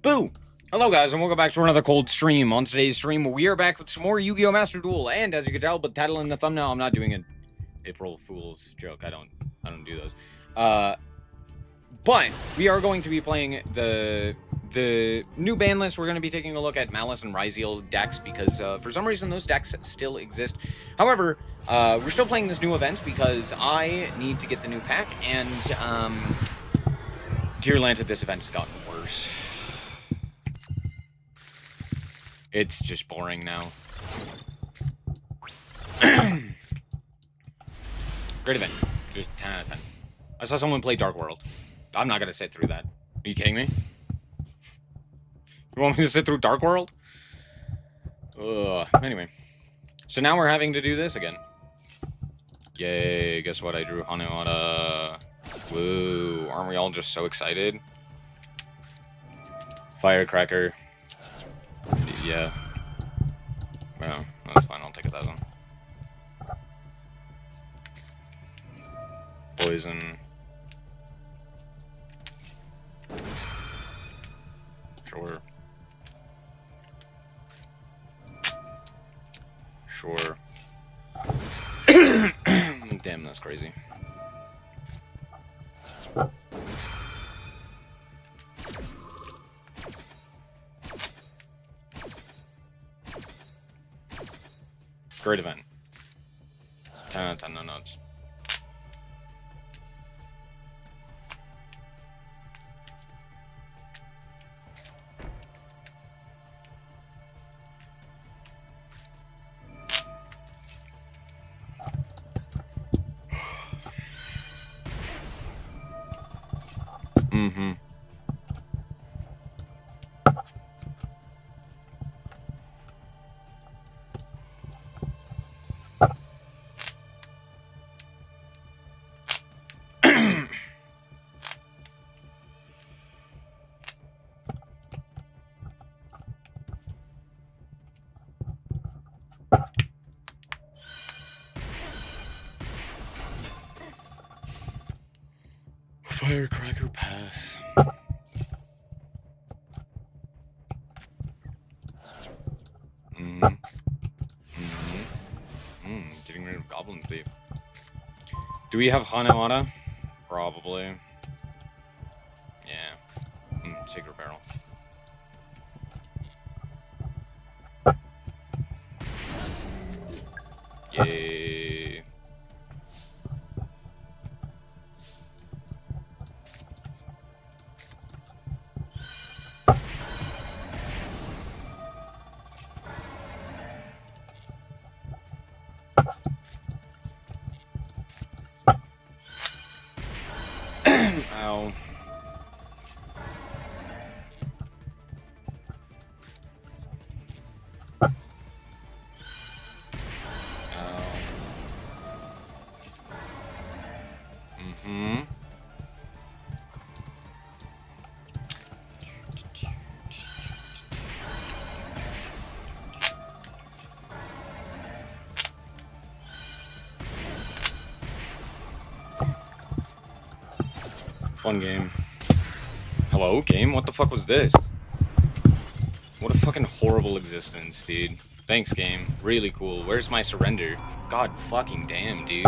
Boo! Hello guys, and welcome back to another cold stream. On today's stream, we are back with some more Yu-Gi-Oh! Master Duel, and as you can tell by the title and the thumbnail, I'm not doing an April Fool's joke. I don't do those. But we are going to be playing the new ban list. We're going to be taking a look at Malice and Ryziel decks because for some reason those decks still exist. However, we're still playing this new event because I need to get the new pack, and dear Lanta, this event's gotten worse. It's just boring now. Great event. Just 10 out of 10. I saw someone play Dark World. I'm not gonna sit through that. Are you kidding me? You want me to sit through Dark World? Ugh. Anyway. So now we're having to do this again. Yay, guess what? I drew Hanewada. Woo. Aren't we all just so excited? Firecracker. Yeah. Well, that's fine. I'll take 1,000. Poison. Sure. Sure. Damn, that's crazy. Great event. 10 out of 10 no notes. Mm-hmm. Firecracker pass. Getting rid of Goblin Thief. Do we have Hanewada? Probably. Yeah. Sacred Barrel. Yay. Ow. Mm-hmm. Fun game. Hello, game? What the fuck was this? What a fucking horrible existence, dude. Thanks, game. Really cool. Where's my surrender? God fucking damn, dude.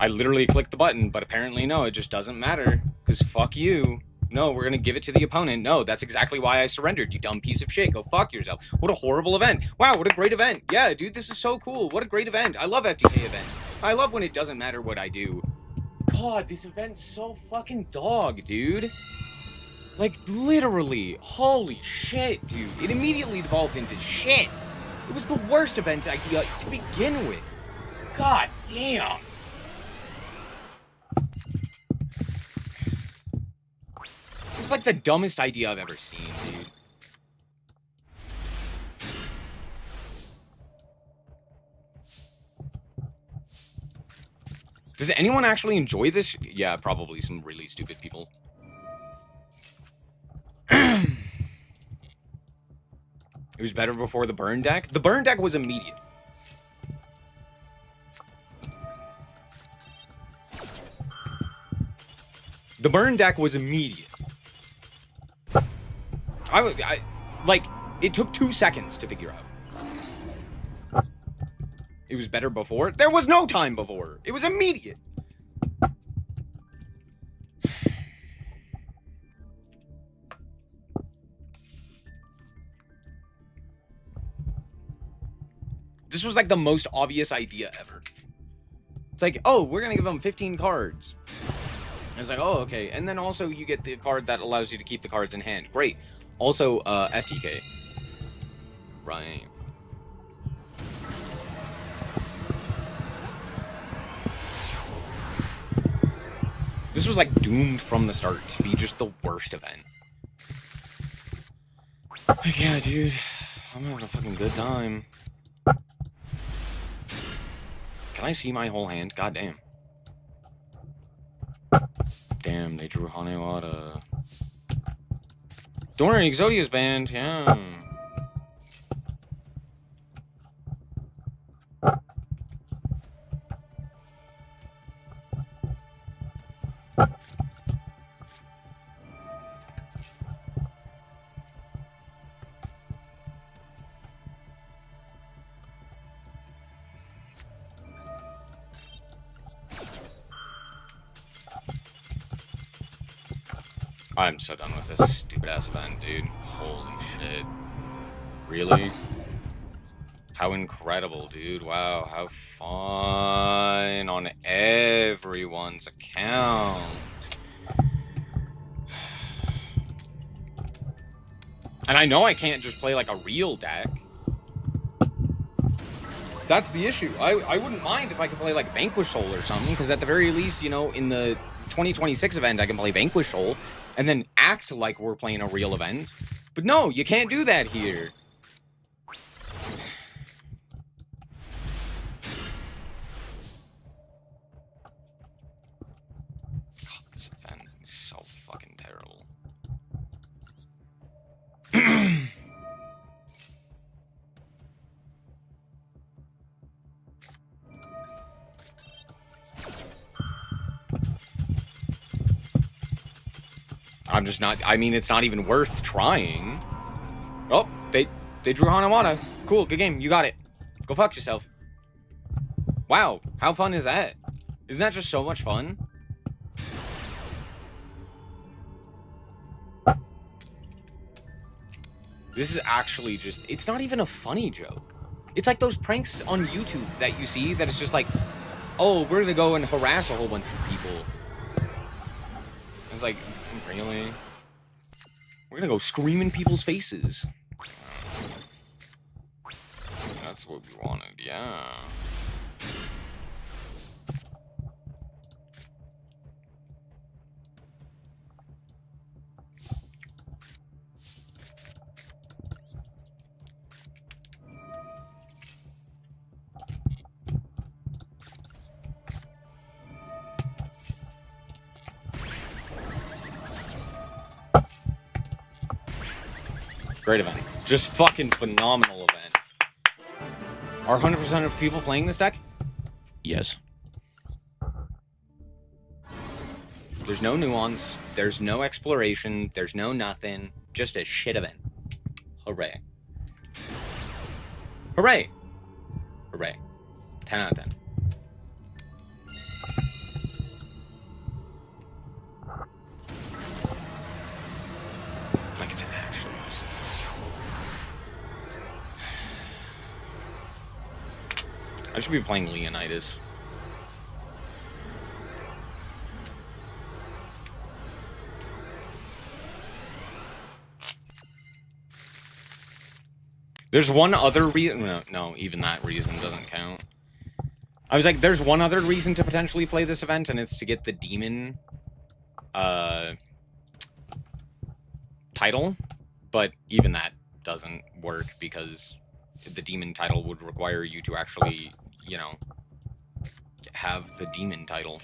I literally clicked the button, but apparently no, it just doesn't matter. Because fuck you. No, we're gonna give it to the opponent. No, that's exactly why I surrendered, you dumb piece of shit. Go fuck yourself. What a horrible event. Wow, what a great event. Yeah, dude, this is so cool. What a great event. I love FTK events. I love when it doesn't matter what I do. God, this event's so fucking dog, dude. Like, literally. Holy shit, dude. It immediately evolved into shit. It was the worst event idea to begin with. God damn. It's like the dumbest idea I've ever seen, dude. Does anyone actually enjoy this? Yeah, probably some really stupid people. It was better before the burn deck? The burn deck was immediate. The burn deck was immediate. Like, it took 2 seconds to figure out. It was better before. There was no time before. It was immediate. This was like the most obvious idea ever. It's like, oh, we're gonna give them 15 cards. And it's like, oh, okay. And then also you get the card that allows you to keep the cards in hand. Great. Also, FTK. Right. This was like doomed from the start to be just the worst event. Like, yeah, dude. I'm having a fucking good time. Can I see my whole hand? God damn. Damn, they drew Hanewada. Don't worry, Exodia's banned. Yeah. I'm so done with this stupid ass event, dude. Holy shit. Really? How incredible, dude. Wow, how fun on everyone's account. And I know I can't just play like a real deck. That's the issue. I wouldn't mind if I could play like Vanquish Soul or something, because at the very least, you know, in the 2026 event, I can play Vanquish Soul and then act like we're playing a real event. But no, you can't do that here. God, this event is so fucking terrible. I'm just not, I mean, it's not even worth trying. Oh, they drew Hanawada. Cool, good game, you got it. Go fuck yourself. Wow, how fun is that? Isn't that just so much fun? This is actually just, it's not even a funny joke. It's like those pranks on YouTube that you see that it's just like, oh, we're gonna go and harass a whole bunch of people. It's like, really? We're gonna go scream in people's faces. That's what we wanted, yeah. Great event. Just fucking phenomenal event. Are 100% of people playing this deck? Yes. There's no nuance. There's no exploration. There's no nothing. Just a shit event. Hooray. Hooray. Hooray. 10 out of 10. Like it's actually just... I should be playing Leonidas. There's one other reason... No, even that reason doesn't count. I was like, there's one other reason to potentially play this event, and it's to get the demon... title. But even that doesn't work, because the demon title would require you to actually, you know, have the demon title.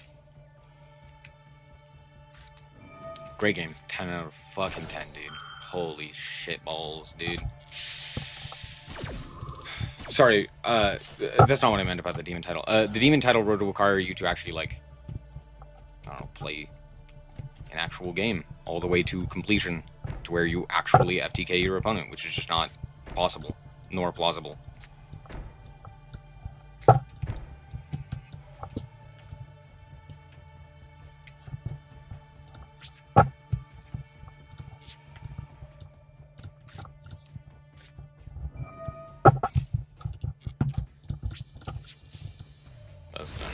Great game. 10 out of fucking 10, dude. Holy shit balls, dude. Sorry, that's not what I meant about the demon title. The demon title would require you to actually, like, I don't know, play an actual game all the way to completion, to where you actually FTK your opponent, which is just not possible, nor plausible. That's done.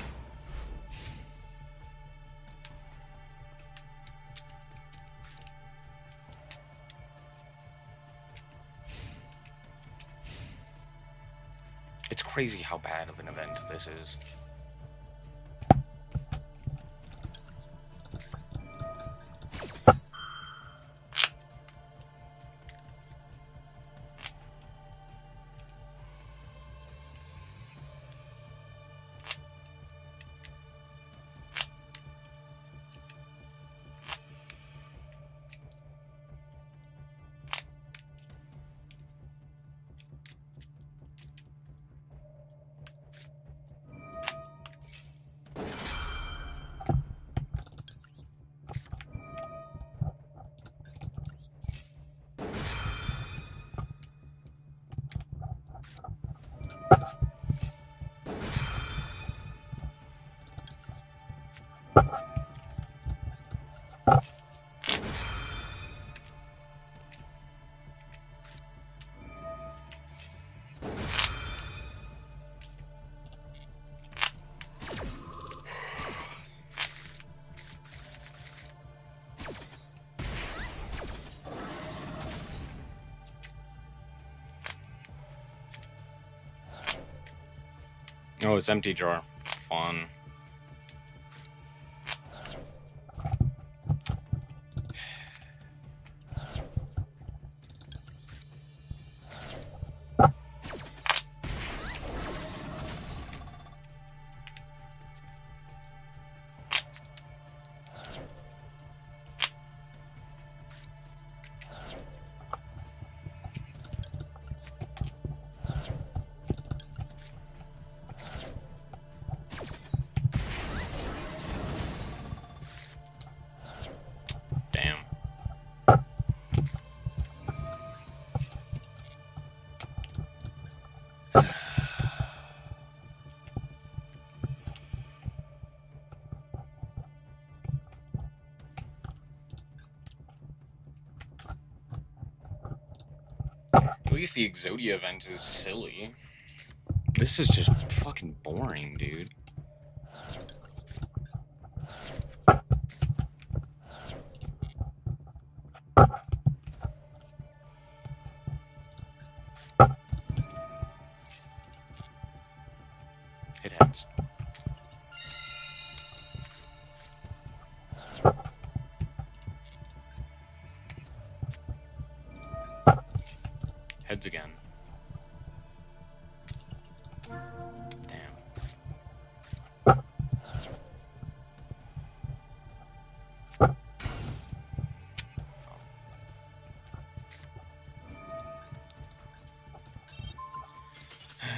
It's crazy how bad of an event this is. Oh, it's empty jar. Fun. Damn. At least the Exodia event is silly. This is just fucking boring, dude. It heads. Heads again. Damn.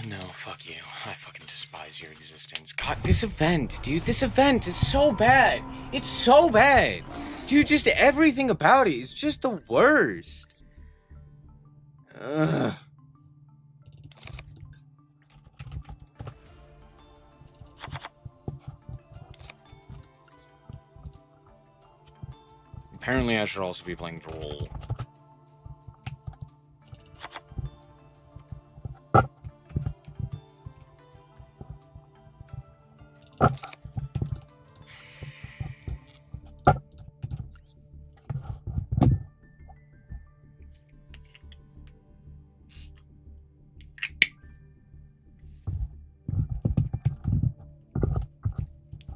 No, fuck you. I fucking despise your existence. God, this event, dude, this event is so bad. It's so bad. Dude, just everything about it is just the worst. Ugh. Apparently, I should also be playing Droll.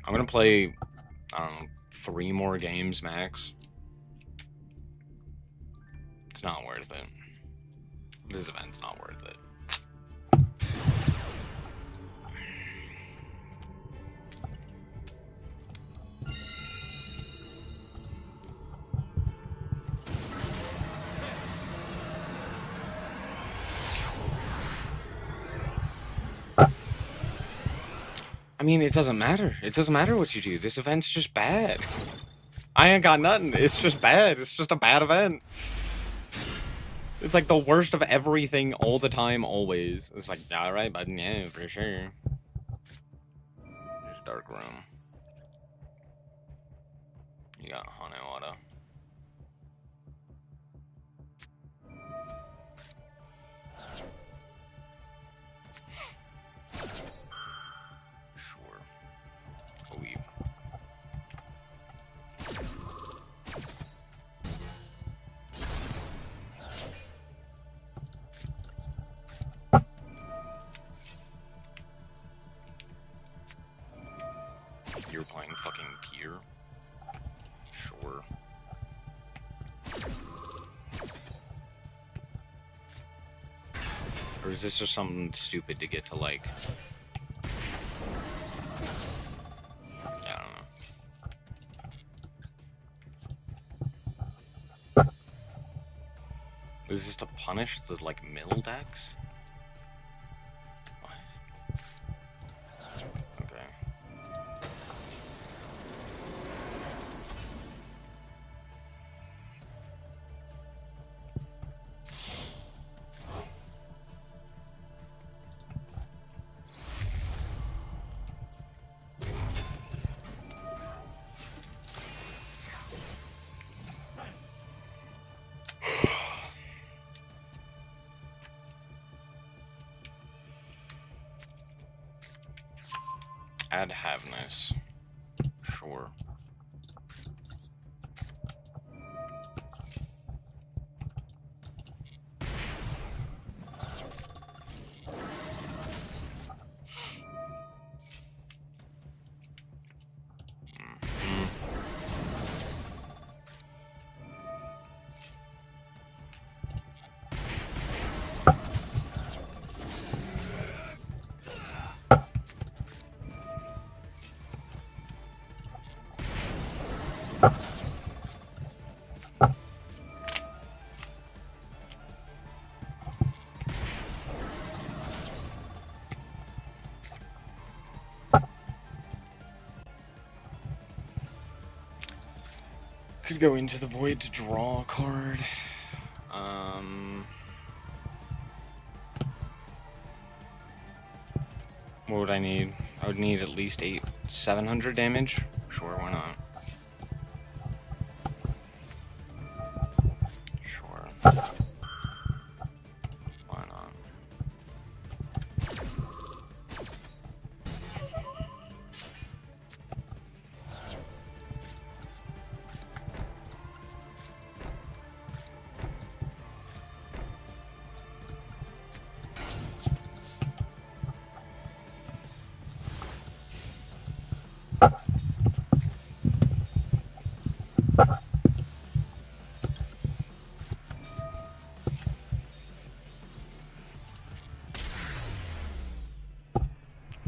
I'm gonna play, I don't know, 3 more games max. It's not worth it. This event's not worth it. I mean, it doesn't matter. It doesn't matter what you do. This event's just bad. I ain't got nothing. It's just bad. It's just a bad event. It's like the worst of everything all the time, always. It's like, alright, but yeah, for sure. There's Dark Room. You got Hanewada. Sure. Oh, you. You're playing fucking Tier? Sure. Or is this just something stupid to get to, like... I don't know. Is this to punish the, like, middle decks? What? Okay. Add Haveness. Sure. Could go into the void to draw a card. What would I need? I would need at least 700 damage. Sure, why not? Sure. Why not?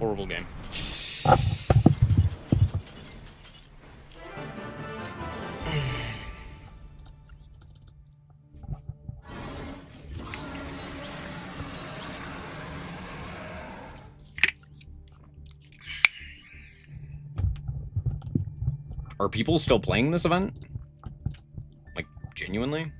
Horrible game. Are people still playing this event? Like, genuinely?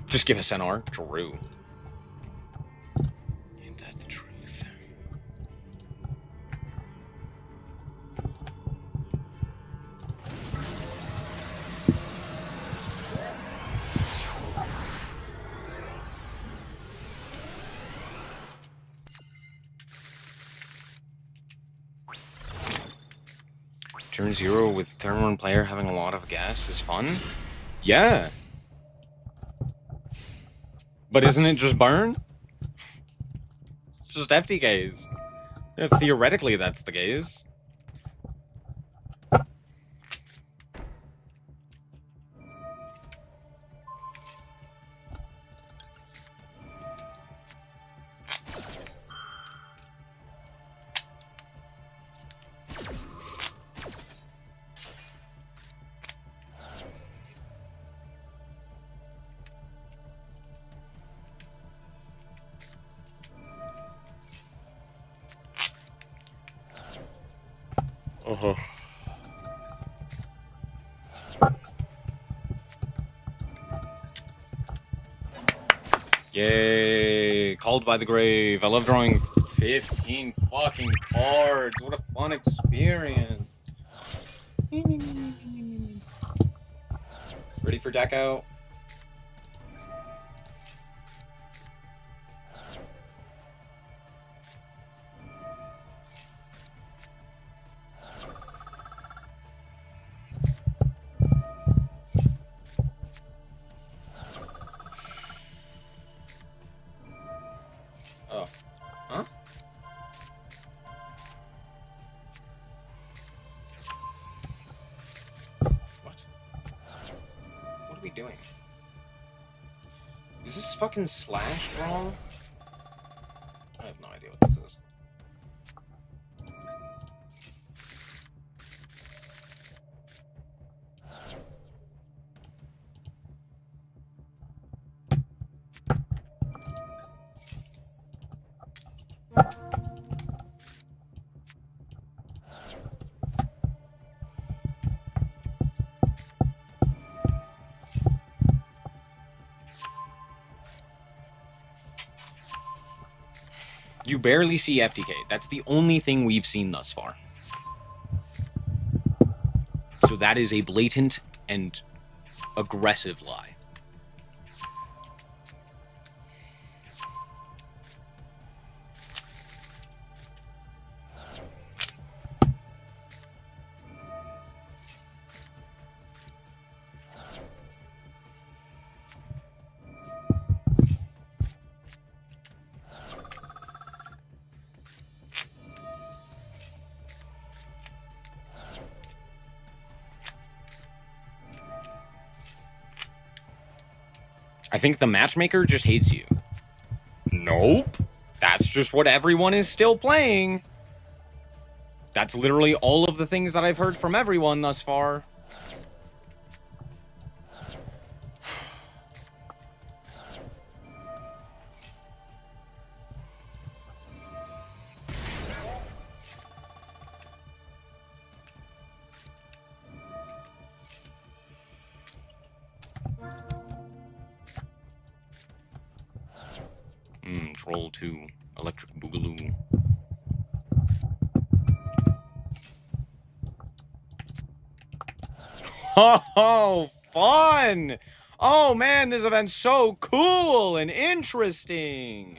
Just give us NR. Drew. Ain't that the truth? Turn 0 with turn 1 player having a lot of gas is fun? Yeah. But isn't it just burn? It's just FTKs. Yeah, theoretically, that's the case. Uh-huh. Yay! Called by the grave. I love drawing 15 fucking cards. What a fun experience. Ready for deck out? Oh. Huh? What? What are we doing? Is this fucking slash wrong? I have no idea what this is. You barely see FTK. That's the only thing we've seen thus far. So that is a blatant and aggressive lie. I think the matchmaker just hates you. Nope. That's just what everyone is still playing. That's literally all of the things that I've heard from everyone thus far. Troll 2, Electric Boogaloo. Oh, fun! Oh man, this event's so cool and interesting!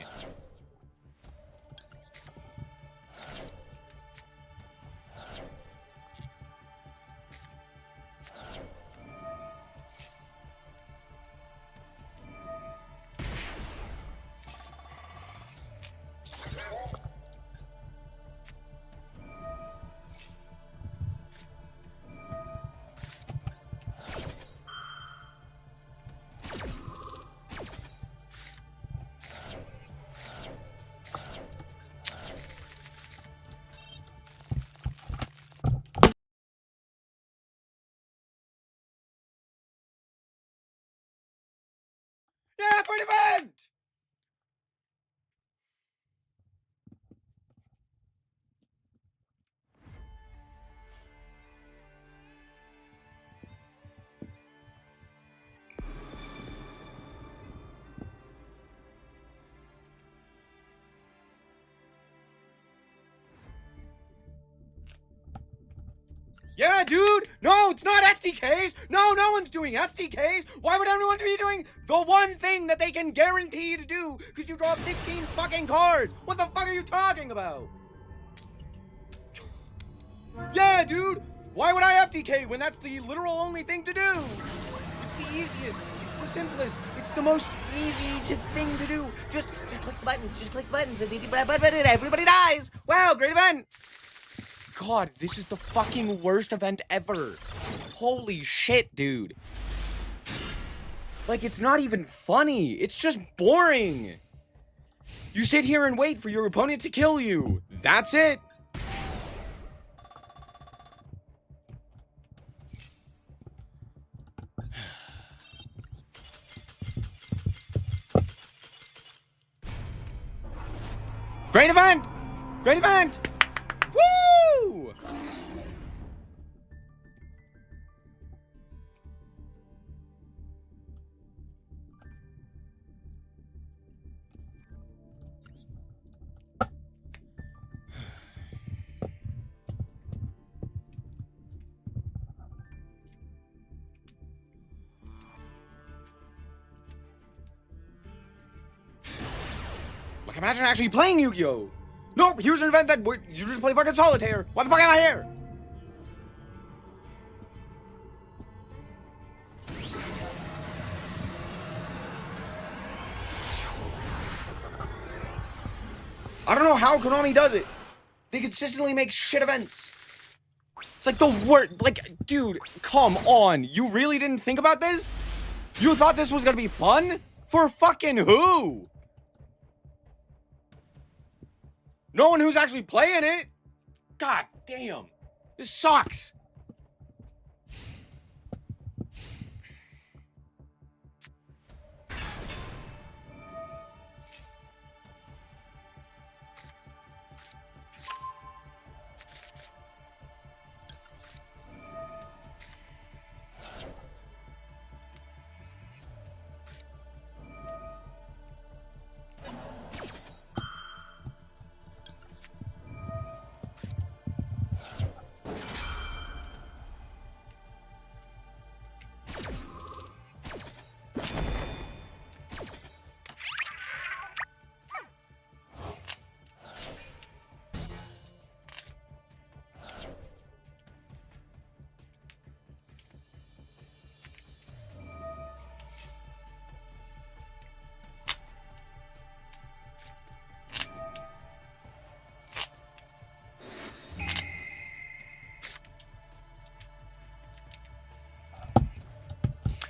Yeah, great event! Yeah, dude! No, it's not FTKs! No, no one's doing FTKs! Why would everyone be doing the one thing that they can guarantee to do? Because you draw 15 fucking cards! What the fuck are you talking about? Yeah, dude! Why would I FTK when that's the literal only thing to do? It's the easiest, it's the simplest, it's the most easy thing to do. Just click the buttons, and everybody dies! Wow, great event! God, this is the fucking worst event ever. Holy shit, dude. Like, it's not even funny. It's just boring. You sit here and wait for your opponent to kill you. That's it. Great event! Great event! Woo! Like, imagine actually playing Yu-Gi-Oh! Nope, here's an event that you just play fucking solitaire. Why the fuck am I here? I don't know how Konami does it. They consistently make shit events. It's like the word, like, dude, come on. You really didn't think about this? You thought this was gonna be fun? For fucking who? No one who's actually playing it. God damn. This sucks.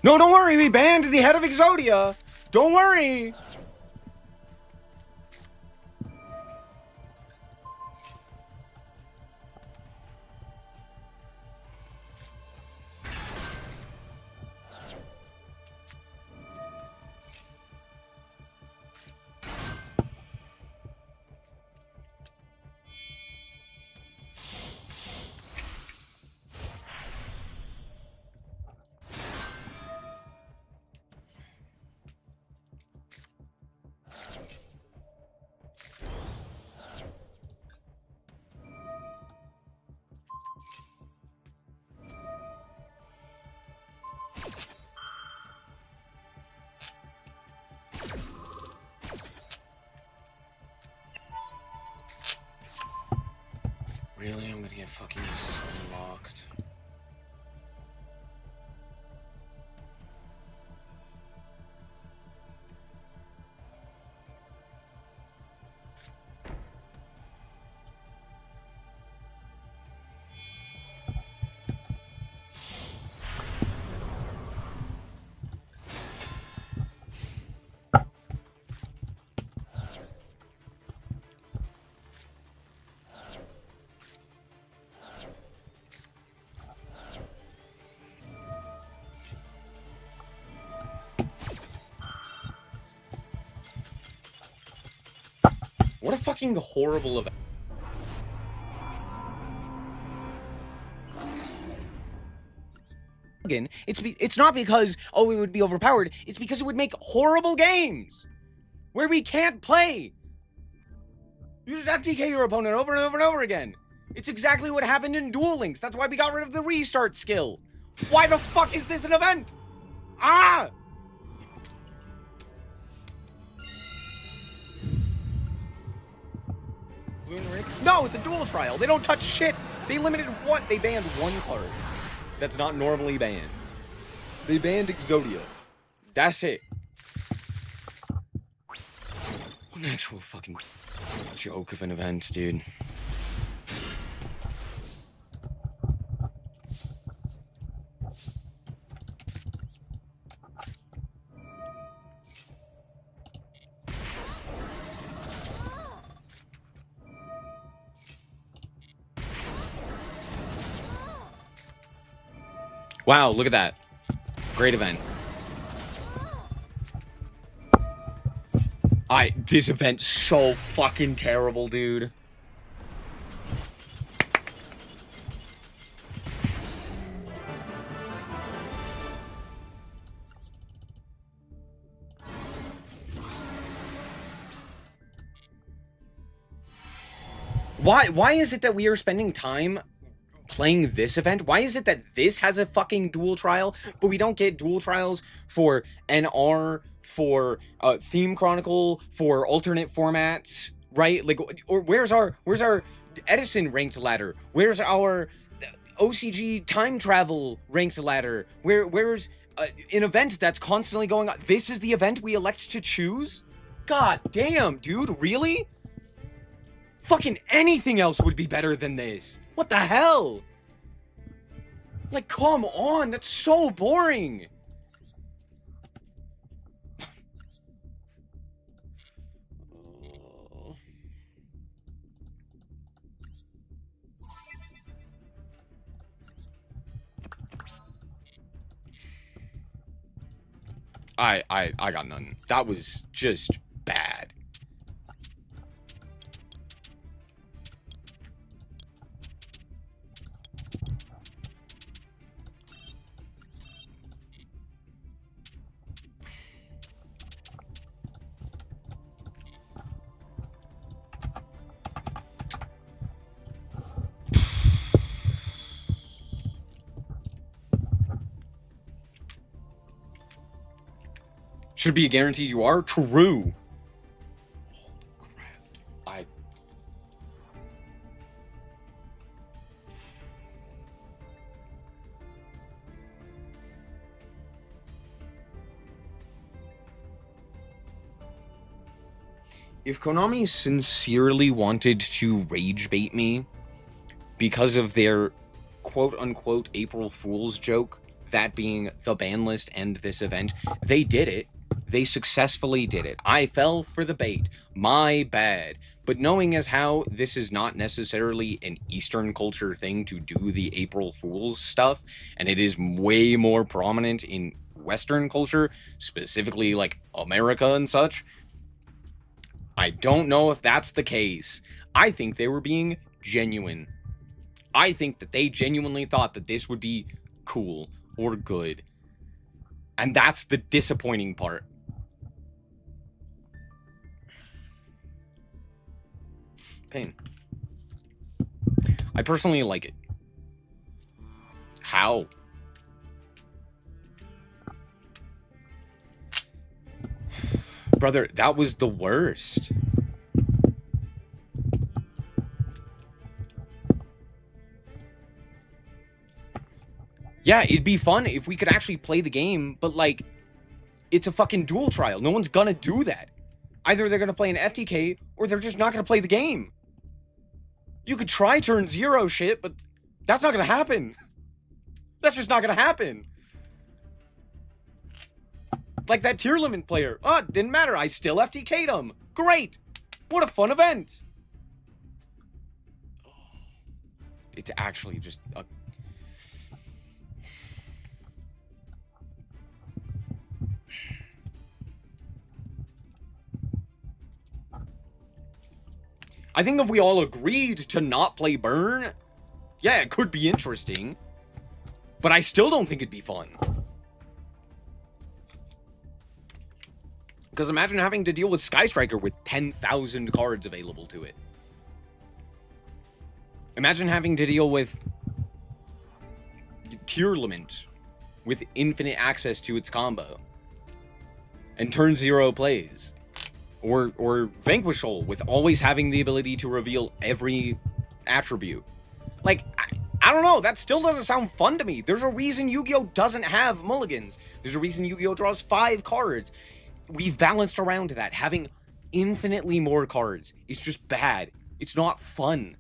No, don't worry, we banned the head of Exodia. Don't worry. Really? I'm gonna get fucking unlocked. What a fucking horrible event. It's not because, oh, it would be overpowered. It's because it would make horrible games where we can't play. You just FTK your opponent over and over and over again. It's exactly what happened in Duel Links. That's why we got rid of the restart skill. Why the fuck is this an event? Ah! No, it's a dual trial. They don't touch shit. They limited what? They banned one card that's not normally banned. They banned Exodia. That's it. What an actual fucking joke of an event, dude. Wow, look at that. Great event. This event's so fucking terrible, dude. Why is it that we are spending time playing this event? Why is it that this has a fucking dual trial, but we don't get dual trials for NR, for Theme Chronicle, for alternate formats, right? Like, or where's our Edison ranked ladder? Where's our OCG time travel ranked ladder? Where's an event that's constantly going on? This is the event we elect to choose? God damn, dude, really? Fucking anything else would be better than this. What the hell? Like, come on, that's so boring. I got none. That was just bad. Should be a guaranteed you are? True. Holy crap. If Konami sincerely wanted to rage bait me because of their quote-unquote April Fool's joke, that being the ban list and this event, they did it. They successfully did it. I fell for the bait. My bad. But knowing as how this is not necessarily an Eastern culture thing to do the April Fool's stuff, and it is way more prominent in Western culture, specifically like America and such, I don't know if that's the case. I think they were being genuine. I think that they genuinely thought that this would be cool or good. And that's the disappointing part. Pain. I personally like it. How? Brother, that was the worst. Yeah, it'd be fun if we could actually play the game, but like, it's a fucking dual trial. No one's gonna do that. Either they're gonna play an FTK, or they're just not gonna play the game. You could try turn zero shit, but that's not gonna happen. That's just not gonna happen. Like that tier limit player. Oh, it didn't matter. I still FTK'd him. Great. What a fun event. It's actually just a... I think if we all agreed to not play Burn, yeah, it could be interesting. But I still don't think it'd be fun. Because imagine having to deal with Sky Striker with 10,000 cards available to it. Imagine having to deal with Tier Limit with infinite access to its combo. And turn zero plays. Or Vanquishal with always having the ability to reveal every attribute. Like, I don't know, that still doesn't sound fun to me. There's a reason Yu-Gi-Oh! Doesn't have mulligans. There's a reason Yu-Gi-Oh! Draws 5 cards. We've balanced around to that. Having infinitely more cards is just bad. It's not fun.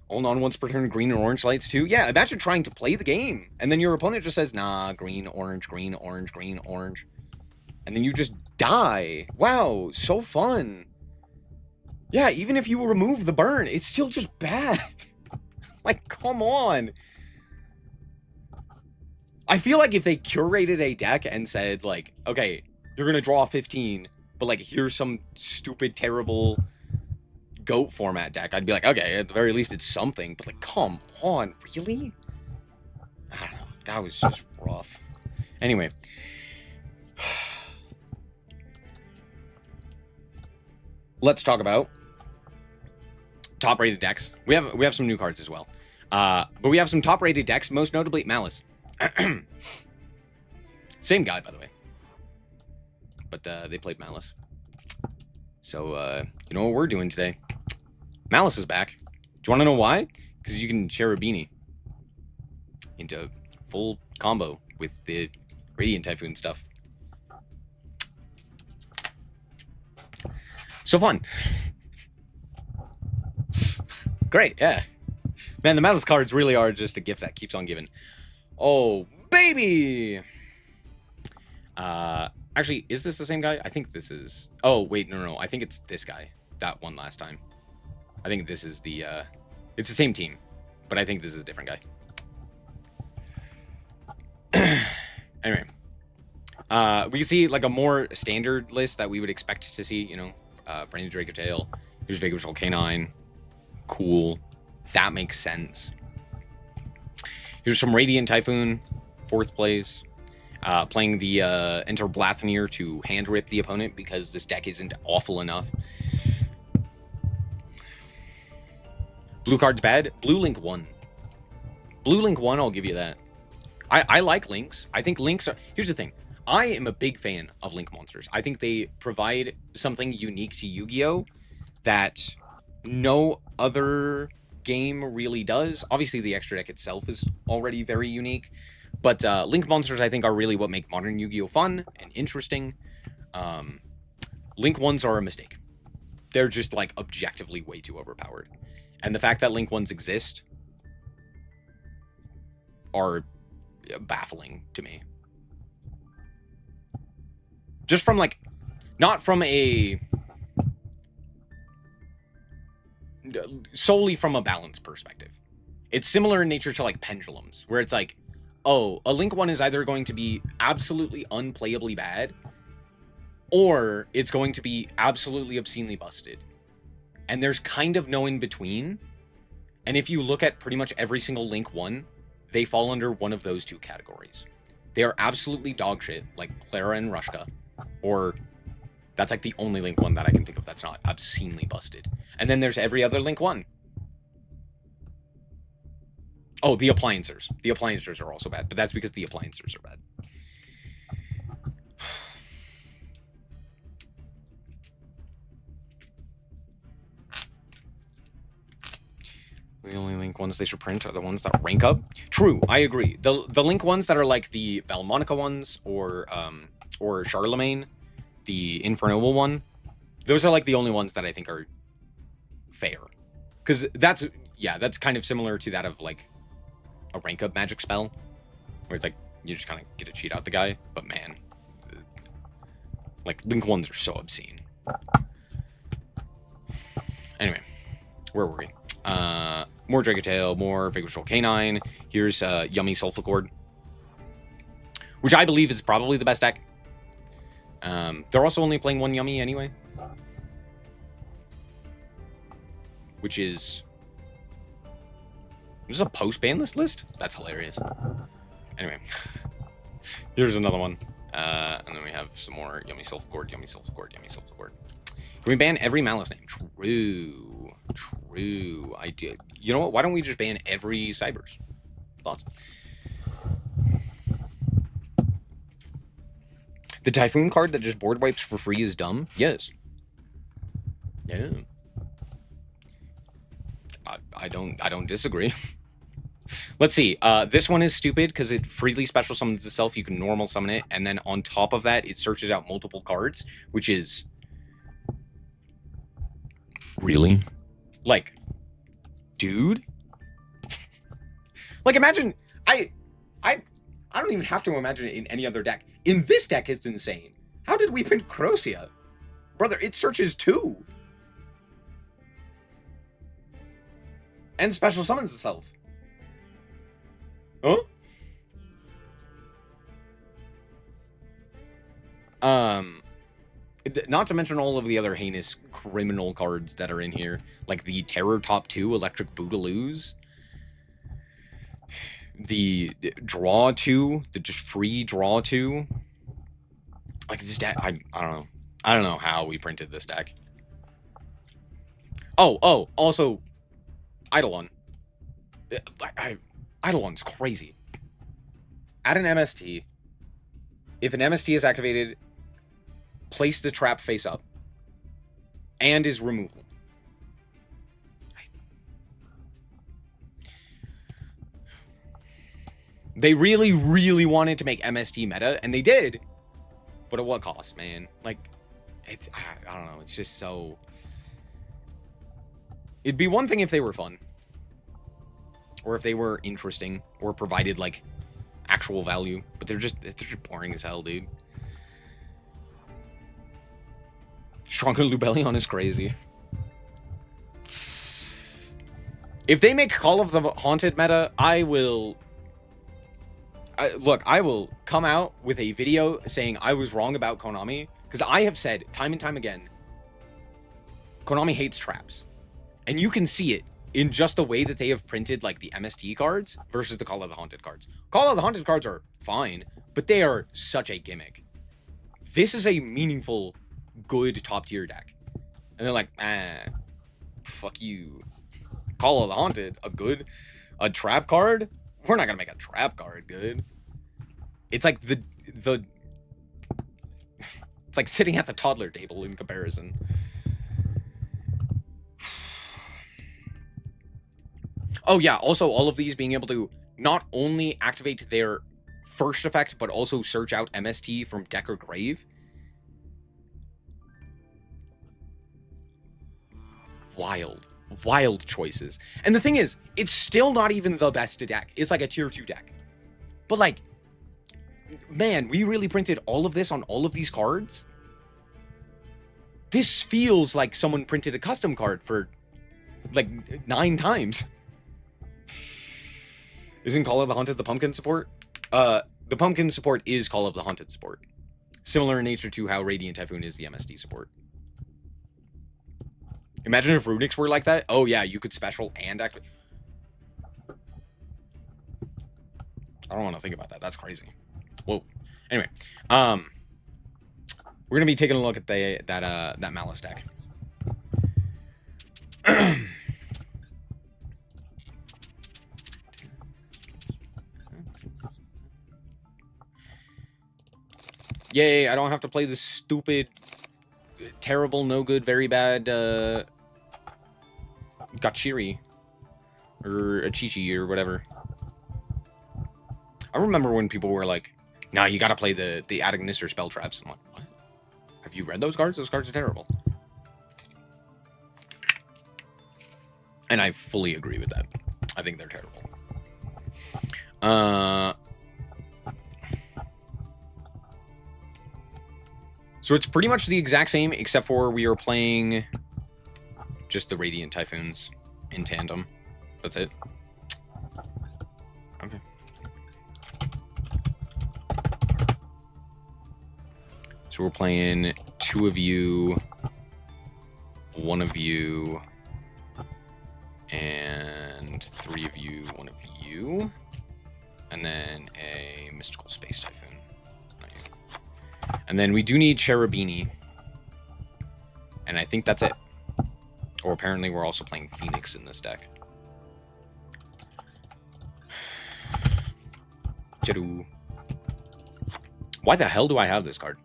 Hold on once per turn, green and orange lights too. Yeah, imagine trying to play the game. And then your opponent just says, nah, green, orange, green, orange, green, orange. And then you just die. Wow, so fun. Yeah, even if you remove the burn, it's still just bad. Like, come on. I feel like if they curated a deck and said, like, okay, you're going to draw 15, but, like, here's some stupid, terrible GOAT format deck, I'd be like, okay, at the very least it's something, but like, come on, really? I don't know, that was just rough. Anyway. let's talk about top-rated decks. We have some new cards as well. But we have some top-rated decks, most notably Malice. Same guy, by the way. But they played Malice. So, you know what we're doing today? Malice is back. Do you want to know why? Because you can share a beanie into full combo with the Radiant Typhoon stuff. So fun. Great, yeah. Man, the Malice cards really are just a gift that keeps on giving. Oh, baby! Actually, is this the same guy? I think this is... Oh, wait, no. I think it's this guy. That one last time. I think this is the... It's the same team, but I think this is a different guy. Anyway. We can see, like, a more standard list that we would expect to see, you know. Branded Drake of Tail. Here's Vigorous Canine. Cool. That makes sense. Here's some Radiant Typhoon. 4th place. Playing the Enter Blathmir to hand rip the opponent because this deck isn't awful enough. Blue card's bad. Blue Link 1. Blue Link 1, I'll give you that. I like Links. I think Links are... Here's the thing. I am a big fan of Link monsters. I think they provide something unique to Yu-Gi-Oh! That no other game really does. Obviously, the extra deck itself is already very unique. But Link monsters, I think, are really what make modern Yu-Gi-Oh! Fun and interesting. Link 1s are a mistake. They're just, like, objectively way too overpowered. And the fact that Link 1s exist are baffling to me. Just from, like, not from a... solely from a balance perspective. It's similar in nature to, like, pendulums, where it's like, oh, a Link 1 is either going to be absolutely unplayably bad, or it's going to be absolutely obscenely busted. And there's kind of no in between. And if you look at pretty much every single Link 1, they fall under one of those two categories. They are absolutely dog shit, like Clara and Rushka, or that's like the only Link 1 that I can think of that's not obscenely busted. And then there's every other Link 1. Oh, the Appliancers. The Appliancers are also bad, but that's because the Appliancers are bad. The only Link ones they should print are the ones that rank up. True, I agree. The Link ones that are like the Valmonica ones or Charlemagne, the Infernoble one, those are like the only ones that I think are fair. Because that's kind of similar to that of like a rank up magic spell, where it's like you just kind of get to cheat out the guy. But man, like Link ones are so obscene. Anyway, where were we? More Dragatail, more Vigorous Canine. Here's Yummy Sulfur, which I believe is probably the best deck. They're also only playing one Yummy anyway, which is... This is a post-Banlist list? That's hilarious. Anyway, here's another one. And then we have some more Yummy Sulfur, Yummy Sulfur, Yummy Sulfur. Can we ban every Malice name? True. I did. You know what? Why don't we just ban every Cybers? Thoughts? The Typhoon card that just board wipes for free is dumb? Yes. Yeah. I don't disagree. Let's see. This one is stupid because it freely special summons itself. You can normal summon it, and then on top of that, it searches out multiple cards, which is really, like, dude. Like, imagine I don't even have to imagine it in any other deck. In this deck, it's insane. How did we print Crocia? Brother, it searches 2. And special summons itself. Huh? Not to mention all of the other heinous criminal cards that are in here, like the Terror Top 2 Electric Boogaloos, the Draw 2, the just free Draw 2. Like this deck, I don't know. I don't know how we printed this deck. Oh, also, Eidolon. Eidolon's crazy. Add an MST. If an MST is activated, place the trap face up. And is removable. They really, really wanted to make MST meta, and they did. But at what cost, man? Like, it's, I don't know, it's just so... It'd be one thing if they were fun. Or if they were interesting, or provided, like, actual value. But they're just boring as hell, dude. Stronger Lubellion is crazy. If they make Call of the Haunted meta, I will... Look, I will come out with a video saying I was wrong about Konami, because I have said time and time again, Konami hates traps. And you can see it in just the way that they have printed, like, the MST cards versus the Call of the Haunted cards. Call of the Haunted cards are fine, but they are such a gimmick. This is a meaningful, good top-tier deck. And they're like, fuck you. Call of the Haunted, a trap card? We're not gonna make a trap card good. It's like it's like sitting at the toddler table in comparison. Oh yeah, also all of these being able to not only activate their first effect, but also search out MST from deck or grave. Wild choices. And the thing is, it's still not even the best deck. It's like a tier 2 deck. But like, man, we really printed all of this on all of these cards? This feels like someone printed a custom card for like 9 times. Isn't Call of the Haunted the pumpkin support? The pumpkin support is Call of the Haunted support. Similar in nature to how Radiant Typhoon is the MST support. Imagine if Runix were like that. Oh yeah, you could special and activate. I don't want to think about that. That's crazy. Whoa. Anyway, we're gonna be taking a look at that Malice deck. Yay! I don't have to play this stupid, terrible, no good, very bad Gachiri or Achichi or whatever. I remember when people were like, "Nah, you gotta play the Adagnister spell traps." I'm like, "What? Have you read those cards? Those cards are terrible." And I fully agree with that. I think they're terrible. So it's pretty much the exact same, except for we are playing just the Radiant Typhoons in tandem. That's it. Okay. So we're playing 2 of you, 1 of you, and 3 of you, 1 of you, and then a Mystical Space Typhoon. And then we do need Cherubini. And I think that's it. Or apparently we're also playing Phoenix in this deck. Cheru. Why the hell do I have this card?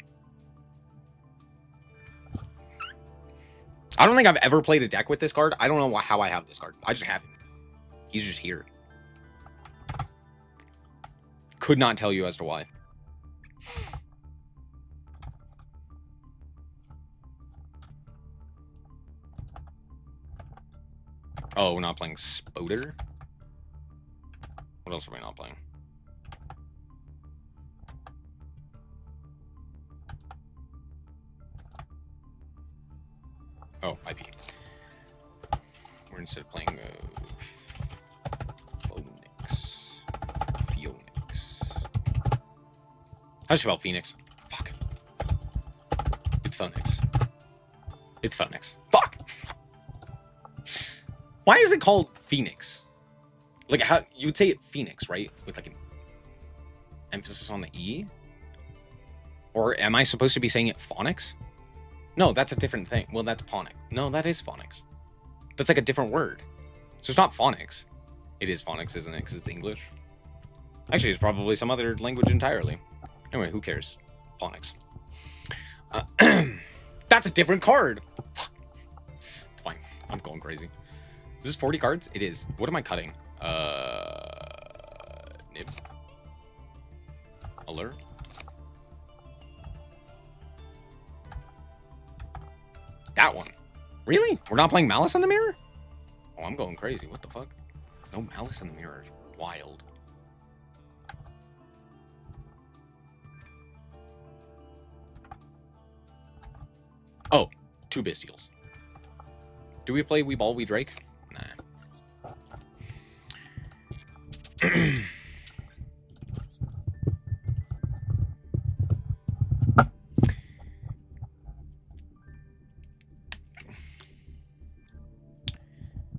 I don't think I've ever played a deck with this card. I don't know how I have this card. I just have him. He's just here. Could not tell you as to why. Oh, we're not playing Spoder? What else are we not playing? Oh, IP. We're instead playing Phoenix. How do you spell Phoenix? Fuck. It's Phoenix. It's Phoenix. Fuck! Why is it called Phoenix? Like, how you would say it Phoenix, right? With like an emphasis on the E? Or am I supposed to be saying it Phonics? No, that's a different thing. Well, that's Ponic. No, that is Phonics. That's like a different word. So it's not phonics. It is phonics, isn't it? Because it's English. Actually, it's probably some other language entirely. Anyway, who cares? Phonics. That's a different card. It's fine. I'm going crazy. Is this 40 cards? It is. What am I cutting? Nib. Alert. That one. Really? We're not playing Malice on the Mirror? Oh, I'm going crazy. What the fuck? No Malice on the Mirror is wild. Oh, 2 Bestials. Do we play We Ball, We Drake? Nah.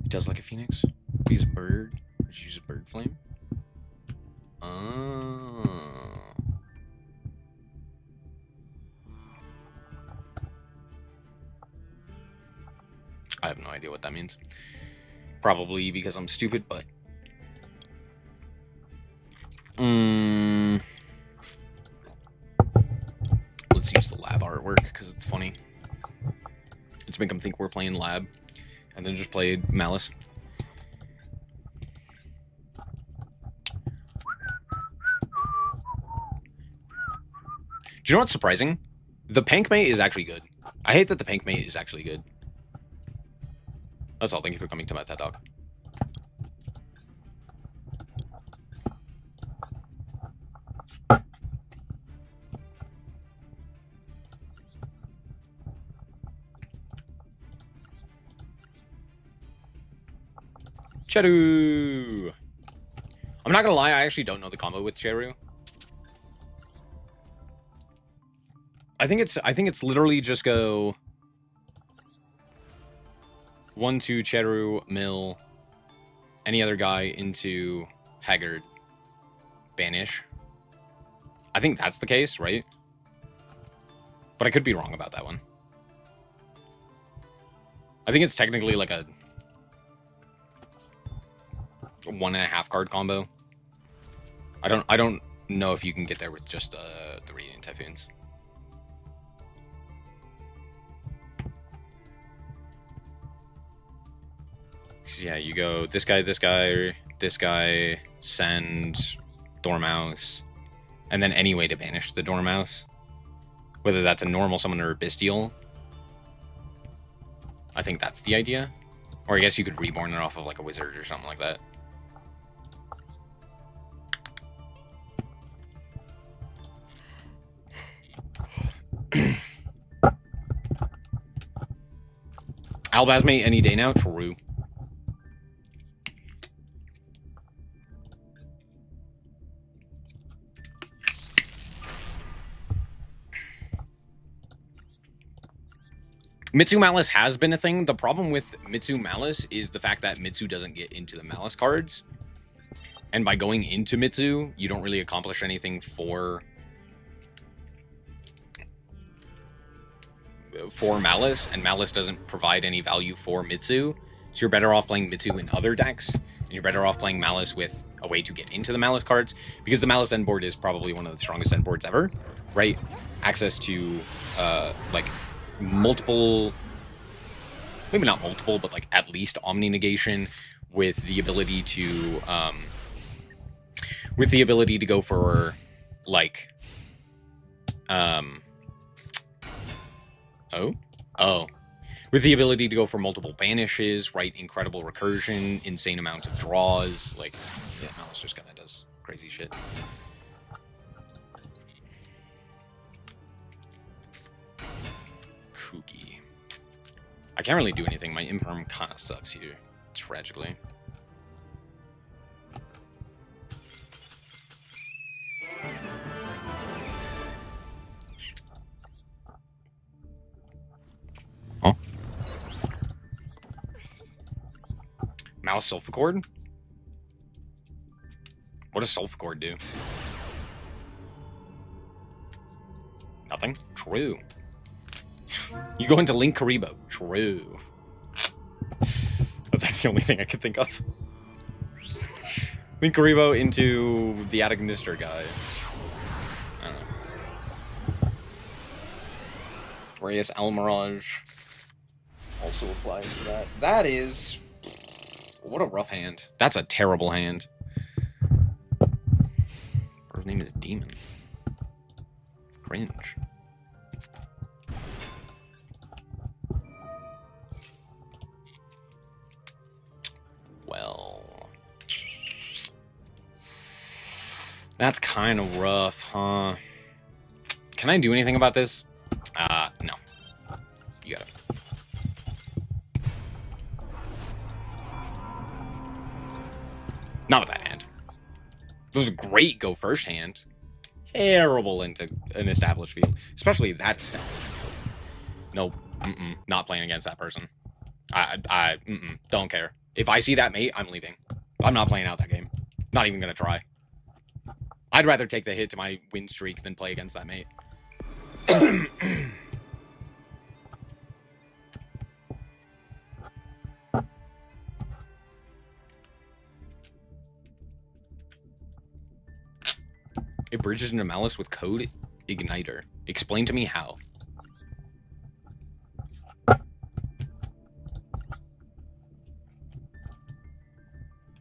It does like a phoenix. We use bird. Just use a bird flame. Oh. I have no idea what that means. Probably because I'm stupid, but... Let's use the lab artwork, because it's funny. Let's make them think we're playing lab, and then just play Malice. Do you know what's surprising? The Pank Mate is actually good. I hate that the Pank Mate is actually good. That's all. Thank you for coming to my TED Talk. Cheru! I'm not gonna lie, I actually don't know the combo with Cheru. I think it's literally just go 1-2 Cheru, Mill, any other guy into Haggard, Banish. I think that's the case, right? But I could be wrong about that one. I think it's technically like a 1.5 card combo. I don't know if you can get there with just the Radiant Typhoons. Yeah, you go this guy, send Dormouse, and then any way to banish the Dormouse. Whether that's a normal summon or a Bestial. I think that's the idea. Or I guess you could reborn it off of like a wizard or something like that. Albazmate any day now? True. Mitsu Malice has been a thing. The problem with Mitsu Malice is the fact that Mitsu doesn't get into the Malice cards. And by going into Mitsu, you don't really accomplish anything for Malice, and Malice doesn't provide any value for Mitsu. So you're better off playing Mitsu in other decks, and you're better off playing Malice with a way to get into the Malice cards, because the Malice end board is probably one of the strongest end boards ever, right? Access to, like, multiple, maybe not multiple, but like at least Omni Negation with the ability to go for like with the ability to go for multiple banishes, right? Incredible recursion, insane amounts of draws. Like, yeah, Malice just kind of does crazy shit. Kooky. I can't really do anything. My imperm kind of sucks here, tragically. Huh? Mouse Sulfachord? What does Sulfachord do? Nothing? True. You go into Link Karibo. True. the only thing I could think of. Link Karibo into the Adagnister guy. I don't know. Reyes Almirage also applies to that. That is... What a rough hand. That's a terrible hand. His name is Demon. Cringe. Well... That's kind of rough, huh? Can I do anything about this? No. You got it. Not with that hand. This was a great go first hand. Terrible into an established field. Especially that established field. Nope. Not playing against that person. Don't care. If I see that mate, I'm leaving. I'm not playing out that game. Not even gonna try. I'd rather take the hit to my win streak than play against that mate. It bridges into Malice with code Igniter. Explain to me how.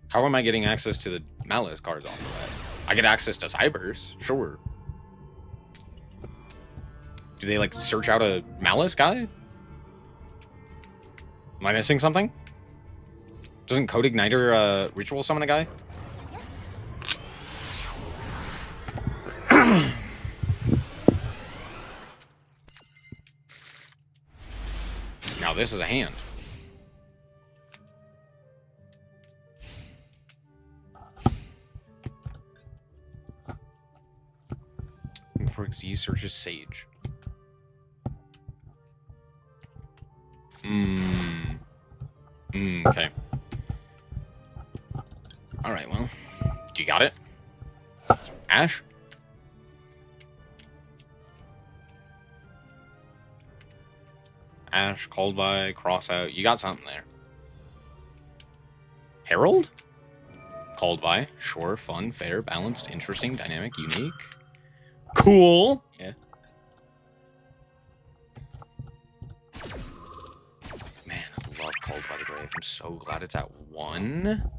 How am I getting access to the Malice cards off of that? I get access to Cybers, sure. Do they, like, search out a Malice guy? Am I missing something? Doesn't Code Igniter, ritual summon a guy? Now this is a hand. For Z searches Sage. Okay. Alright, well. Do you got it? Ash? Ash, called by, cross out. You got something there. Herald? Called by. Sure, fun, fair, balanced, interesting, dynamic, unique. Cool. Yeah. Man, I love Called by the Grave. I'm so glad it's at 1.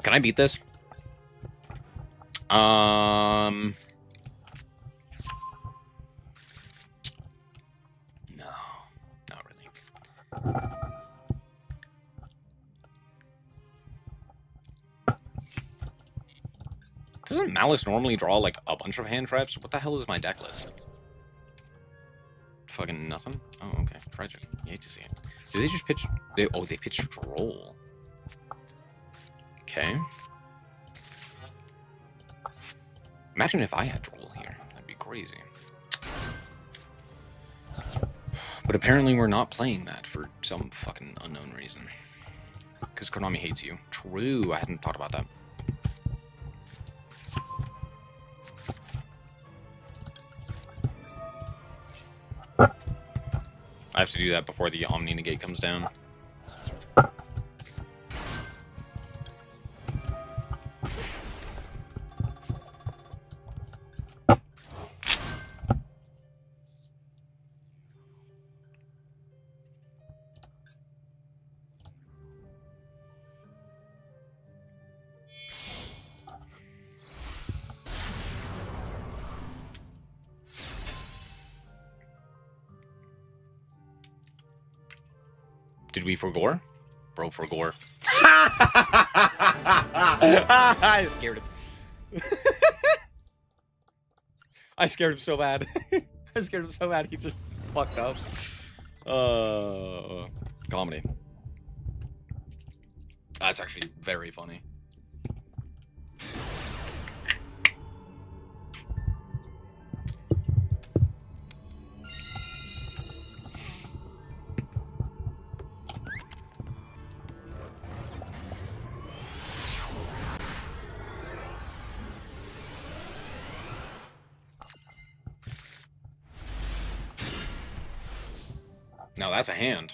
Can I beat this? No, not really. Doesn't Malice normally draw like a bunch of hand traps? What the hell is my deck list? Fucking nothing? Oh, okay. Tragic. You hate to see it. Do they just pitch? They pitch Droll. Okay. Imagine if I had Droll here. That'd be crazy. But apparently we're not playing that for some fucking unknown reason. Because Konami hates you. True, I hadn't thought about that. I have to do that before the Omni Negate comes down. Did we forgore? Bro, forgore. I scared him. I scared him so bad. I scared him so bad he just fucked up. Comedy. That's actually very funny. Now that's a hand.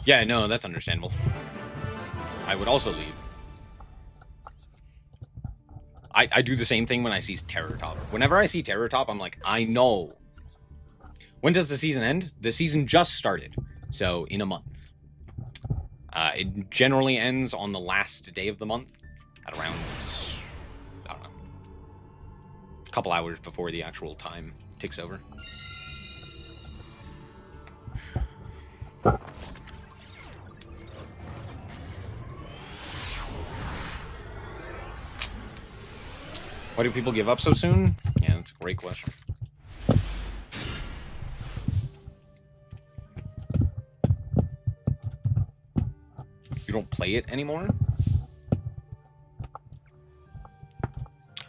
Yeah, no, that's understandable. I would also leave. I do the same thing when I see Terror Top. Whenever I see Terror Top, I'm like, I know. When does the season end? The season just started, so in a month. It generally ends on the last day of the month, at around, I don't know, a couple hours before the actual time ticks over. Why do people give up so soon? Yeah, that's a great question. You don't play it anymore?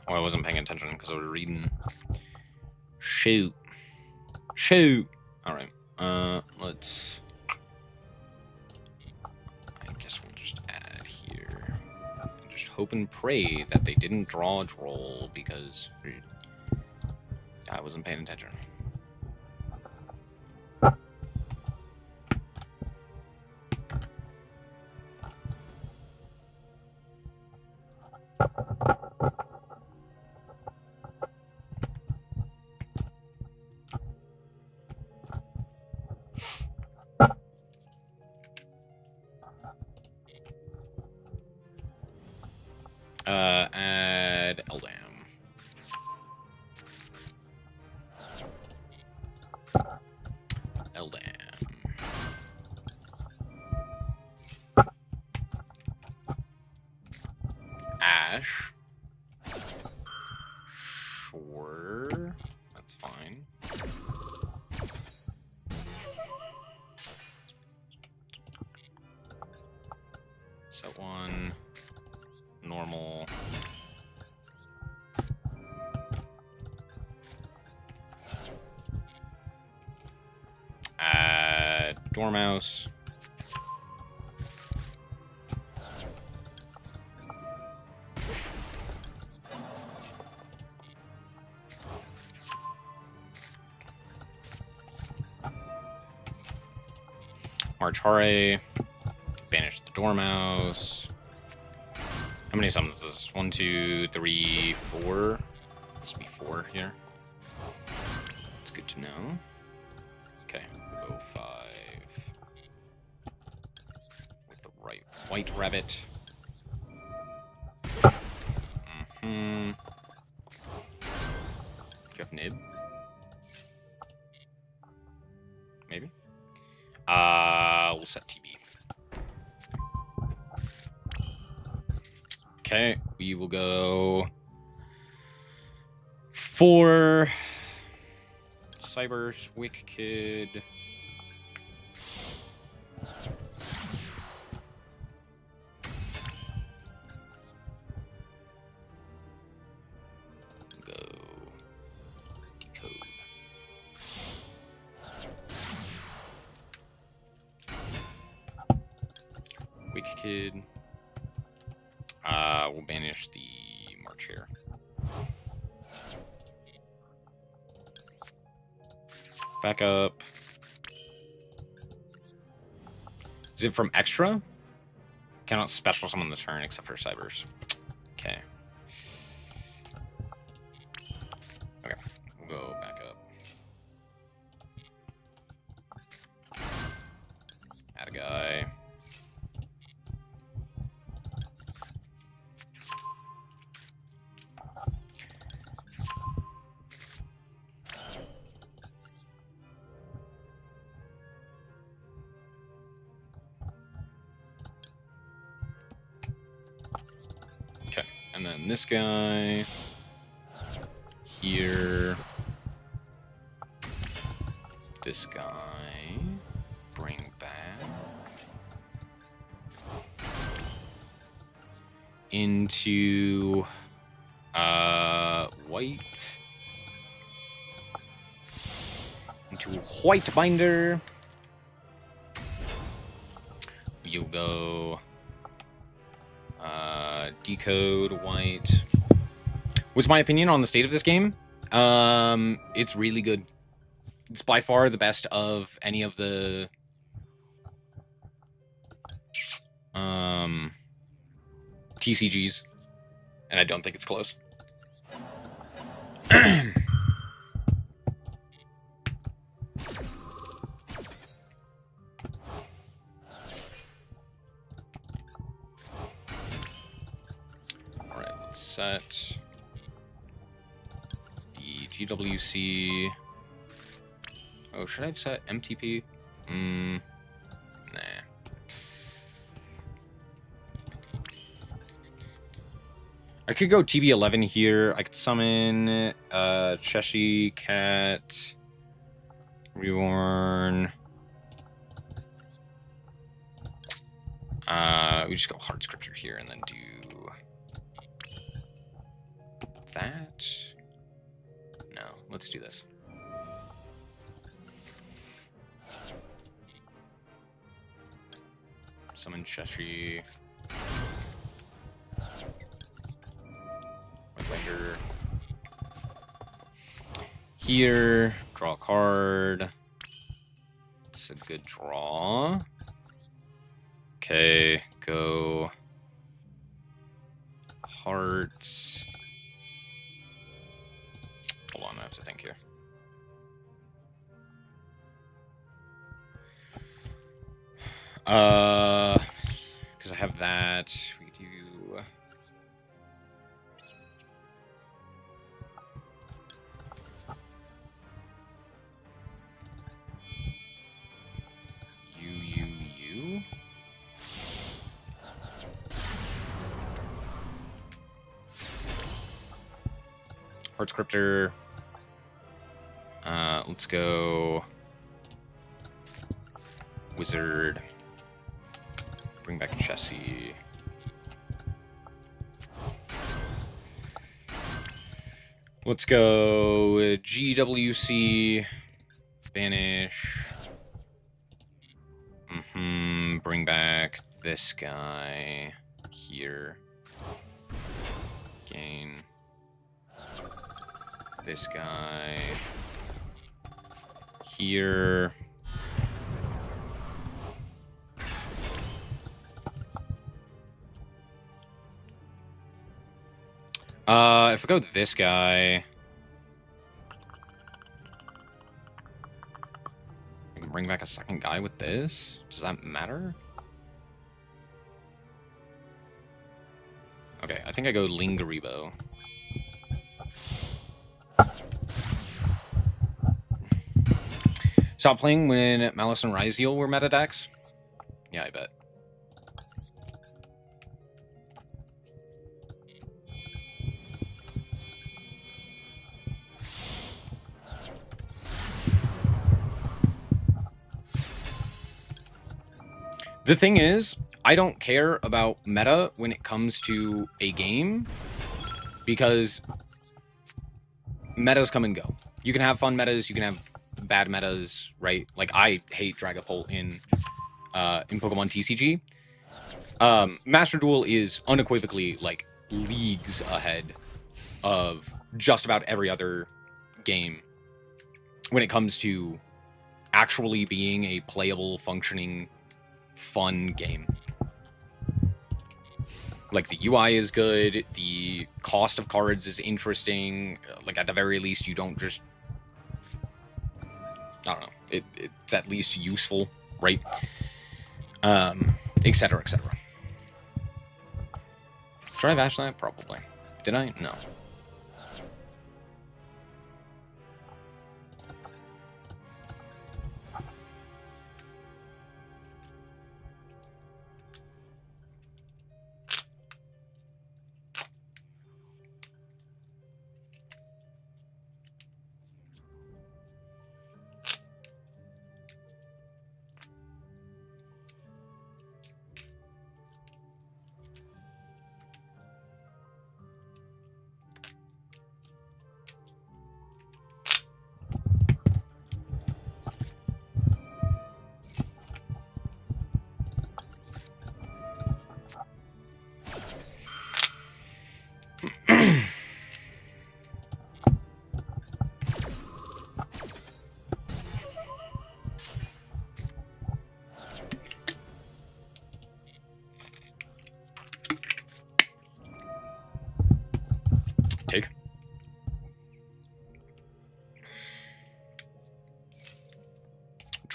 Oh, I wasn't paying attention because I was reading. Shoot. Shoot! Alright. Let's... I guess we'll just add here. And just hope and pray that they didn't draw a troll because... I wasn't paying attention. Add Eldam. Eldam. Ash. Sure. That's fine. Set one. Normal. Add Dormouse. March Hare. Banish the Dormouse. How many summons is this? 1, 2, 3, 4. Must be 4 here. It's good to know. Okay, we'll go 5. With the right white rabbit. Mm-hmm. Do you have nib? Maybe? We'll set TB. Okay, we will go 4 Cybers, Wicked. Go decode. Wicked. We'll banish the March here. Back up. Is it from extra? Cannot special summon the turn except for Cybers. Okay. Okay, we'll go back up. Add a guy. And then this guy here, this guy, bring back into white, into white binder. you'll go decode white. What's my opinion on the state of this game? It's really good. It's by far the best of any of the TCGs, and I don't think it's close. Alright, let's set the GWC. Oh, should I have set MTP? Nah. I could go TB11 here. I could summon Cheshire Cat, Reborn. We just go Hard Scripture here and then do that. No, let's do this. Summon Cheshire. Later. Here, draw a card. It's a good draw. Okay, go hearts. Hold on, I have to think here. Because I have that. We do. U. Heart Scriptor. Let's go Wizard. Bring back Chessie. Let's go GWC. Banish. Bring back this guy here. Gain this guy here. If I go this guy, I can bring back a second guy with this. Does that matter? Okay, I think I go Lingaribo. Stop playing when Malice and Ryzeal were meta decks? Yeah, I bet. The thing is, I don't care about meta when it comes to a game, because metas come and go. You can have fun metas, you can have bad metas, right? Like, I hate Dragapult in Pokemon TCG. Master Duel is unequivocally, like, leagues ahead of just about every other game when it comes to actually being a playable, functioning, fun game. Like, the UI is good, the cost of cards is interesting, like, at the very least, you don't just... I don't know, it's at least useful, right? Etc, etc. Should I have bashed that? Probably. Did I? No.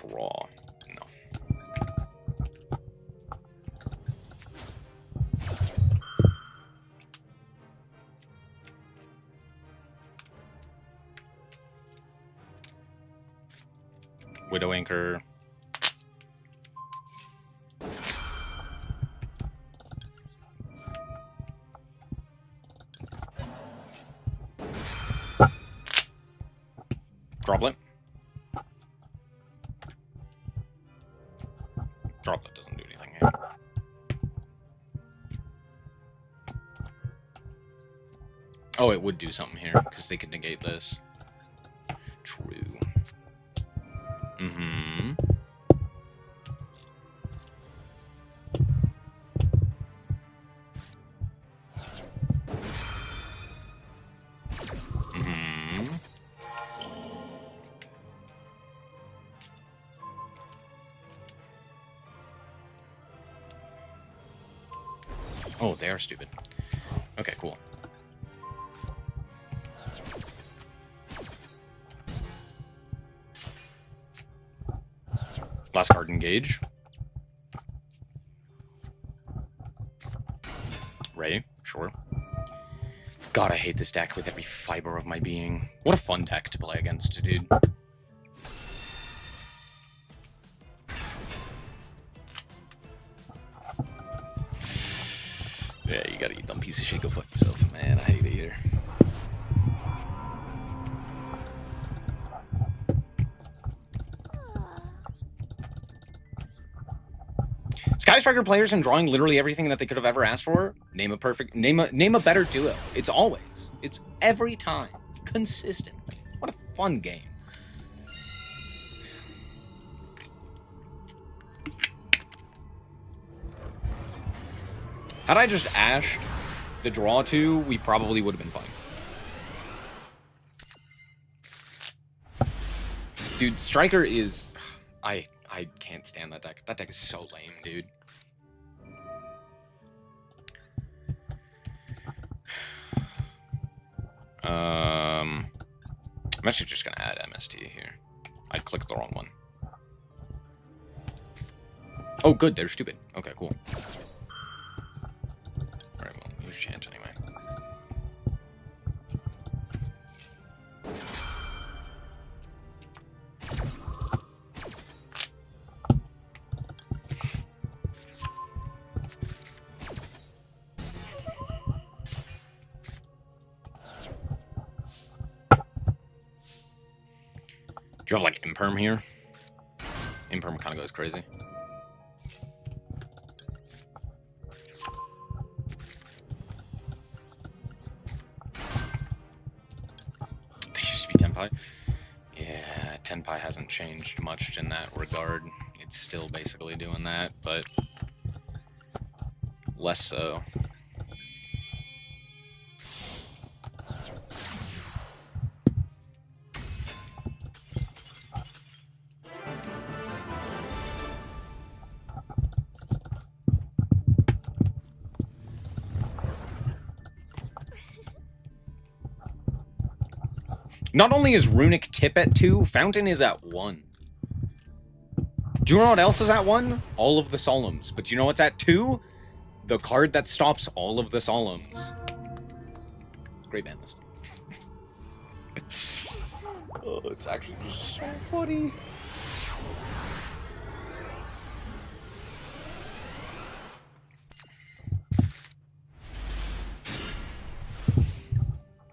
Draw. No. Widow Anchor. Droplet. Droplet doesn't do anything here. Oh, it would do something here, because they could negate this. True. Mm-hmm. Mm-hmm. Oh, they are stupid. Okay, cool. Last card, engage. Ray, sure. God, I hate this deck with every fiber of my being. What a fun deck to play against, dude. Yeah, you gotta, you dumb piece of shit, go fuck yourself, man. I hate it here. Skystriker players and drawing literally everything that they could have ever asked for. Name a better duo. It's always. It's every time. Consistently. What a fun game. Had I just ashed the draw 2, we probably would have been fine. Dude, Striker is... I can't stand that deck. That deck is so lame, dude. I'm actually just gonna add MST here. I clicked the wrong one. Oh, good. They're stupid. Okay, cool. Alright, well, use chant anyway. Do you have, like, Imperm here? Imperm kind of goes crazy. They used to be Tenpai. Yeah, Tenpai hasn't changed much in that regard. It's still basically doing that, but less so. Not only is Runic Tip at 2, Fountain is at 1. Do you know what else is at 1? All of the Solemns. But do you know what's at 2? The card that stops all of the Solemns. Great Banlist. Oh, it's actually just so funny.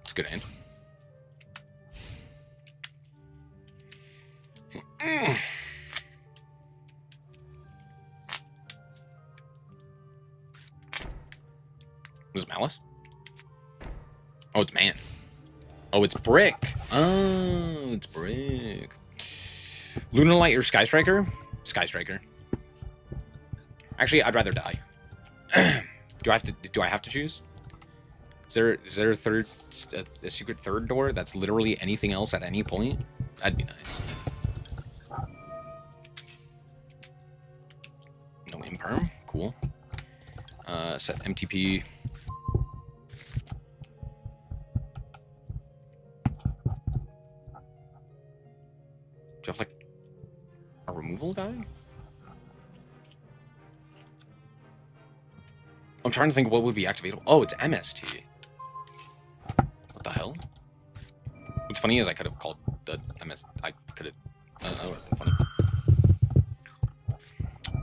It's a good hand. Was it Malice? Oh, it's Man. Oh, it's Brick. Oh, it's Brick. Lunalight or Skystriker? Skystriker. Actually, I'd rather die. Do I have to choose? Is there a secret third door that's literally anything else at any point? That'd be nice. No Imperm. Cool. Set MTP. Do you have, like, a removal guy? I'm trying to think what would be activatable. Oh, it's MST. What the hell? What's funny is I could have called the MS. I could have. That would have been funny.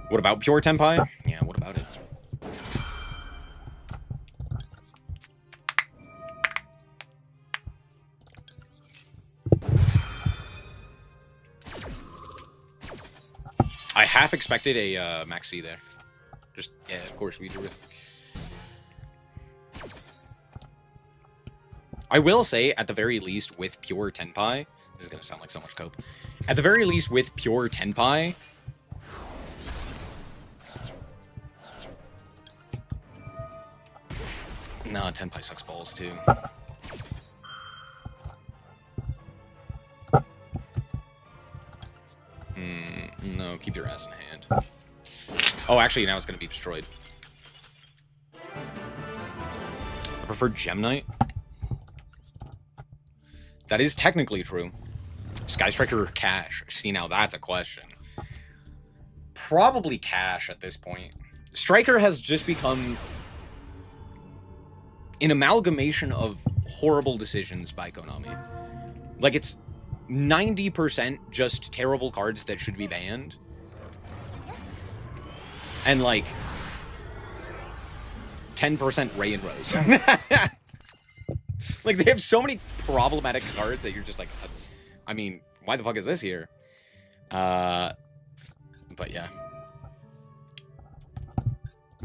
What about Pure Tenpai? Yeah, what about it? I half expected a Maxi there. Just, yeah, of course we do it. I will say, at the very least, with Pure Tenpai, this is going to sound like so much cope. At the very least, with Pure Tenpai, nah, Tenpai sucks balls, too. No, keep your ass in hand. Oh, actually, now it's going to be destroyed. I prefer Gem Knight. That is technically true. Sky Striker or Cash? See, now that's a question. Probably Cash at this point. Striker has just become an amalgamation of horrible decisions by Konami. Like, it's 90% just terrible cards that should be banned. And, like, 10% Ray and Rose. Like, they have so many problematic cards that you're just like, I mean, why the fuck is this here? But yeah.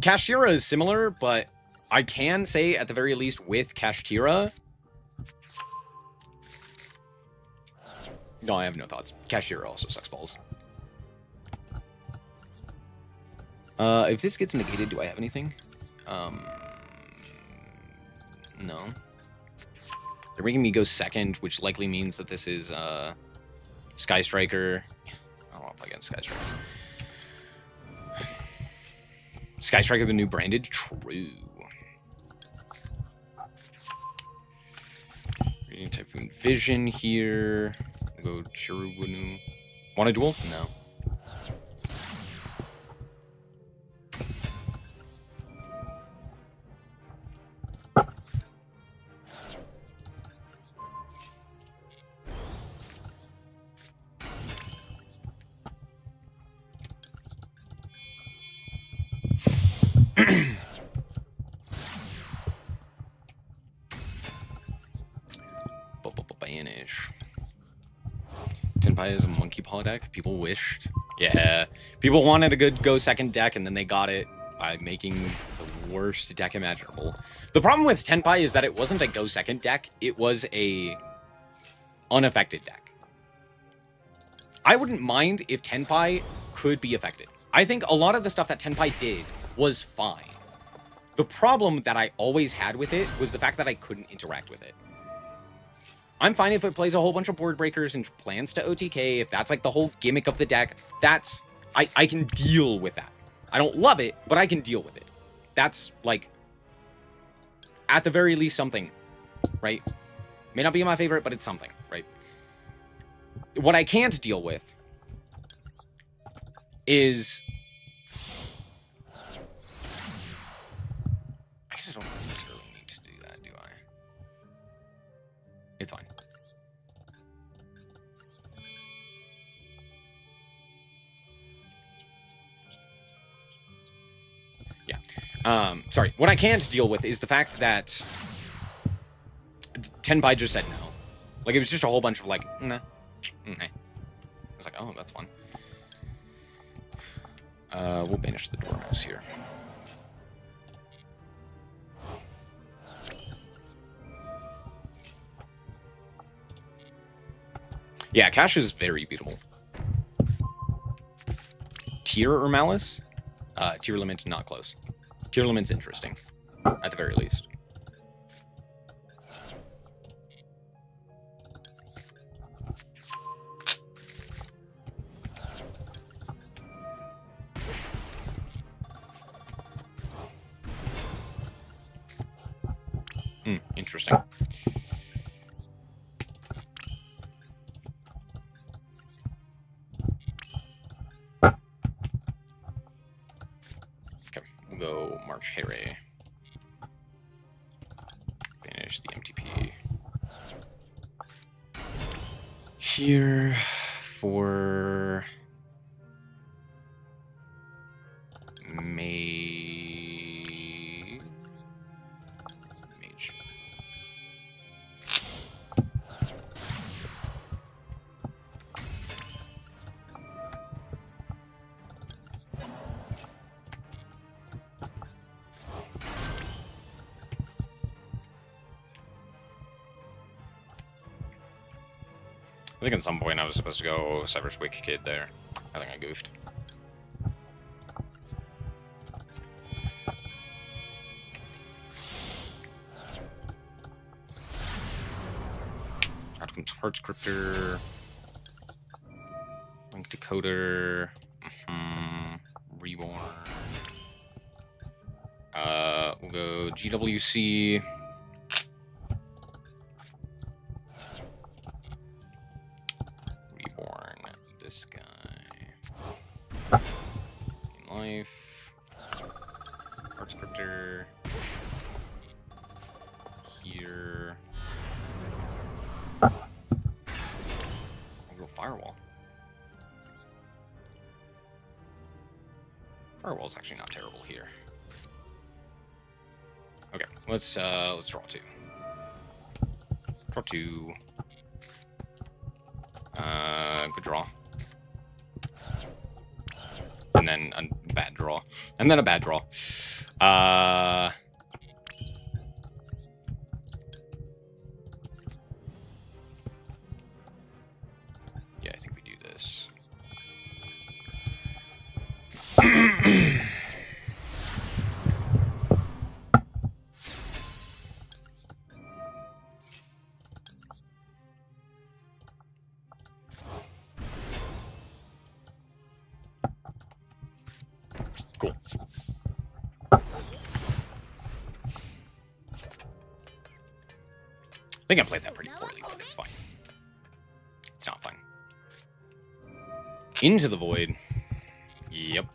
Kashtira is similar, but I can say, at the very least, with Kashtira... No, I have no thoughts. Kashtira also sucks balls. If this gets negated, do I have anything? No. They're making me go second, which likely means that this is, Sky Striker. I don't want to play against Sky Striker. Sky Striker, the new branded? True. Typhoon Vision here. Go Chirubunu. Want a duel? No. Banish. Tenpai is a monkey paw deck. People wished. Yeah. People wanted a good go second deck, and then they got it by making the worst deck imaginable. The problem with Tenpai is that it wasn't a go second deck. It was a unaffected deck. I wouldn't mind if Tenpai could be affected. I think a lot of the stuff that Tenpai did was fine. The problem that I always had with it was the fact that I couldn't interact with it. I'm fine if it plays a whole bunch of board breakers and plans to OTK, if that's like the whole gimmick of the deck. That's... I can deal with that. I don't love it, but I can deal with it. That's, like, at the very least something, right? May not be my favorite, but it's something, right? What I can't deal with is... I guess I don't necessarily need to do that, do I? It's fine. Yeah. Sorry. What I can't deal with is the fact that Tenpai just said no. Like, it was just a whole bunch of, like, nah. Okay. I was like, oh, that's fun. We'll banish the Dormouse here. Yeah, Cash is very beatable. Tier or Malice? Tier limit, not close. Tier limit's interesting, at the very least. Interesting. March Harry. Finish the MTP. Here for Mage. I think at some point I was supposed to go Cyber's Wick Kid there. I think I goofed. Outcomes Heart Scripter. Link Decoder. Reborn. We'll go GWC. This guy. In life. Heart Scripter. Here. I'll go Firewall. Firewall's actually not terrible here. Okay, let's draw two. Draw two. Good draw. And then a bad draw. And then a bad draw. Yeah, I think we do this. Cool. I think I played that pretty poorly, but it's fine. It's not fun. Into the Void. Yep.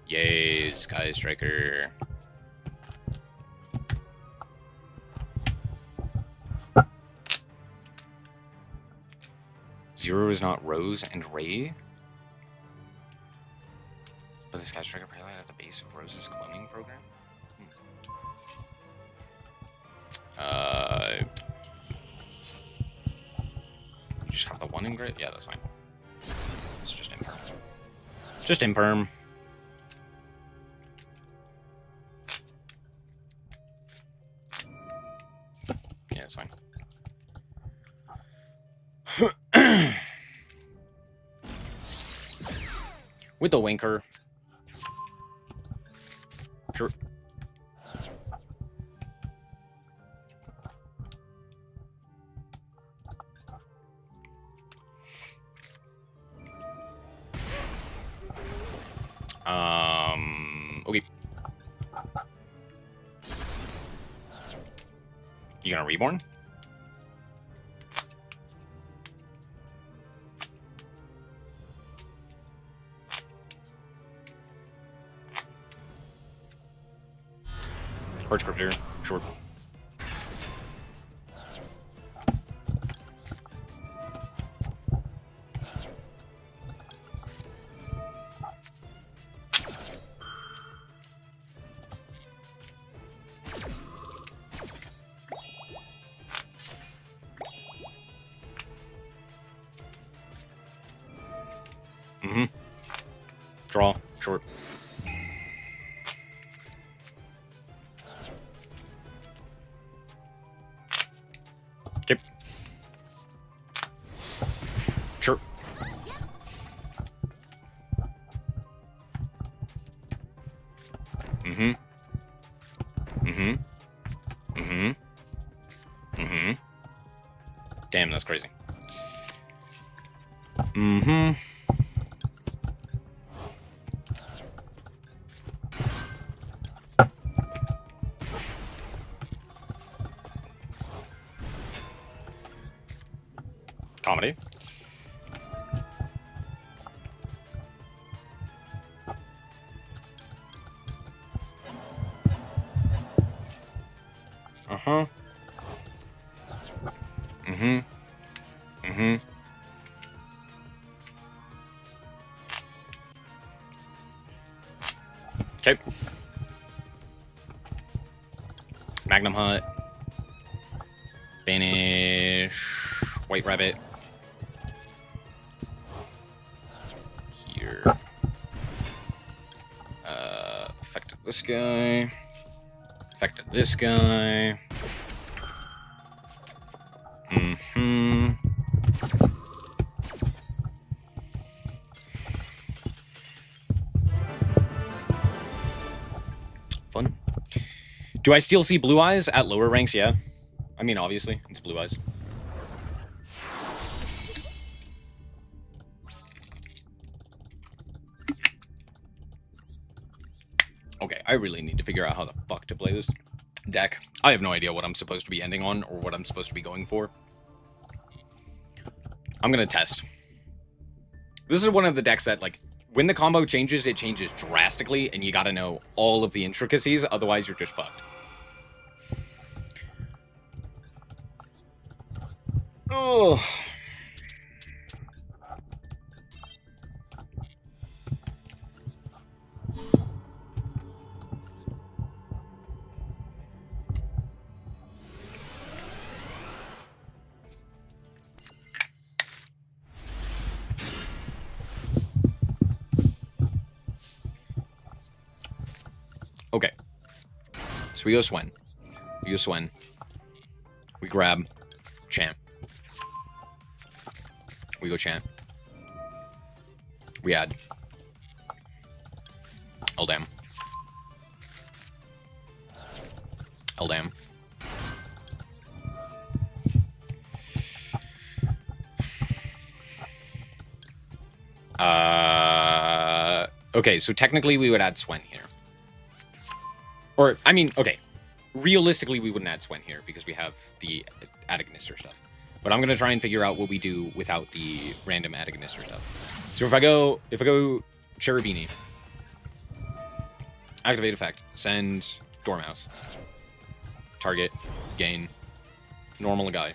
Yay, Sky Striker. Zero is not Rose and Ray. But the Sky Striker probably at the base of Rose's cloning program? You just have the one in grid? Yeah, that's fine. It's just imperm. Just imperm. Yeah, it's fine. With the Winker. Sure. Okay. You gonna Reborn? Heart Scripter, sure. Draw, short. Okay. Sure. Damn, that's crazy. Comedy. Mm-hmm. Okay. Magnum Hut. Banish. White Rabbit. Here. Affected this guy. Affected this guy. Mm-hmm. Fun. Do I still see Blue Eyes at lower ranks? Yeah. I mean, obviously, it's Blue Eyes. Okay, I really need to figure out how the fuck to play this deck. I have no idea what I'm supposed to be ending on or what I'm supposed to be going for. I'm gonna test. This is one of the decks that, like, when the combo changes, it changes drastically, and you gotta know all of the intricacies, otherwise you're just fucked. Oh. Okay. So we go Swen. We go Swen. We grab Champ. We go Champ. We add Eldam. Eldam. Okay, so technically we would add Swen here. Or, I mean, okay. Realistically, we wouldn't add Swen here because we have the Adagnister stuff. But I'm gonna try and figure out what we do without the random Adagnister stuff. So if I go Cherubini, activate effect, send Dormouse, target, gain, normal guy.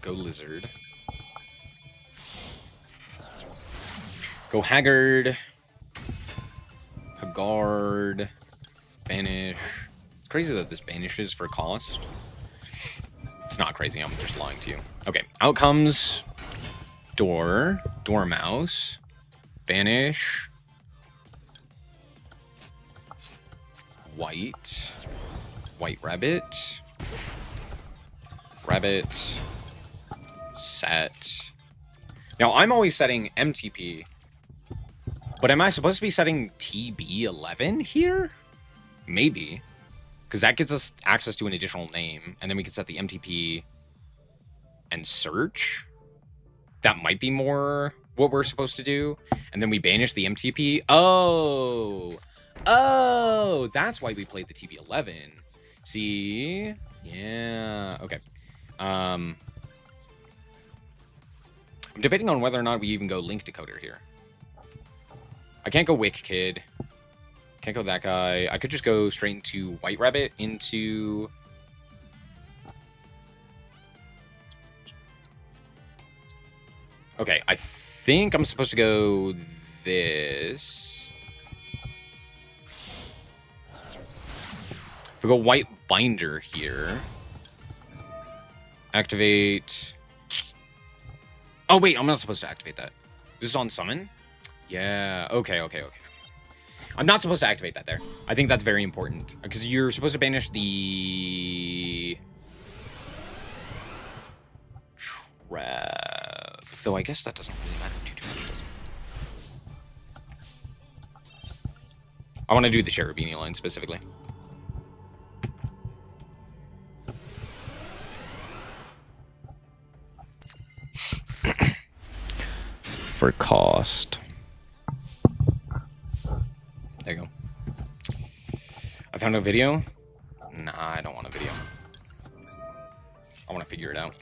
Go Lizard. Go Haggard. Haggard. Banish. It's crazy that this banishes for cost. It's not crazy, I'm just lying to you. Okay, out comes Dormouse. Banish. White Rabbit. Rabbit. Set. Now, I'm always setting MTP. But am I supposed to be setting TB11 here? Maybe. Because that gives us access to an additional name. And then we can set the MTP and search. That might be more what we're supposed to do. And then we banish the MTP. Oh! Oh! That's why we played the TB11. See? Yeah. Okay. I'm debating on whether or not we even go Link Decoder here. I can't go Wick Kid. Can't go that guy. I could just go straight into White Rabbit into... Okay, I think I'm supposed to go this. If we go White Binder here... Activate... Oh, wait, I'm not supposed to activate that. This is on summon? Yeah, okay. I'm not supposed to activate that there. I think that's very important. Because you're supposed to banish the... Trap. Though I guess that doesn't really matter too much, does it? I want to do the Cherubini line specifically. For cost. There you go. I found a video. Nah, I don't want a video. I want to figure it out.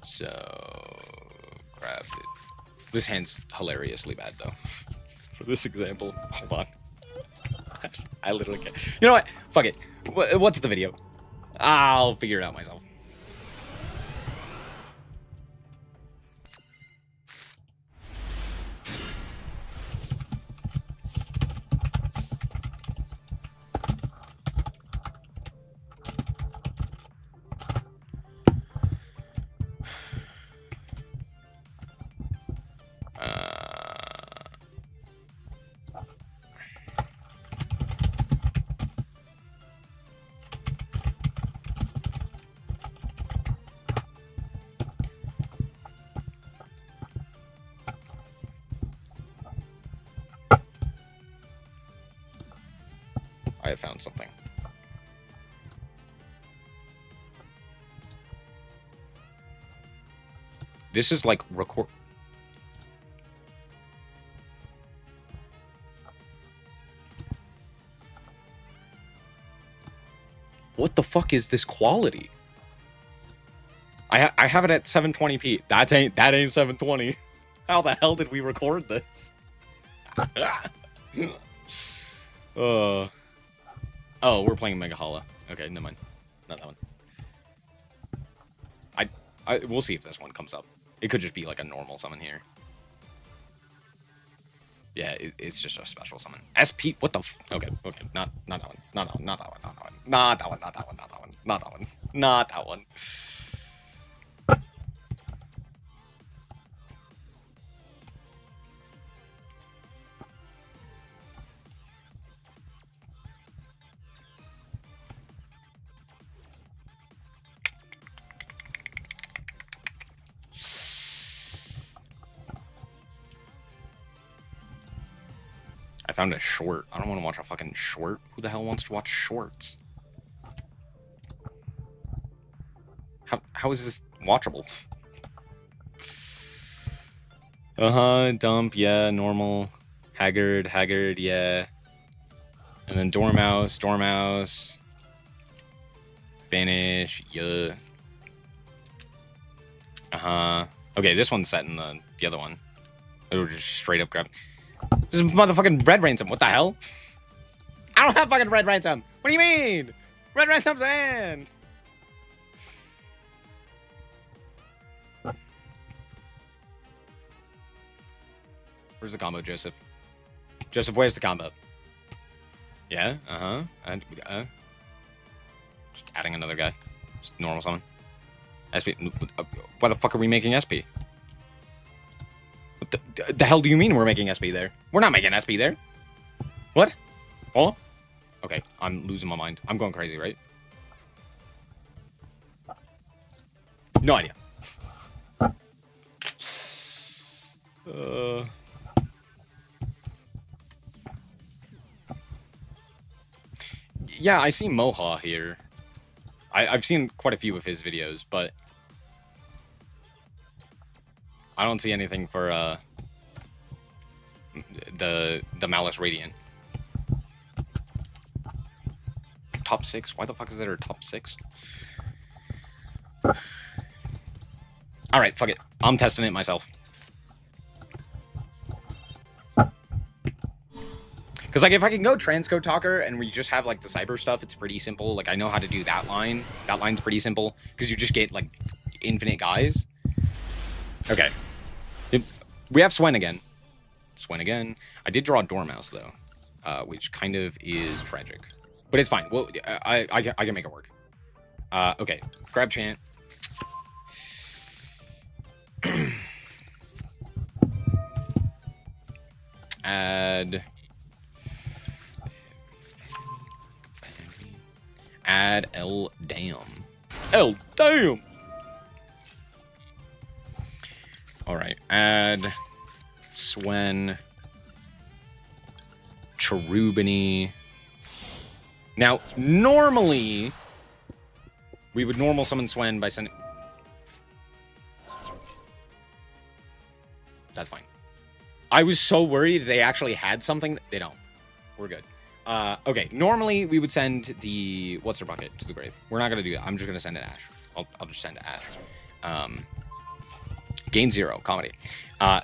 So, grab it. This hand's hilariously bad, though. this example. Hold on. I literally can't. You know what? Fuck it. What's the video? I'll figure it out myself. I have found something. This is like record. What the fuck is this quality? I have it at 720p. That ain't 720. How the hell did we record this? Oh, we're playing Mega Hala. Okay, never mind. Not that one. We'll see if this one comes up. It could just be like a normal summon here. Yeah, it's just a special summon. SP, what the okay, not that one. Not that one, not that one, not that one. Not that one, not that one, not that one. Not that one. Not that one. I found a short. I don't want to watch a fucking short. Who the hell wants to watch shorts? How is this watchable? Dump, yeah, normal. Haggard, yeah. And then Dormouse. Banish, yeah. Okay, this one's set in the other one. It was just straight up grab. This is motherfucking Red Ransom. What the hell? I don't have fucking Red Ransom. What do you mean? Red Ransom's banned. Where's the combo, Joseph? Joseph, where's the combo? Yeah, and just adding another guy. Just normal summon. SP. Why the fuck are we making SP? What the hell do you mean we're making SP there? We're not making SP there. What? Oh? Okay, I'm losing my mind. I'm going crazy, right? No idea. Yeah, I see Moha here. I've seen quite a few of his videos, but I don't see anything for the Malice Radiant. Top 6? Why the fuck is there a top 6? Alright, fuck it. I'm testing it myself. Because, like, if I can go Transcode Talker and we just have, like, the cyber stuff, it's pretty simple. Like, I know how to do that line. That line's pretty simple. Because you just get, like, infinite guys. Okay. We have Swen again. I did draw a Dormouse, though. Which kind of is tragic. But it's fine. Well, I can make it work. Okay. Grab Chant. Add L damn. L damn. Alright, add Swen, Cherubini. Now, normally, we would normal summon Swen by sending... That's fine. I was so worried they actually had something. They don't. We're good. Okay, normally we would send the... What's their bucket to the grave? We're not going to do that. I'm just going to send it Ash. I'll just send it Ash. Gain 0, comedy.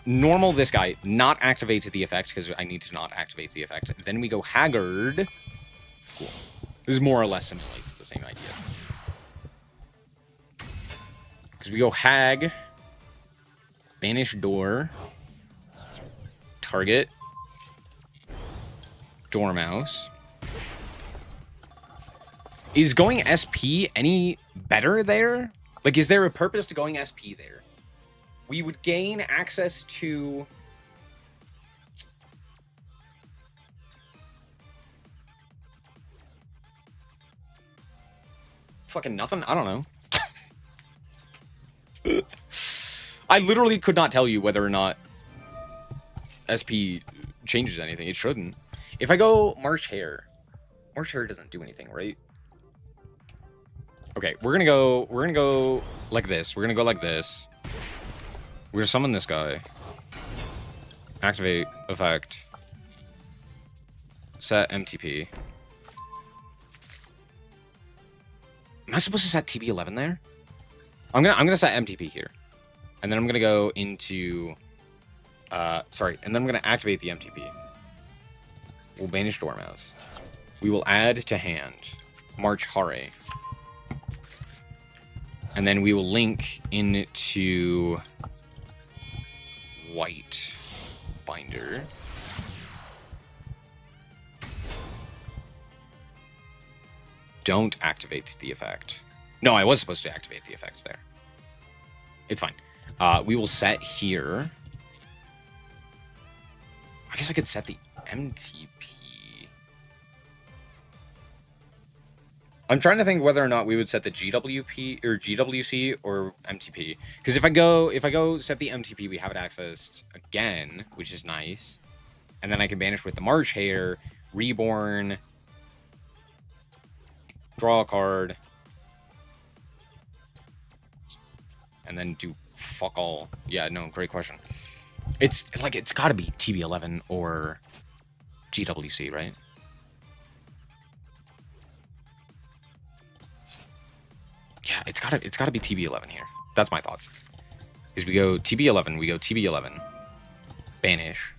Normal this guy, not activate the effect, because I need to not activate the effect. Then we go Haggard. Cool. This more or less simulates the same idea. Because we go Hag, Banish Door, Target, Dormouse. Is going SP any better there? Like, is there a purpose to going SP there? We would gain access to... fucking nothing? I don't know. I literally could not tell you whether or not SP changes anything. It shouldn't. If I go March Hare doesn't do anything, right? Okay, we're gonna go like this. We're gonna go like this. We're gonna summon this guy. Activate effect. Set MTP. Am I supposed to set TB11 there? I'm gonna set MTP here. And then I'm gonna go into sorry, and then I'm gonna activate the MTP. We'll banish Dormouse. We will add to hand March Hare. And then we will link into White Binder. Don't activate the effect. No, I was supposed to activate the effects there. It's fine. We will set here. I guess I could set the MTP. I'm trying to think whether or not we would set the GWP or GWC or MTP. Because if I go set the MTP, we have it accessed again, which is nice. And then I can banish with the March Hare, Reborn, draw a card, and then do fuck all. Yeah, no, great question. It's like it's got to be TB11 or GWC, right? Yeah, it's gotta be TB11 here. That's my thoughts. Is we go TB11, banish,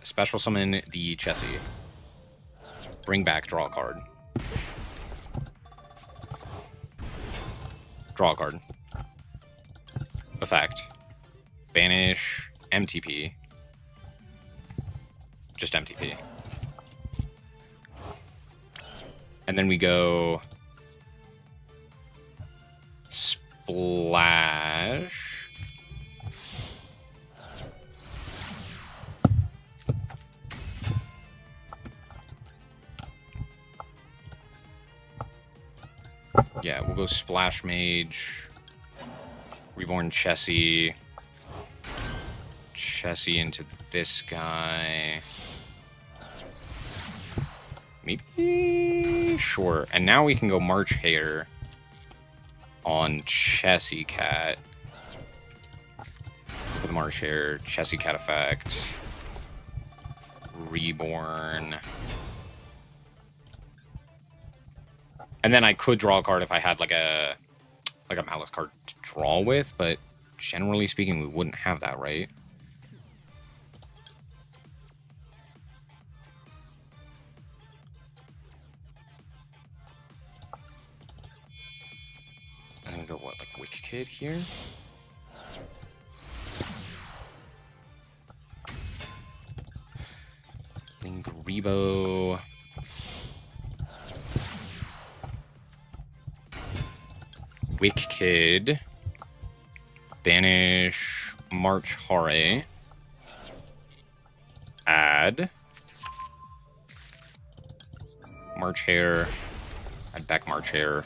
special summon the Chessie, bring back, draw a card, draw a card, effect, banish, MTP, just MTP, and then we go splash, yeah, we'll go Splash Mage, Reborn Chessie into this guy. Maybe? Sure. And now we can go March Hare on Chessie Cat. For the March Hare, Chessie Cat effect. Reborn. And then I could draw a card if I had like a Malice card to draw with, but generally speaking, we wouldn't have that, right? I'm gonna go what, like Wicked Kid here? Then Grebo. Wicked Kid. Banish March Hare. Add March Hare. Add back March Hare.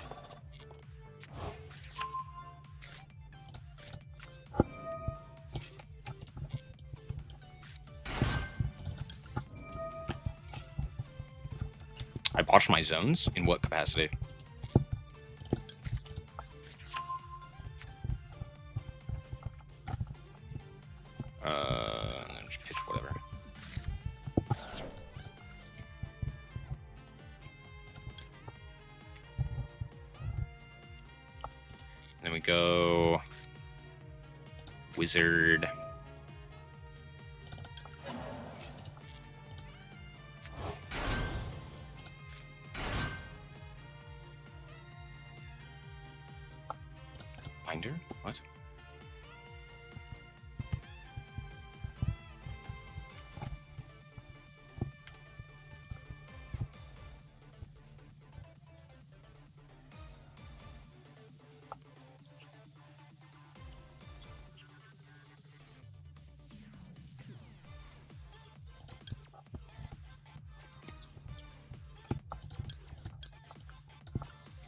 I botched my zones? In what capacity? Just pitch whatever. Then we go wizard. Binder? What?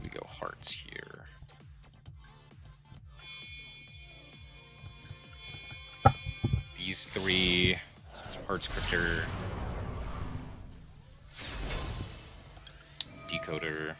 We go hearts here. These three, heart scripter, decoder.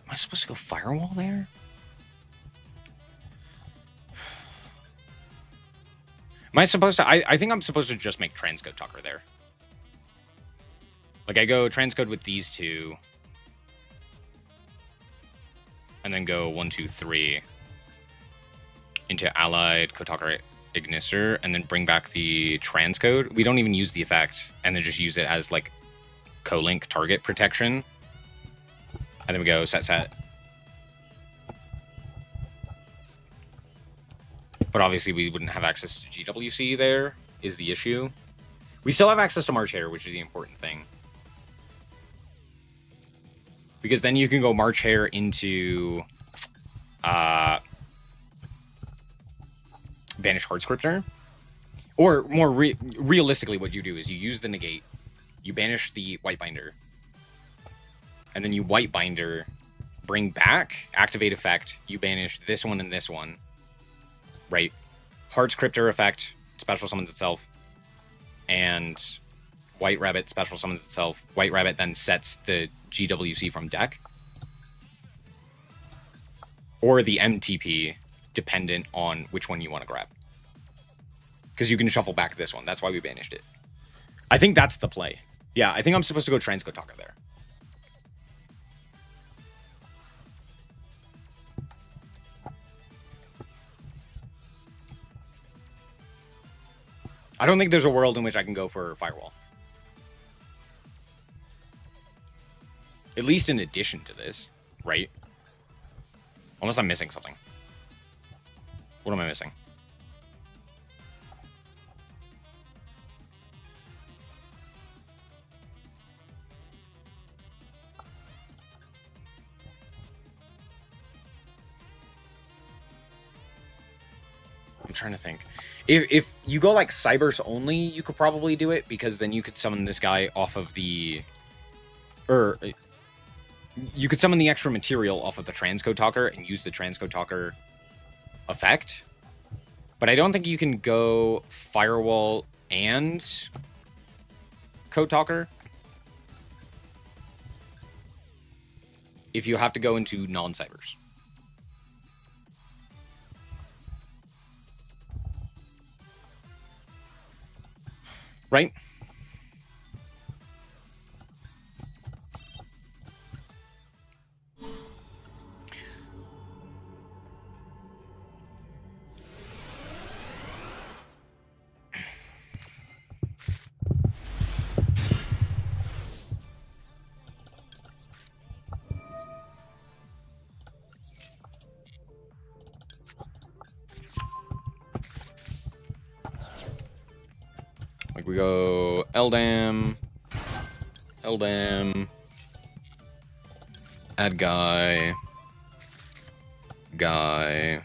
Am I supposed to go firewall there? Am I supposed to? I think I'm supposed to just make transcode Tucker there. Like I go transcode with these two. And then go 1, 2, 3 into allied Kotaku Ignister, and then bring back the transcode. We don't even use the effect, and then just use it as like co-link target protection. And then we go set. But obviously we wouldn't have access to GWC there, is the issue. We still have access to March Hare, which is the important thing. Because then you can go March Hare into Banish Heart Scripter. Or more realistically, what you do is you use the negate, you banish the White Binder, and then you White Binder, bring back, activate effect, you banish this one and this one. Right? Heart Scripter effect, special summons itself, and White Rabbit special summons itself. White Rabbit then sets the GWC from deck. Or the MTP, dependent on which one you want to grab. Because you can shuffle back this one. That's why we banished it. I think that's the play. Yeah, I think I'm supposed to go Transcode Taka there. I don't think there's a world in which I can go for Firewall. At least in addition to this, right? Unless I'm missing something. What am I missing? I'm trying to think. If you go like Cybers only, you could probably do it, because then you could summon this guy off of the... you could summon the extra material off of the Transcode Talker and use the Transcode Talker effect. But I don't think you can go Firewall and Code Talker if you have to go into non-Cybers. Right? Like we go Eldam, add guy. I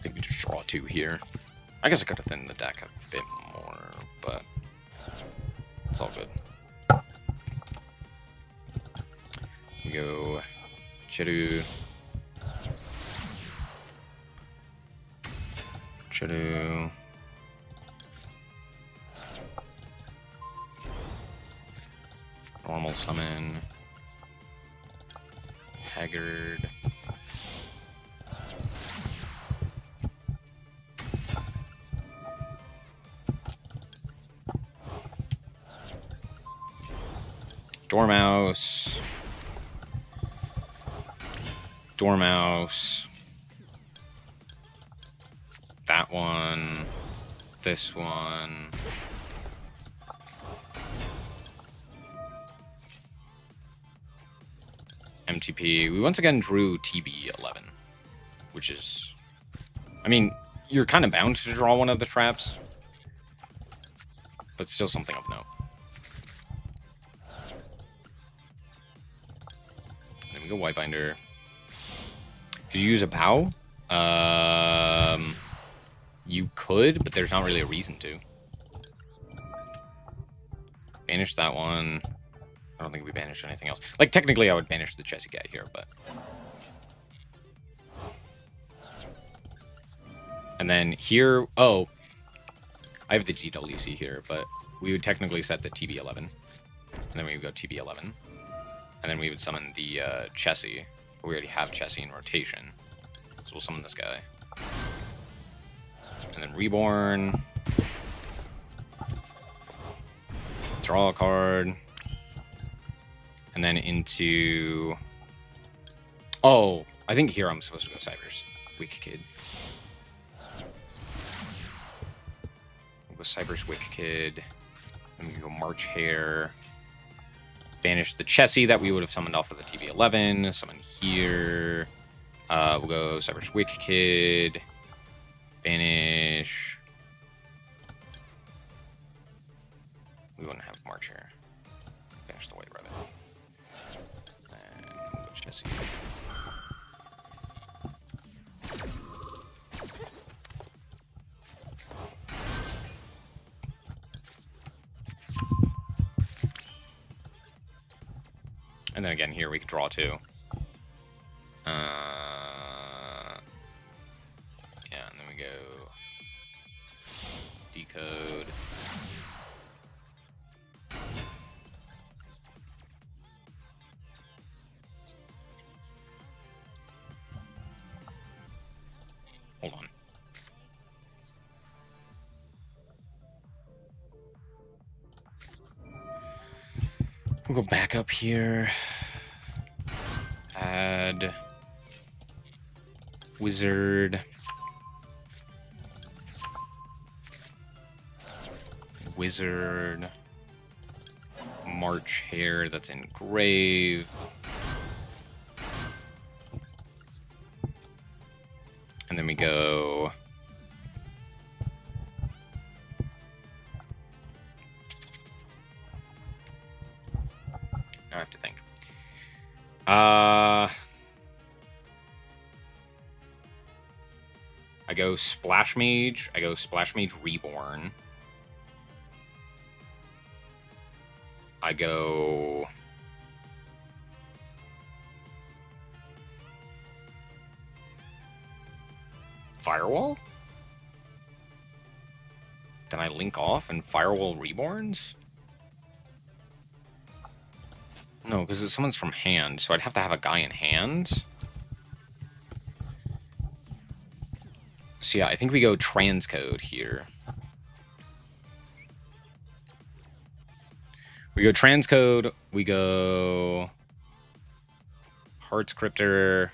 think we just draw two here. I guess I could have thinned the deck a bit more, but It's all good. We go Chiru. Chiru. Normal summon. Haggard. Dormouse. Dormouse. That one. This one. MTP. We once again drew TB11, which is... I mean, you're kind of bound to draw one of the traps, but still something of note. Then we go Whitebinder. Could you use a POW? You could, but there's not really a reason to. Banish that one. I don't think we banished anything else. Like, technically, I would banish the Chessy guy here, but... And then here... Oh. I have the GWC here, but we would technically set the TB11. And then we would go TB11. And then we would summon the Chessy. We already have Chessy in rotation. So we'll summon this guy. And then Reborn. Draw a card. And then into... Oh, I think here I'm supposed to go Cyber's. Wick Kid. We'll go Cyber's Wick Kid. Then we can go March Hare. Banish the Chessy that we would have summoned off of the TB11. Summon here. We'll go Cyber's Wick Kid. Banish. We wouldn't have March Hare. Banish the White Rabbit. And we'll go Chessy. And then again here we can draw two. Yeah, and then we go decode. Hold on. We'll go back up here. Add wizard. Wizard. March Hare that's in grave. And then we go... Now I have to think. I go Splash Mage. I go Splash Mage Reborn. I go... Firewall? Then I link off and Firewall Reborns? No, because someone's from hand, so I'd have to have a guy in hand. So yeah, I think we go transcode here. We go transcode, we go Heart Scripter.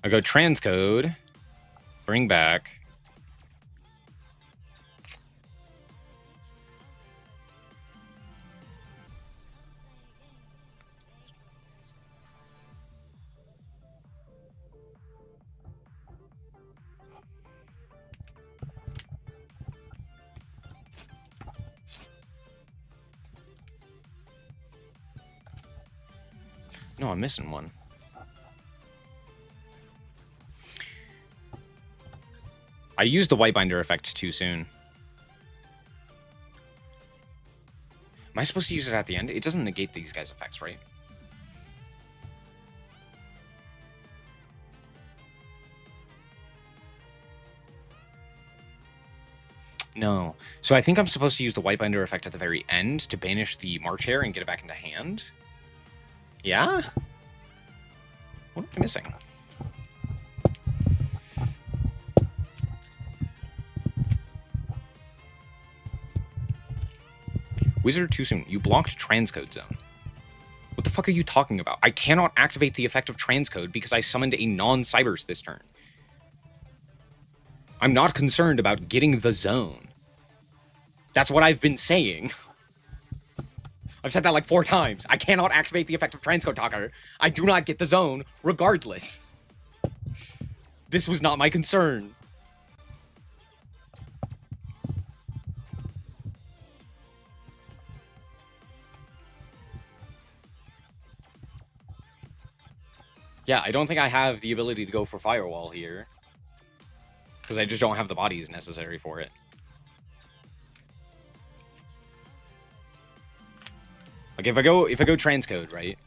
I go transcode, bring back. No, I'm missing one. I used the White Binder effect too soon. Am I supposed to use it at the end? It doesn't negate these guys' effects, right? No. So I think I'm supposed to use the White Binder effect at the very end to banish the March Hare and get it back into hand. Yeah? What am I missing? Wizard too soon. You blocked transcode zone. What the fuck are you talking about? I cannot activate the effect of transcode because I summoned a non-cybers this turn. I'm not concerned about getting the zone. That's what I've been saying. I've said that like 4 times. I cannot activate the effect of transcode talker. I do not get the zone regardless. This was not my concern. Yeah, I don't think I have the ability to go for Firewall here. Because I just don't have the bodies necessary for it. Like if I go transcode, right?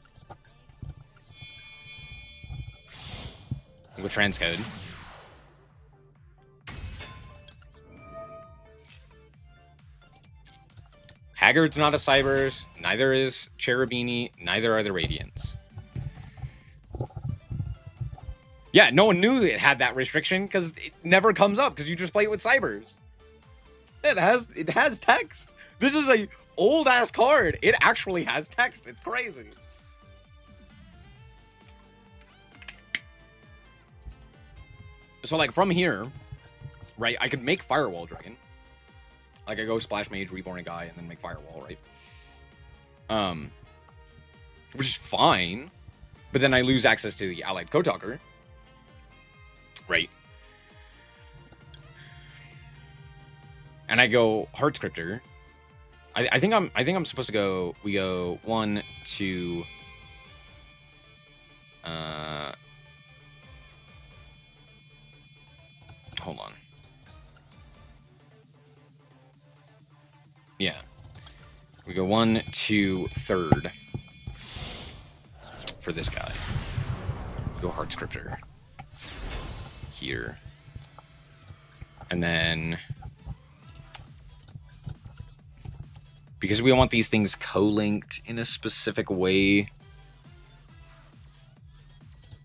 I'll go transcode. Haggard's not a Cybers, neither is Cherubini, neither are the Radiants. Yeah, no one knew it had that restriction because it never comes up because you just play it with Cybers. It has text. This is a old ass card. It actually has text. It's crazy. So like from here, right, I could make Firewall Dragon. Like I go Splash Mage, Reborn a guy, and then make Firewall, right? Which is fine. But then I lose access to the Allied Code Talker. Right. And I go Heart Scripter. I think I'm supposed to go. We go 1, 2. Hold on. Yeah. We go 1, 2, 3rd for this guy. Go Heart Scripter here. And then because we want these things co-linked in a specific way,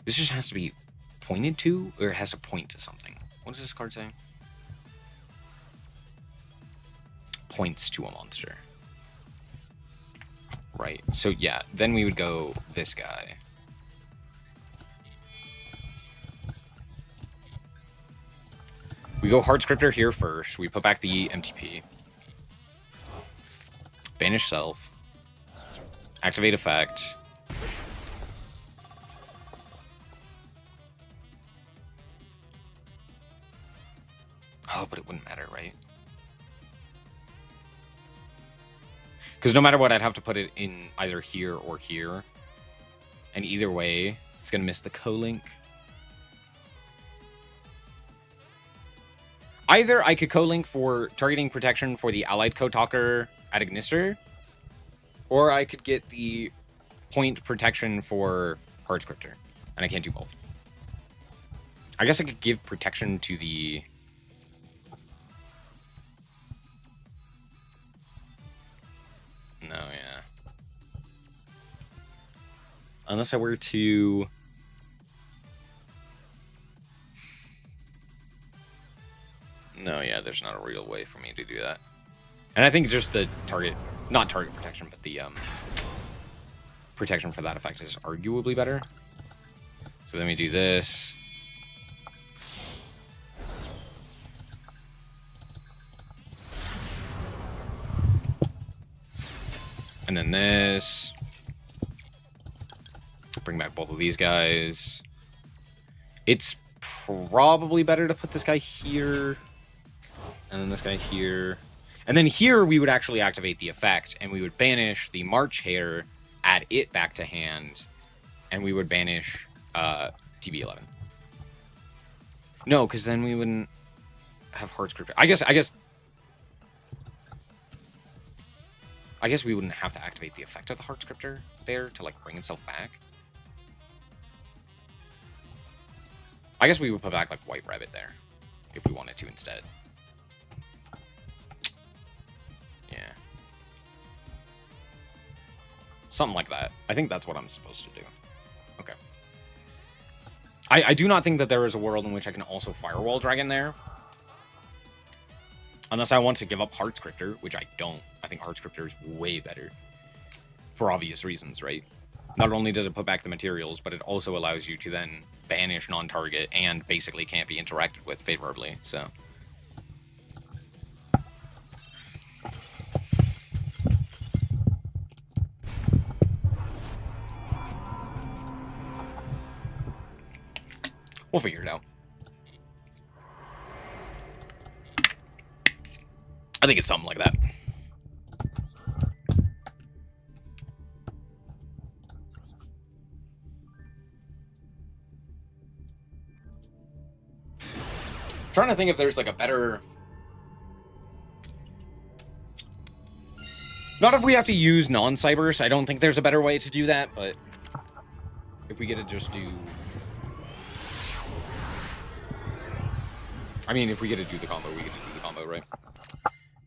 this just has to be pointed to, or it has to point to something. What does this card say? Points to a monster. Right. So yeah, then we would go this guy. We go Heart Scripter here first. We put back the MTP. Banish Self. Activate Effect. Oh, but it wouldn't matter, right? Because no matter what, I'd have to put it in either here or here. And either way, it's going to miss the co-link. Either I could co-link for targeting protection for the Allied Code Talker at Ignister, or I could get the point protection for Heart Scripter, and I can't do both. I guess I could give protection to the... No, yeah. Unless I were to... No, yeah, there's not a real way for me to do that. And I think just the target, not target protection, but the protection for that effect is arguably better. So then we do this. And then this. Bring back both of these guys. It's probably better to put this guy here. And then this guy here. And then here we would actually activate the effect. And we would banish the March Hare, add it back to hand. And we would banish TB11. No, because then we wouldn't... have heart scripter. I guess we wouldn't have to activate the effect of the heart scripter there to like bring itself back. I guess we would put back like White Rabbit there if we wanted to instead. Yeah. Something like that. I think that's what I'm supposed to do. Okay. I do not think that there is a world in which I can also Firewall Dragon there. Unless I want to give up Heart Scripter, which I don't. I think Heart Scripter is way better. For obvious reasons, right? Not only does it put back the materials, but it also allows you to then banish non-target and basically can't be interacted with favorably, so... We'll figure it out. I think it's something like that. I'm trying to think if there's like a better... Not if we have to use non-cybers. I don't think there's a better way to do that, but if we get to just do... I mean, if we get to do the combo, we get to do the combo, right?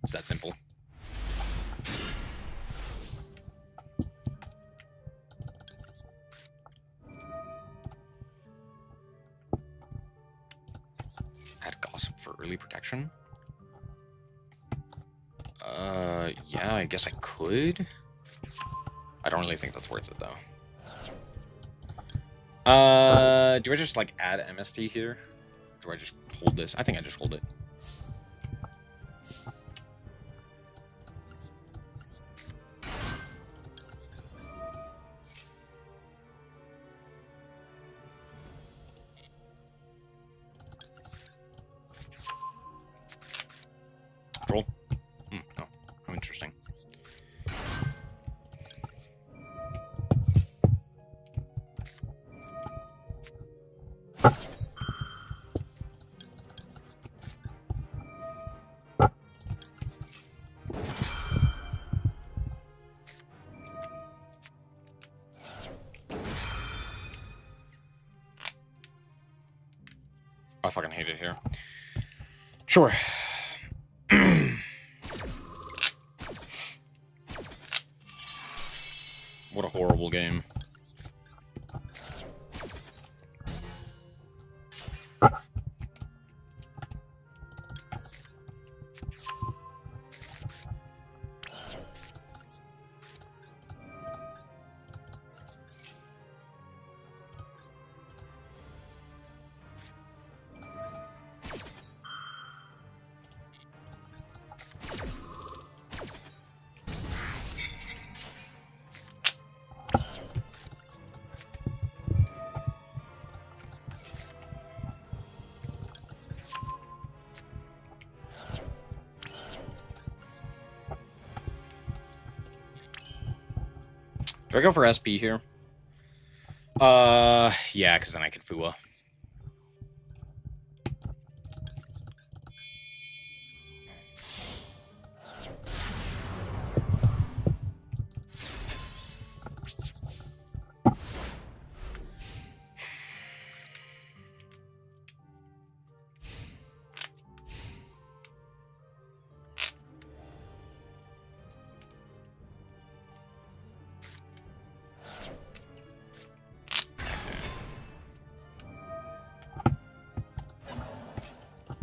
It's that simple. Add Gossip for early protection? Yeah, I guess I could. I don't really think that's worth it, though. Do I just, like, add MST here? Do I just hold this? I think I just hold it. Control? Oh, how interesting. I fucking hate it here. Sure. What a horrible game. Do I go for SP here? Yeah, because then I could FUA.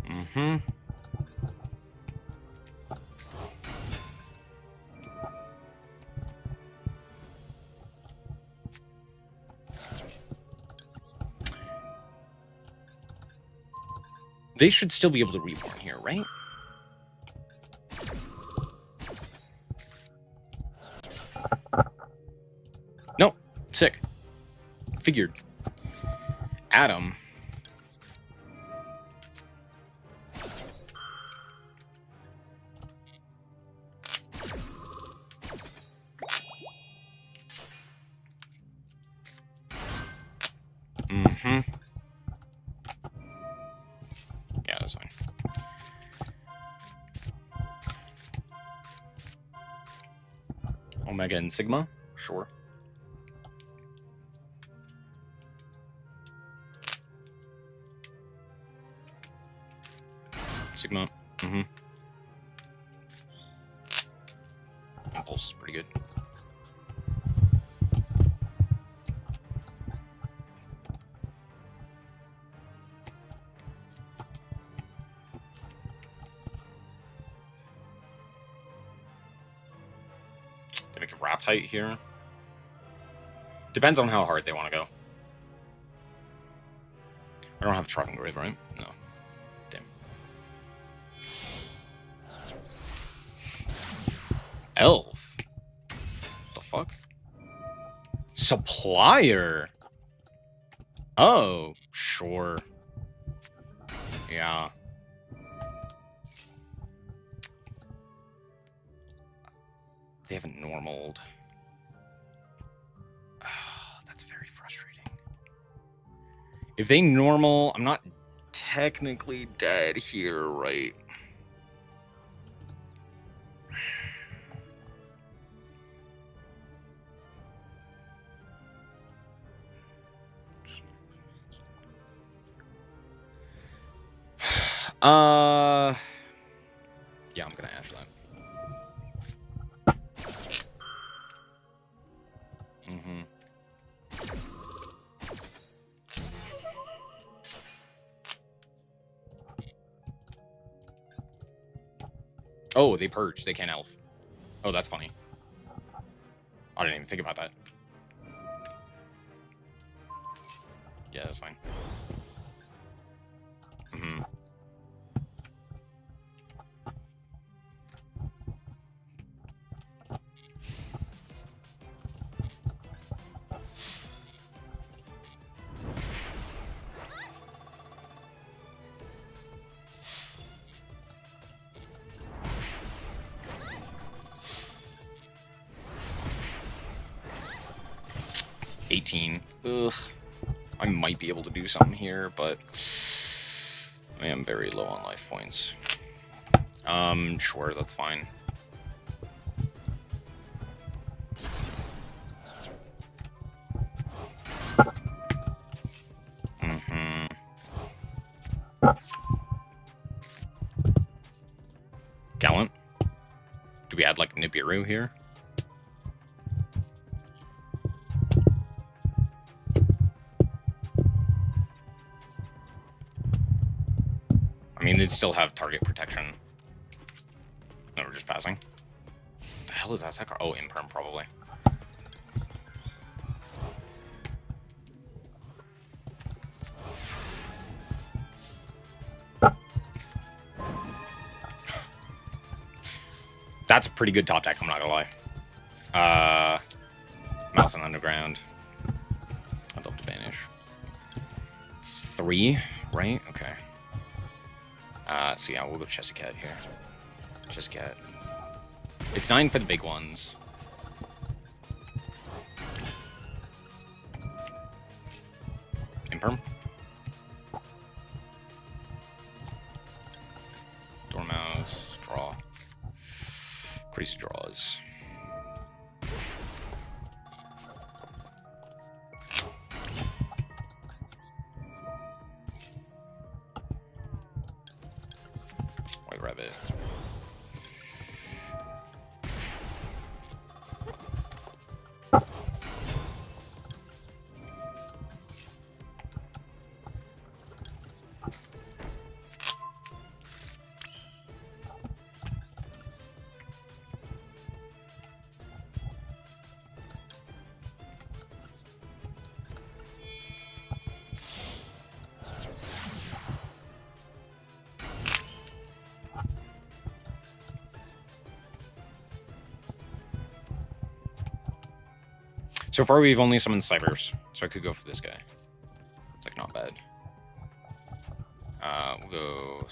Mm-hmm. They should still be able to reborn here, right? Nope. Sick. Figured. Adam. Mm-hmm. Yeah, that's fine. Omega and Sigma? Sure. Sigma. Mm-hmm. Impulse is pretty good. They make a wrap height here. Depends on how hard they want to go. I don't have Trodden Grave, right? No. Damn. Elf? The fuck? Supplier? Oh, sure. Yeah. They haven't normaled. Oh, that's very frustrating. If they normal, I'm not technically dead here, right? Yeah, I'm gonna ash that. Mm-hmm. Oh, they purge. They can't elf. Oh, that's funny. I didn't even think about that. Yeah, that's fine. Mm-hmm. Ugh. I might be able to do something here, but I am very low on life points. Sure, that's fine. Mm-hmm. Gallant? Do we add, like, Nibiru here? I mean, they'd still have target protection. No, we're just passing. What the hell is that second? Oh, Imperm, probably. That's a pretty good top deck, I'm not gonna lie. Mouse and Underground. I'd love to banish. It's 3, right? Okay. So yeah, we'll go Chessy Cat here. Chessy Cat. It's 9 for the big ones. Imperm. Dormouse. Draw. Crazy draws. White Rabbit. So far, we've only summoned Cybers, so I could go for this guy. It's like not bad. We'll go.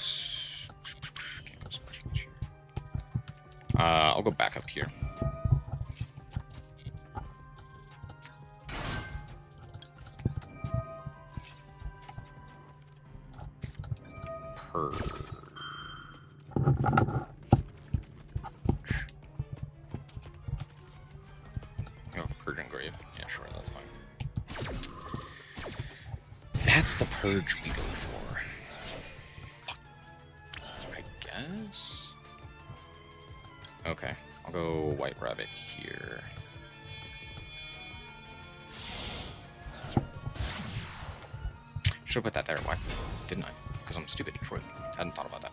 Can't go so much here. I'll go back up here. sure, that's fine. That's the purge we go for. I guess? Okay, I'll go White Rabbit here. Should have put that there. Why didn't I? Because I'm stupid. Hadn't thought about that.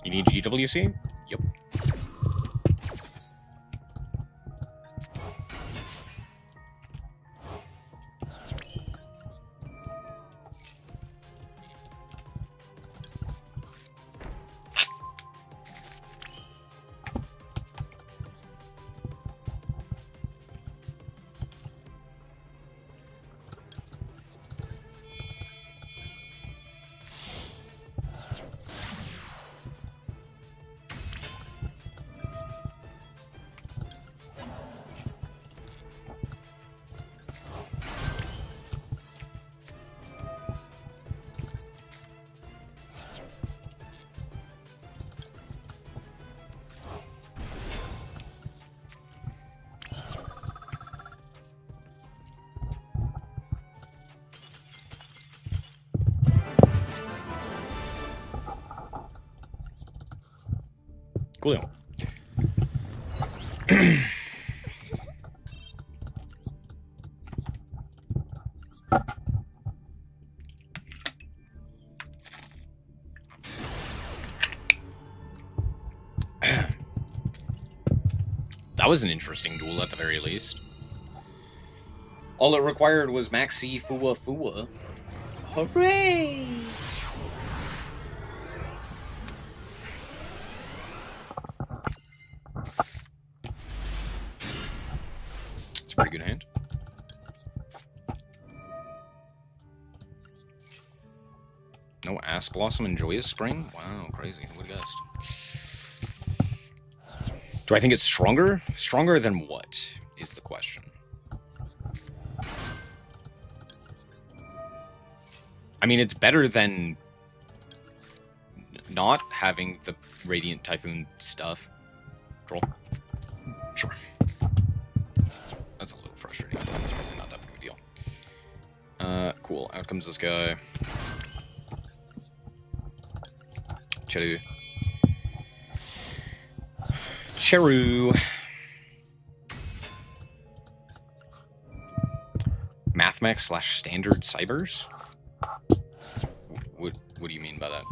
You need GWC? Yep. Cool. That was an interesting duel at the very least. All it required was Maxi Fua Fua. Hooray! It's a pretty good hand. No Ass Blossom and Joyous Spring? Wow, crazy. Who would have guessed? Do I think it's stronger? Stronger than what is the question. I mean, it's better than not having the Radiant Typhoon stuff. Troll. Sure. That's a little frustrating, but it's really not that big of a deal. Cool. Out comes this guy. Cheru. Cheru. Mathmech / standard cybers? What do you mean by that?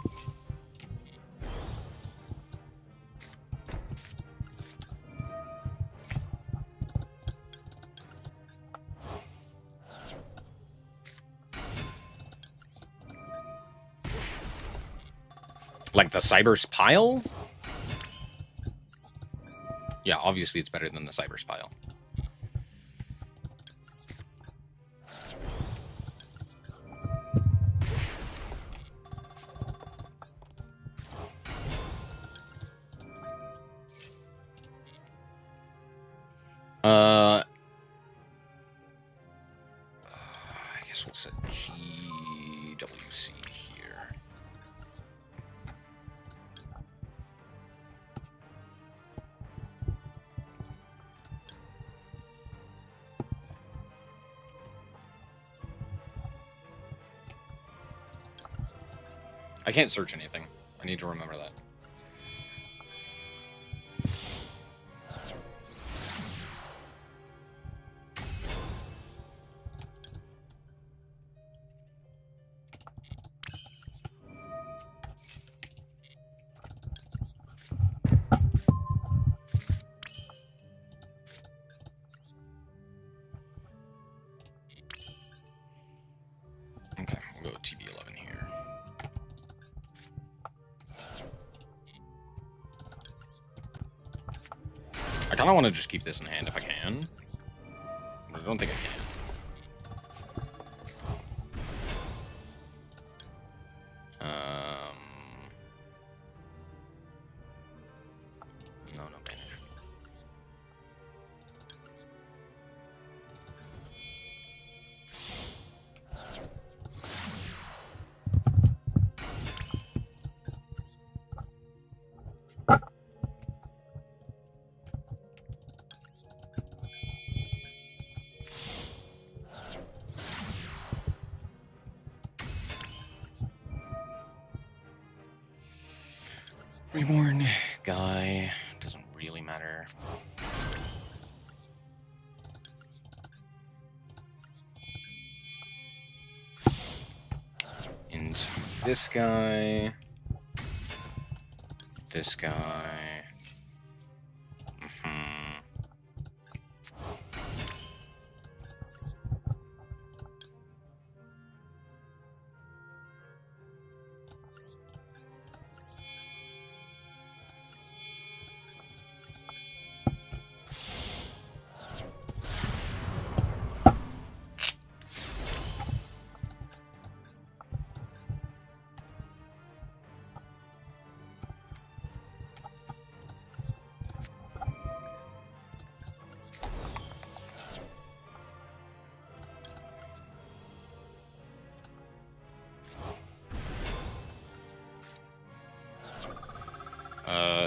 Like the Cybers pile? Yeah, obviously it's better than the Cybers pile. I guess we'll set GWC here. I can't search anything. I need to remember that. Okay, we'll go TB11 here. I kind of want to just keep this in hand if I can. But I don't think I can. No banish. Reborn guy. Doesn't really matter. Into this guy. This guy.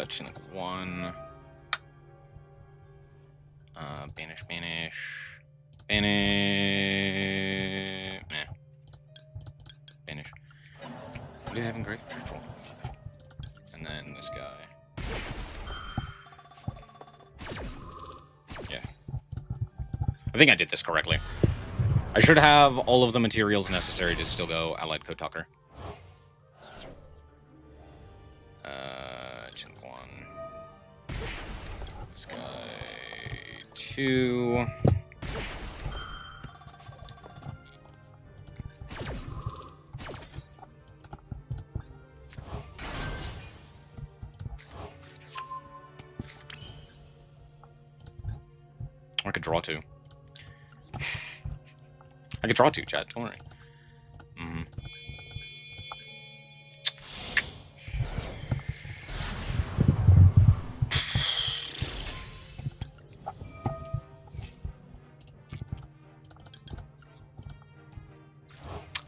Chinook 1. Banish. Banish. Nah. Banish. What do you have in Grave Control? And then this guy. Yeah. I think I did this correctly. I should have all of the materials necessary to still go Allied Code Talker. Chinook 1. This guy 2. I could draw 2. I could draw 2, chat. Don't worry.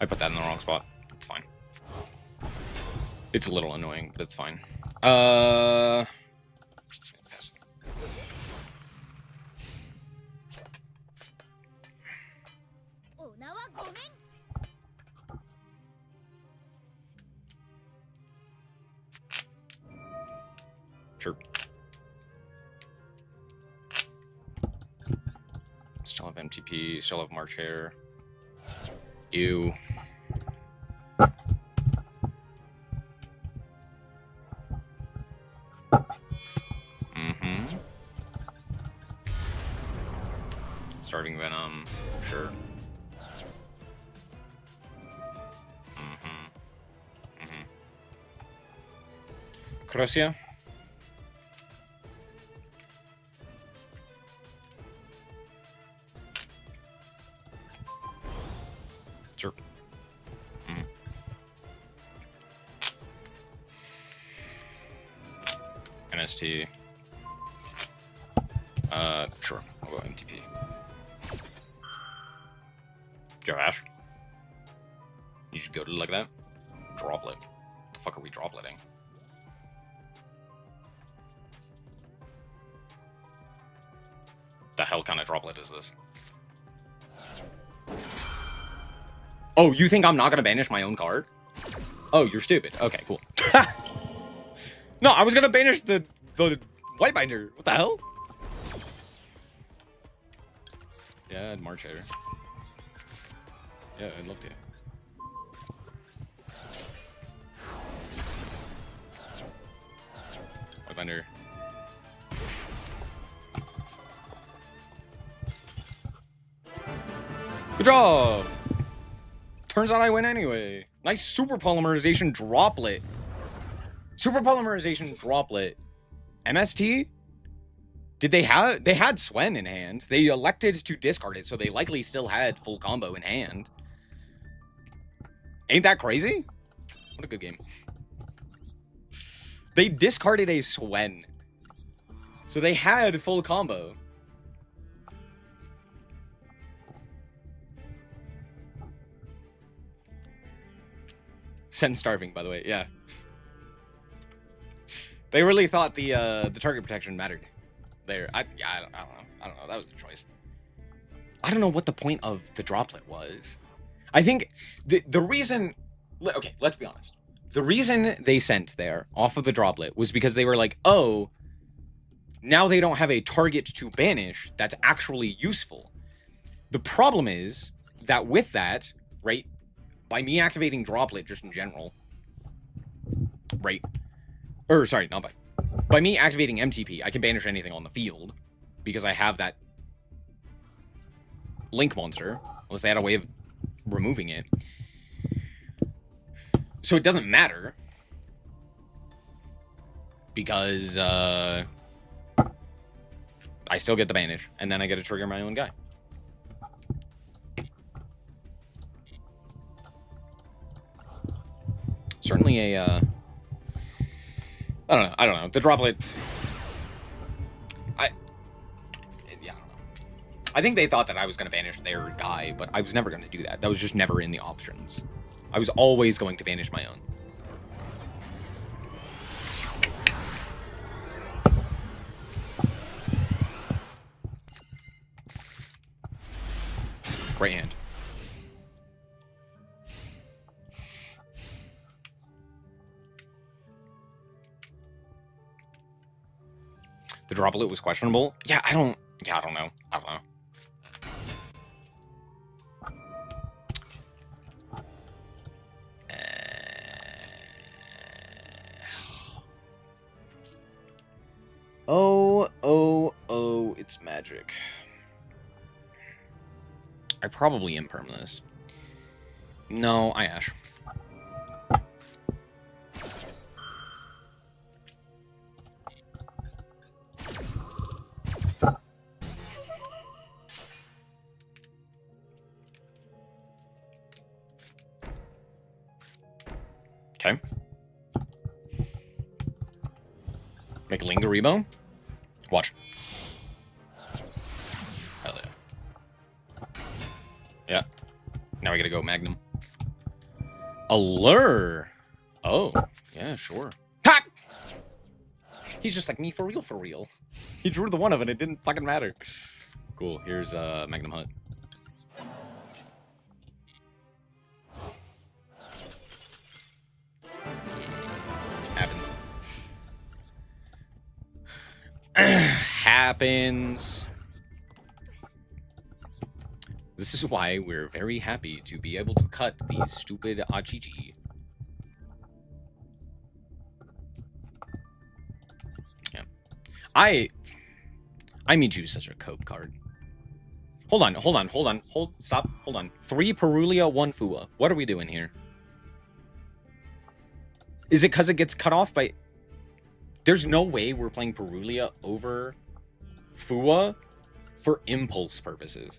I put that in the wrong spot. It's fine. It's a little annoying, but it's fine. Yes. Sure. Still have MTP, still have March Hare. Ew. Starving Venom, sure. Croatia. Sure. NST. Sure. I'll go MTP. Do you have Ash? You should go to like that. Droplet. The fuck are we dropletting? The hell kind of droplet is this? Oh, you think I'm not gonna banish my own card? Oh, you're stupid. Okay, cool. No, I was gonna banish the white binder. What the hell? Yeah, I'd March Hare. Yeah, I'd love to. White binder. Good job! Turns out I win anyway. Nice super polymerization droplet. Super polymerization droplet. MST? They had Swen in hand. They elected to discard it, so they likely still had full combo in hand. Ain't that crazy? What a good game. They discarded a Swen. So they had full combo. Send starving, by the way, yeah. They really thought the target protection mattered. There, I don't know. That was the choice. I don't know what the point of the droplet was. I think the reason. Okay, let's be honest. The reason they sent there off of the droplet was because they were like, oh, now they don't have a target to banish that's actually useful. The problem is that with that, right, by me activating droplet just in general, right, or sorry, not by me activating MTP, I can banish anything on the field because I have that link monster, unless they had a way of removing it. So it doesn't matter because I still get the banish, and then I get to trigger my own guy. Certainly a, I don't know. The droplet, yeah, I don't know. I think they thought that I was going to banish their guy, but I was never going to do that. That was just never in the options. I was always going to banish my own. Great hand. The droplet was questionable. Yeah, I don't know. Oh, it's magic. I probably imperm this. No, I Ash. Okay. Make Linger Rebo. Watch. Hell yeah. Yeah. Now we gotta go Magnum. Allure. Oh, yeah, sure. Ha! He's just like me for real. He drew the one of it, it didn't fucking matter. Cool, here's Magnum Hut. Happens. This is why we're very happy to be able to cut these stupid Achiji. Yeah. I made you such a cope card. Hold on. Stop. Hold on. 3 Perulia, 1 Fua. What are we doing here? Is it because it gets cut off by... There's no way we're playing Perulia over Fua for impulse purposes.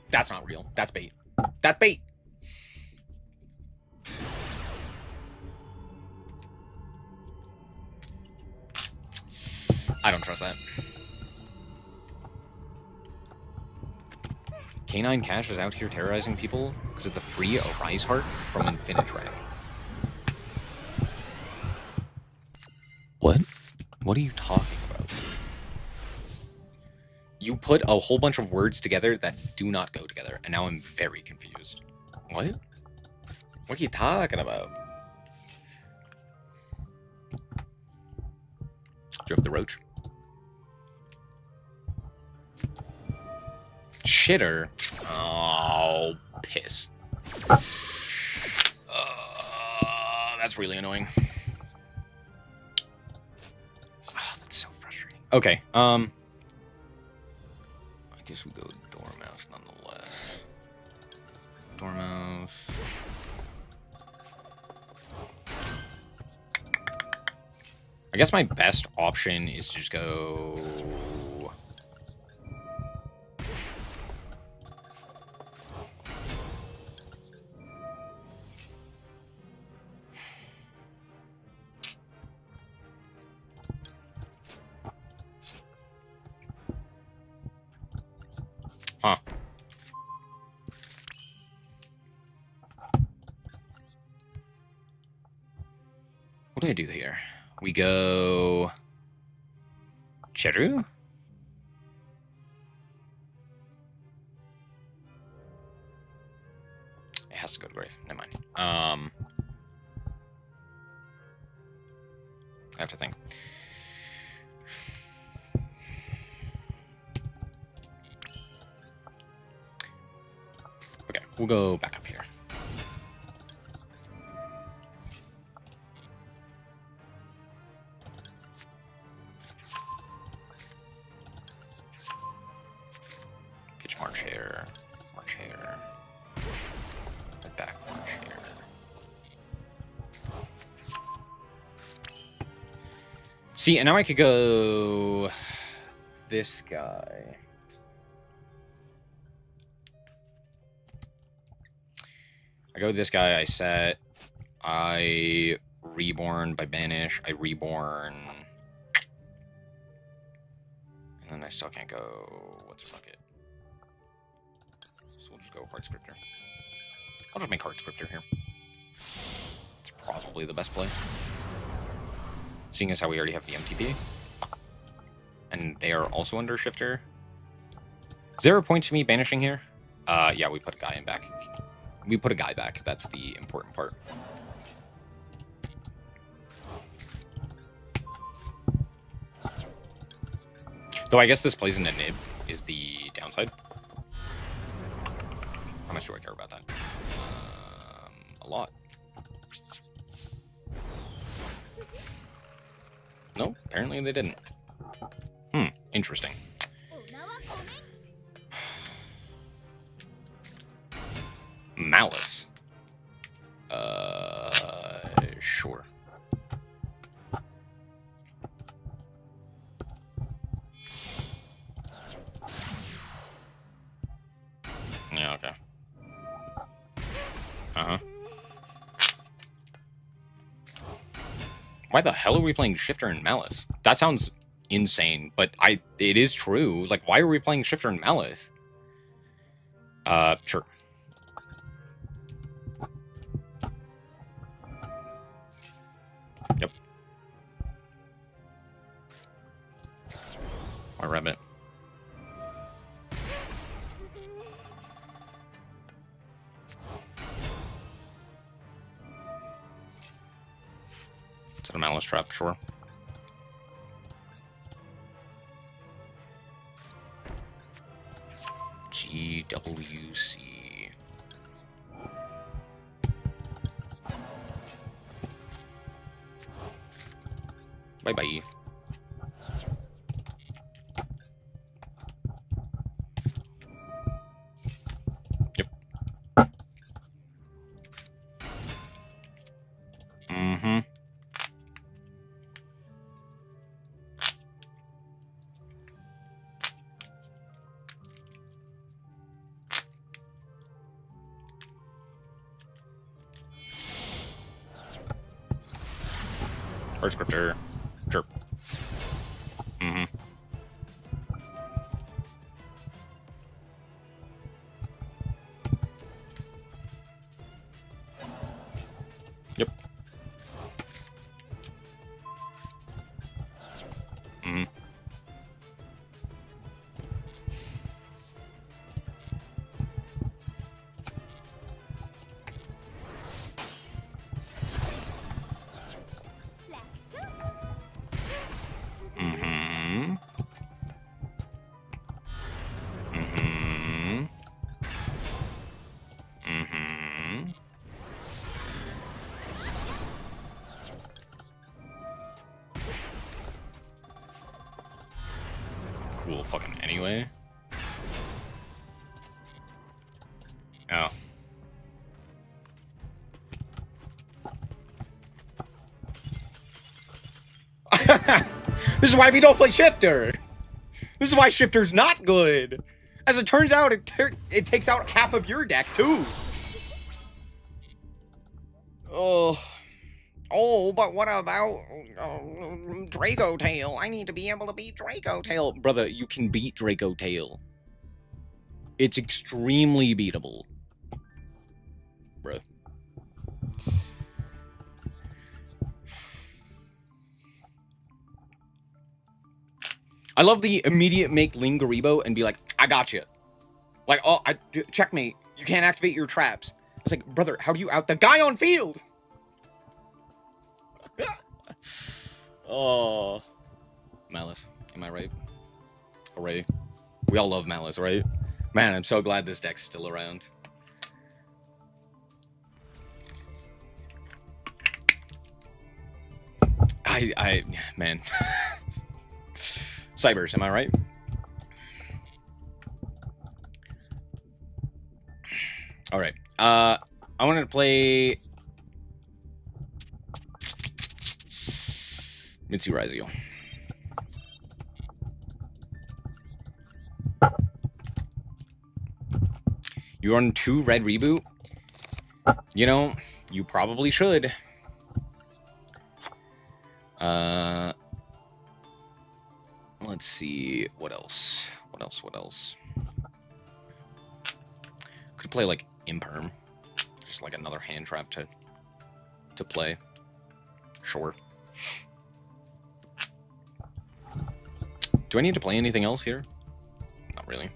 That's not real. That's bait. That's bait. I don't trust that. Canine Cash is out here terrorizing people because of the free Arise Heart from Infinitrack. What? What are you talking about? You put a whole bunch of words together that do not go together, and now I'm very confused. What? What are you talking about? Do you have the roach? Shitter. Oh, piss. That's really annoying. Oh, that's so frustrating. Okay, I guess we go Dormouse nonetheless. Dormouse. I guess my best option is to just go... Huh. What do I do here? We go... Cheru? has to go to grave. Never mind. I have to think. Okay, we'll go back up here. Pitch march here. March here. Back march here. See, and now I could go this guy. I go this guy, I set, I reborn by banish, I reborn, and then I still can't go, what's fuck it. So we'll just go Heart Scriptor. I'll just make Heart Scriptor here. It's probably the best play. Seeing as how we already have the MTP. And they are also under Shifter. Is there a point to me banishing here? Yeah, we put a guy in back. We put a guy back. That's the important part. Though I guess this plays into Nib is the downside. How much do I care about that? A lot. No, apparently they didn't. Interesting. Malice. Sure. Yeah, okay. Uh-huh. Why the hell are we playing Shifter and Malice? That sounds insane, but it is true. Like, why are we playing Shifter and Malice? Sure. Yep. Or rabbit. Is it a Malice trap? Sure. GWC. Bye-bye. Yep. Mm-hmm. Or Scriptor. Sure. Mm-hmm. Yep. Mm-hmm. Mm-hmm. Mm-hmm. Mm-hmm. Cool fucking anyway. Oh. This is why we don't play Shifter. This is why Shifter's not good. As it turns out, it takes out half of your deck too. Oh, but what about Draco Tail? I need to be able to beat Draco Tail. Brother, you can beat Draco Tail. It's extremely beatable. Bruh. I love the immediate make Lingaribo and be like, I got you. Like, oh, checkmate. You can't activate your traps. was like, brother, how do you out the guy on field? Oh. Malice. Am I right? Hooray. We all love Malice, right? Man, I'm so glad this deck's still around. Man. Cybers, am I right? Alright. I wanted to play Mitsu Raziel. You run 2 red reboot? You know, you probably should. Let's see. What else? What else? Could play, like, Imperm. Just, like, another hand trap to play. Sure. Do I need to play anything else here? Not really.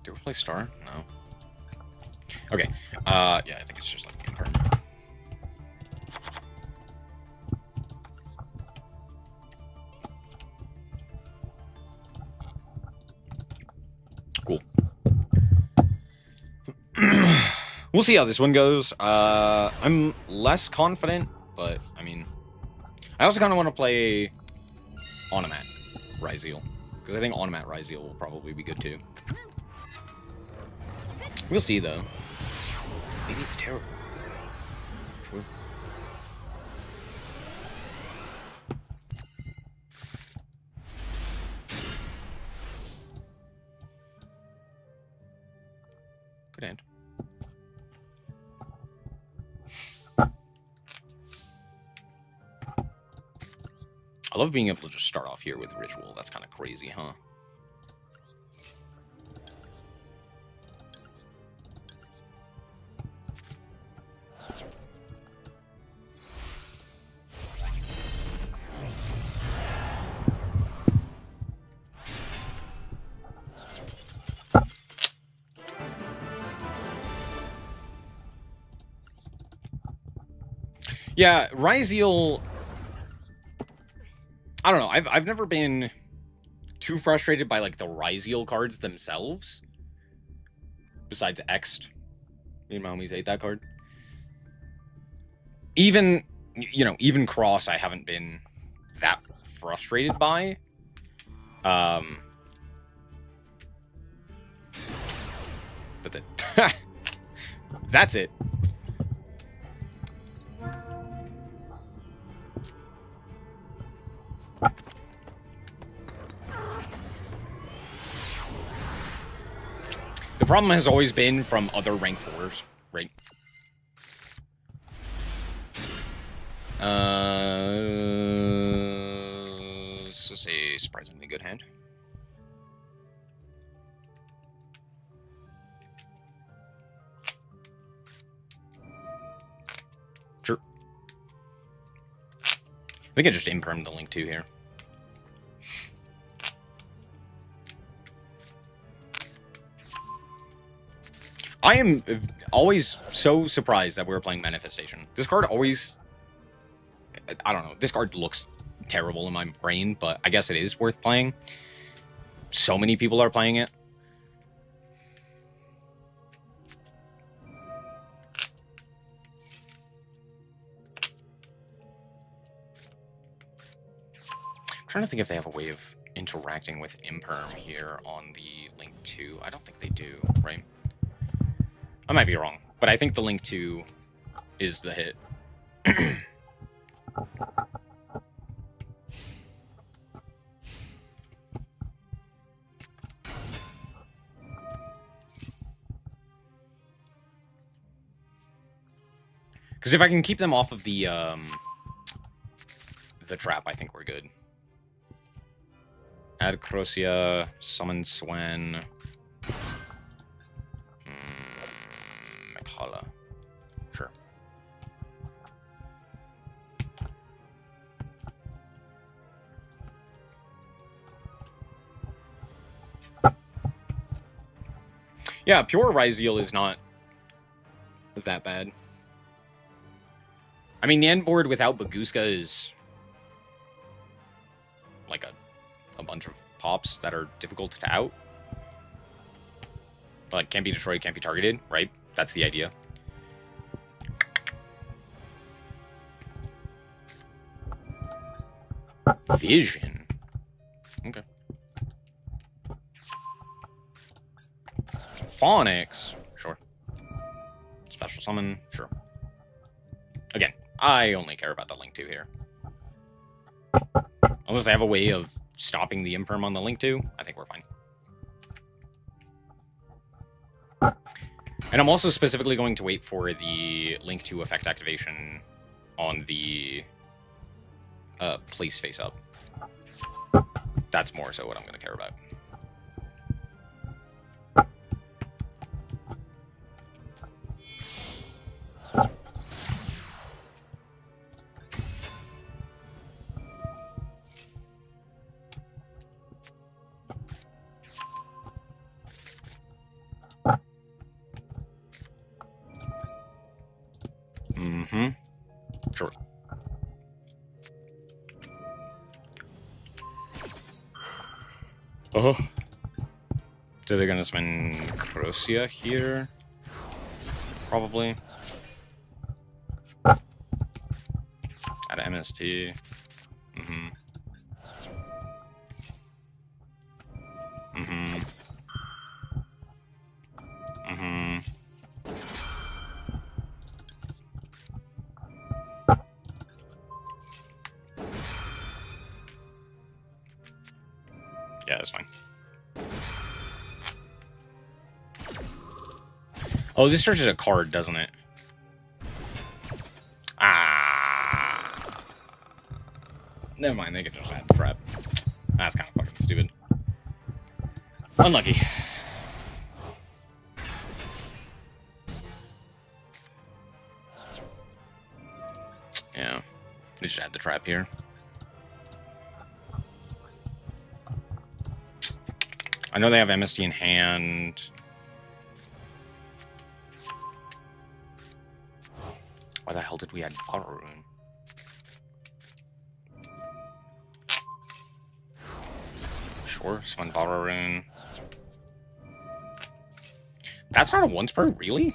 Do we play Star? No. Okay. Yeah, I think it's just like Imperm. Cool. We'll see how this one goes. I'm less confident, but I mean, I also kind of want to play Onomat Raziel, because I think Onomat Raziel will probably be good too. We'll see though. Maybe it's terrible. Sure. Good hand. I love being able to just start off here with Ritual. That's kind of crazy, huh? Yeah, Raziel, I don't know. I've never been too frustrated by like the Raziel cards themselves. Besides X'd. Me and my homies ate that card. Even, you know, even Cross I haven't been that frustrated by. That's it. That's it. The problem has always been from other rank 4s, right? This is a surprisingly good hand. Sure. I think I just impermed the Link 2 here. I am always so surprised that we're playing Manifestation. This card always... I don't know. This card looks terrible in my brain, but I guess it is worth playing. So many people are playing it. I'm trying to think if they have a way of interacting with Imperm here on the Link 2. I don't think they do, right? I might be wrong, but I think the Link 2 is the hit. Because if I can keep them off of the trap, I think we're good. Add Crocia, summon Swen. Yeah, pure Ryzeal is not that bad. I mean, the end board without Baguska is like a bunch of pops that are difficult to out. But can't be destroyed, can't be targeted, right? That's the idea. Vision. Okay. Phonics. Sure. Special summon. Sure. Again, I only care about the Link 2 here. Unless they have a way of stopping the Imperm on the Link 2, I think we're fine. And I'm also specifically going to wait for the Link 2 effect activation on the place face up. That's more so what I'm going to care about. Mm-hmm. Sure. Oh. So they're gonna spend Crocia here? Probably. At MST. Mm-hmm. Mm-hmm. Mm-hmm. Yeah, that's fine. Oh, this searches a card, doesn't it? Ah. Never mind, they can just add the trap. That's kind of fucking stupid. Unlucky. Yeah. They should add the trap here. I know they have MST in hand. Why the hell did we add Varroon? Sure, summon Varroon. That's not a once per, really?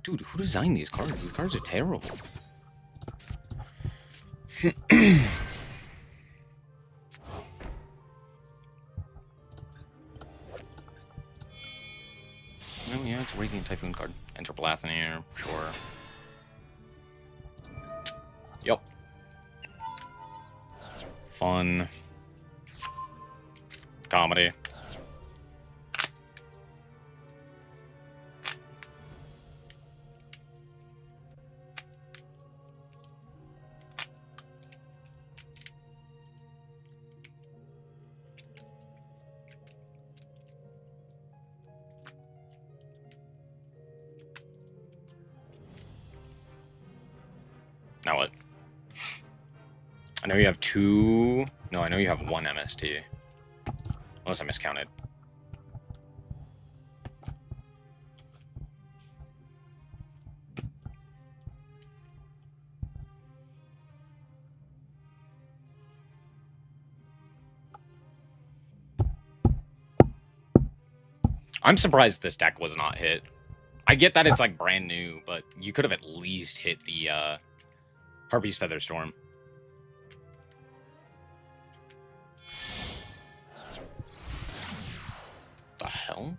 Dude, who designed these cards? These cards are terrible. Oh yeah, it's a Radiant Typhoon card. Enter Balathir, sure. Yep. Fun. Comedy. Now what? I know you have two... No, I know you have one MST. Unless I miscounted. I'm surprised this deck was not hit. I get that it's like brand new, but you could have at least hit the Harpy's Feather Storm. The hell?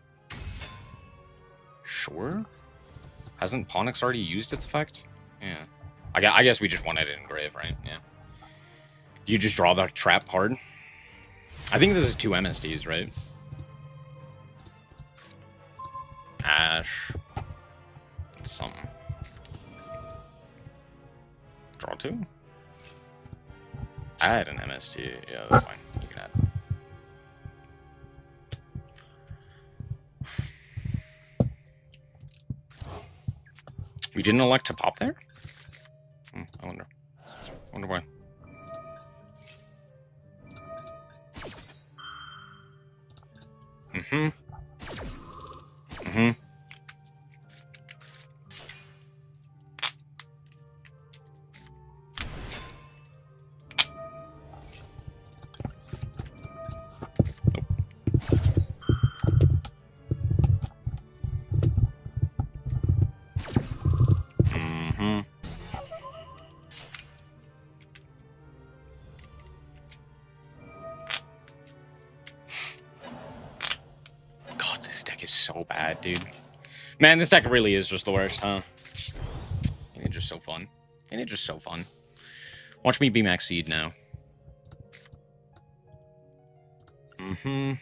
Sure? Hasn't Ponix already used its effect? Yeah. I guess we just wanted it in grave, right? Yeah. You just draw the trap card. I think this is 2 MSDs, right? Ash. Something. Draw 2? Add an MST. Yeah, that's fine. You can add. We didn't elect to pop there? I wonder. Wonder why. Mm-hmm. Mm-hmm. Mm-hmm. God, this deck is so bad, dude. Man, this deck really is just the worst, huh? And it's just so fun. And it's just so fun. Watch me be max seed now. Mm-hmm.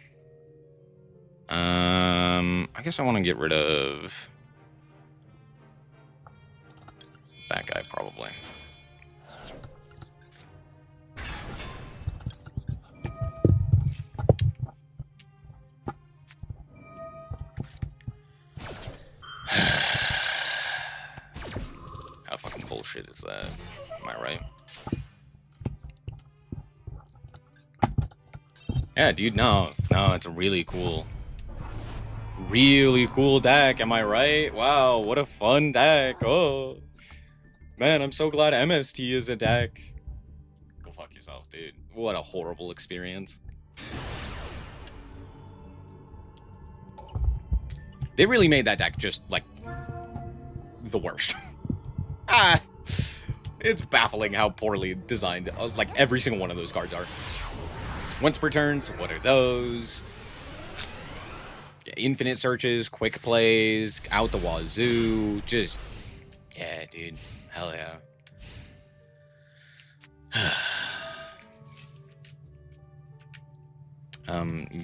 I guess I want to get rid of that guy, probably. How fucking bullshit is that? Am I right? Yeah, dude, no, it's a really cool deck, am I right? Wow, what a fun deck. Oh, man, I'm so glad MST is a deck. Go fuck yourself, dude. What a horrible experience. They really made that deck just, like, the worst. It's baffling how poorly designed, like, every single one of those cards are. Once per turns, what are those? Yeah, infinite searches, quick plays, out the wazoo, just... Yeah, dude. Hell yeah.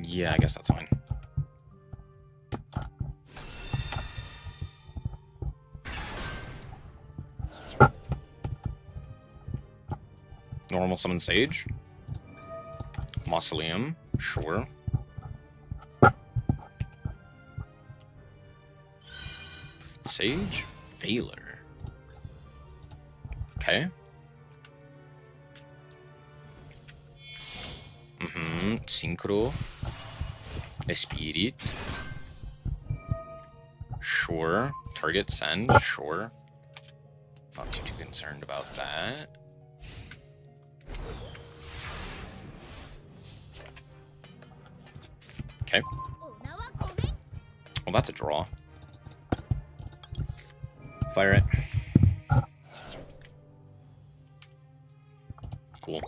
Yeah, I guess that's fine. Normal summon Sage. Mausoleum, sure. Sage, Veiler. Okay. Synchro. Spirit. Sure. Target send, sure. Not too concerned about that. Okay. Well, that's a draw. Fire it. Cool.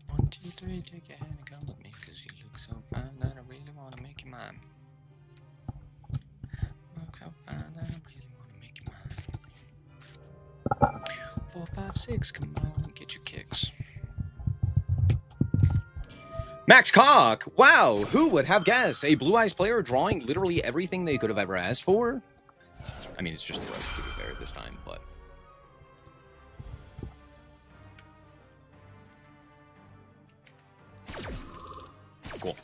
1, 2, 3, take your hand and come with me, cause you look so fine that I really wanna make you mine. Look so fine that I really wanna make you mine. 4, 5, 6, come on, get your kicks. Max Cock! Wow, who would have guessed? A Blue Eyes player drawing literally everything they could have ever asked for? I mean, it's just the rope, to be fair, this time, but... Cool.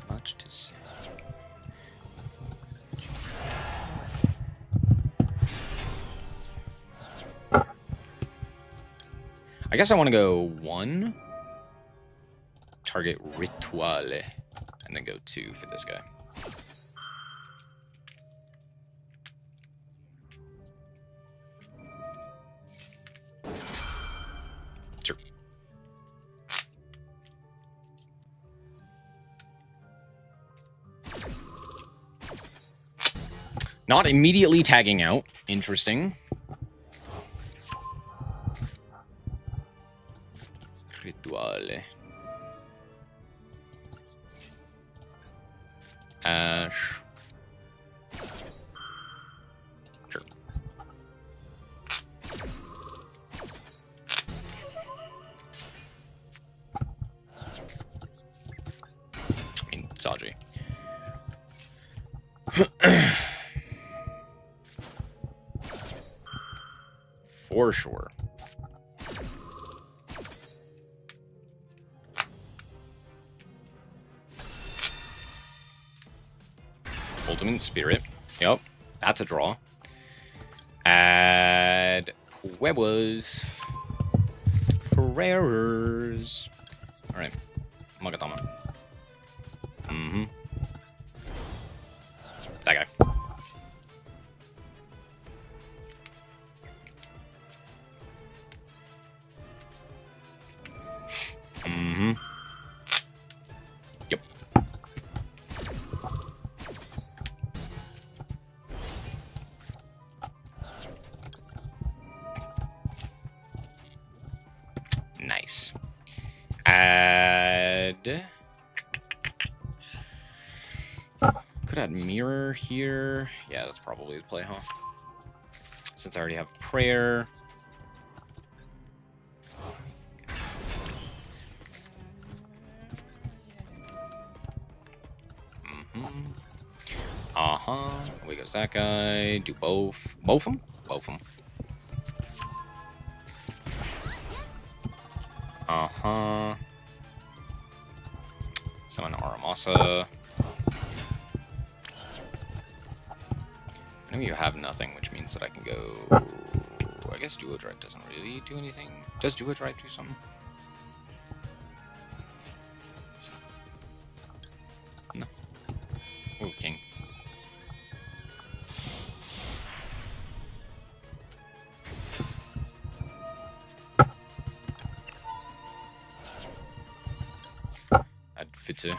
Much to say. I guess I want to go 1. Target Rituale. And then go 2 for this guy. Sure. Not immediately tagging out. Interesting. Rituale. Ash. Sure. I mean, Saji. For sure. Ultimate Spirit. Yep, that's a draw. Add huevos. Ferrerers. Alright. Magatama. Mm-hmm. That guy. Mm-hmm. Yep. Nice. Add... Could add mirror here. Yeah, that's probably the play, huh? Since I already have prayer. Mm-hmm. Uh-huh. Away goes that guy. Do both. Both of them? Both of them. Uh-huh. Summon Aramasa. I know you have nothing, which means that I can go... I guess Duo Drive doesn't really do anything. Does Duo Drive do something? No. Ooh, King. Add Fitte.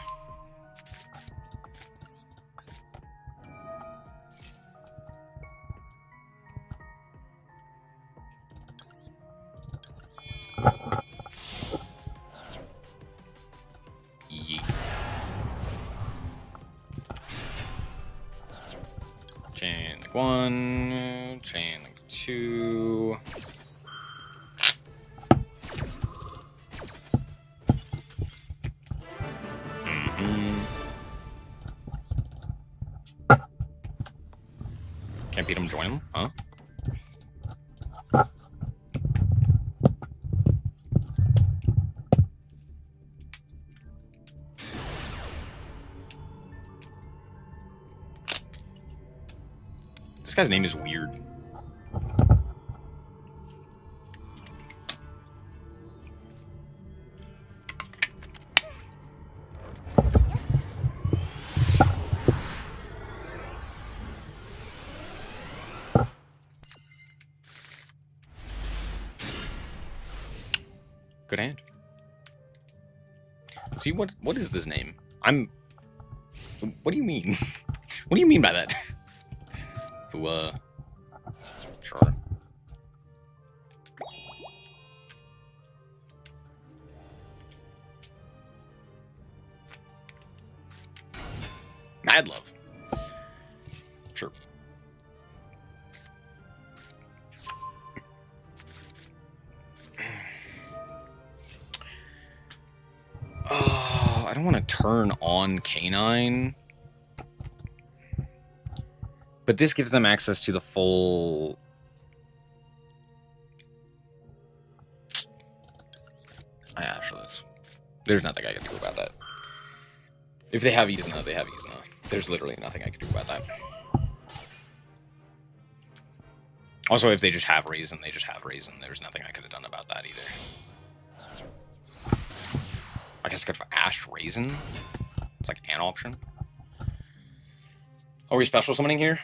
Yeet. Chain like 1, chain like 2. Can't beat him, join him, huh? This guy's name is weird. Good hand. See, what is this name? What do you mean? What do you mean by that? Fua. Sure. Mad Love. Sure. Oh, I don't want to turn on Canine. But this gives them access to the full... There's nothing I can do about that. If they have Izuna, they have Izuna. There's literally nothing I can do about that. Also, if they just have Raisin, they just have Raisin. There's nothing I could have done about that either. I guess I could have Ash Raisin. It's like an option. Are we special summoning here?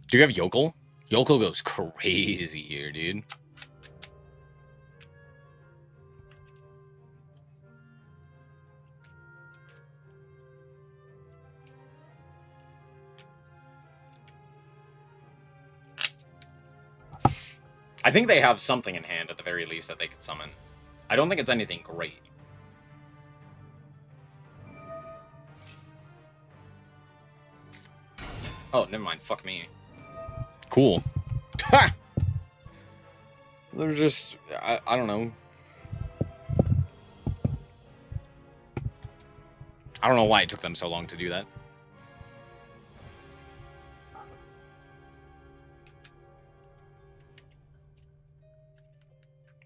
Do you have Yokel? Yokel goes crazy here, dude. I think they have something in hand at the very least that they could summon. I don't think it's anything great. Oh, never mind. Fuck me. Cool. Ha! They're just... I don't know. I don't know why it took them so long to do that.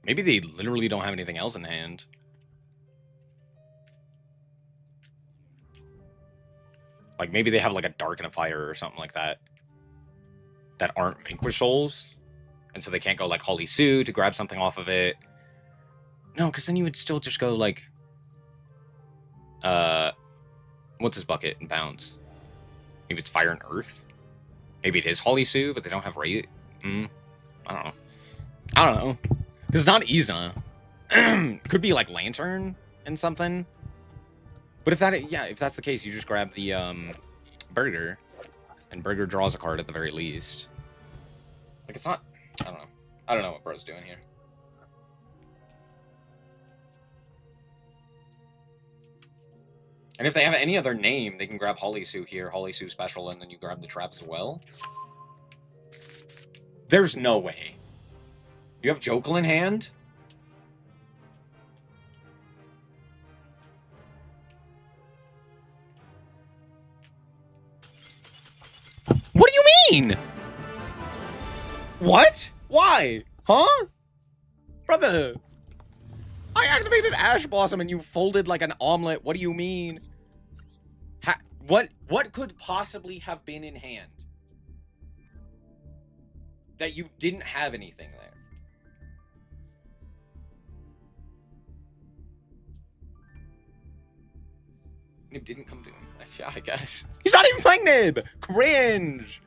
Maybe they literally don't have anything else in hand. Like, maybe they have, like, a Dark and a Fire or something like that. That aren't Vanquish Souls. And so they can't go, like, Holy Sue to grab something off of it. No, because then you would still just go, like... What's his bucket and Bounce? Maybe it's Fire and Earth? Maybe it is Holy Sue, but they don't have Rate? I don't know. I don't know. Because it's not Izna. Could be, like, Lantern and something. But if that's the case, you just grab the, Burger. And Burger draws a card at the very least. Like, it's not... I don't know. I don't know what bro's doing here. And if they have any other name, they can grab Holy Sue here, Holy Sue Special, and then you grab the trap as well. There's no way. You have Jokel in hand? What do you mean? What? Why? Huh? Brother. I activated Ash Blossom and you folded like an omelet. What do you mean? What could possibly have been in hand? That you didn't have anything there. Nib didn't come to him. Yeah, I guess. He's not even playing Nib! Cringe!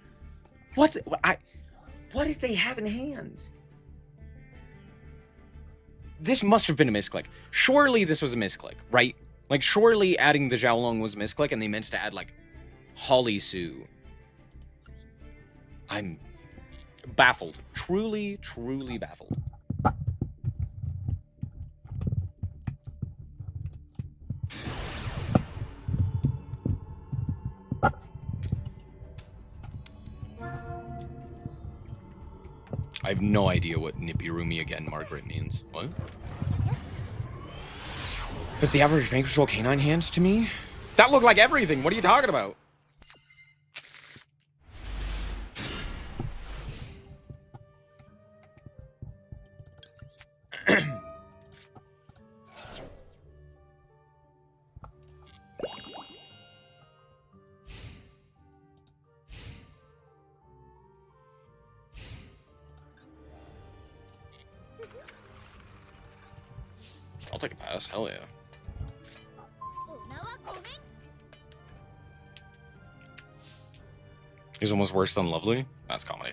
What did they have in hand? This must have been a misclick. Surely this was a misclick, right? Like, surely adding the Xiaolong was a misclick, and they meant to add, like, Holy Sue. I'm baffled. Truly, truly baffled. I have no idea what Nippirumi again Margaret means. What? Is the average Vanquish Soul canine hand to me? That looked like everything. What are you talking about? I'll take a pass. Hell yeah. He's almost worse than Lovely? That's comedy.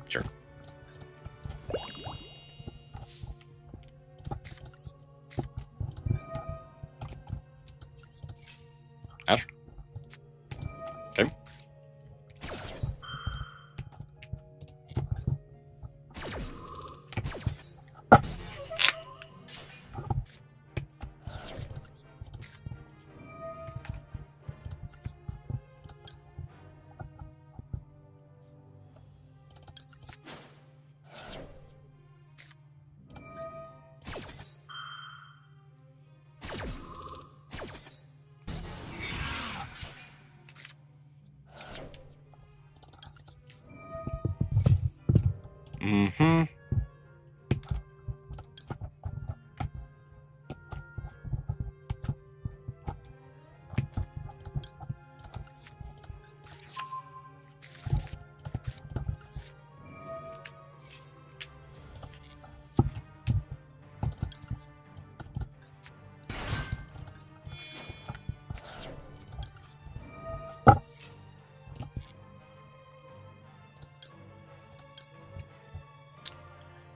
Sure. Ash? Okay. Mm-hmm.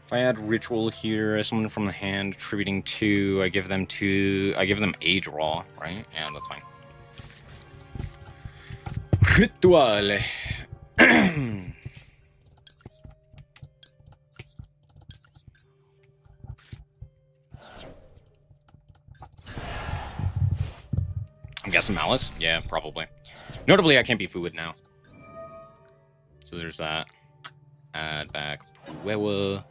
If I add Ritual here, someone from the hand attributing 2, I give them Age Raw, right? Yeah, that's fine. Ritual. I'm guessing Malice? Yeah, probably. Notably, I can't be Fluid now. So there's that. Add back Puewa.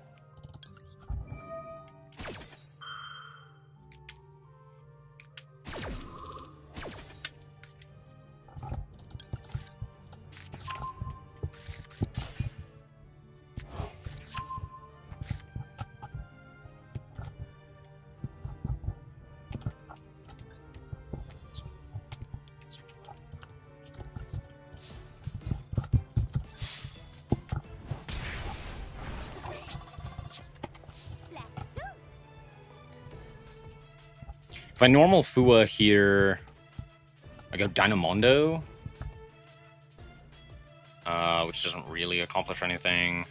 If I normal Fua here, I go Dynamondo, which doesn't really accomplish anything.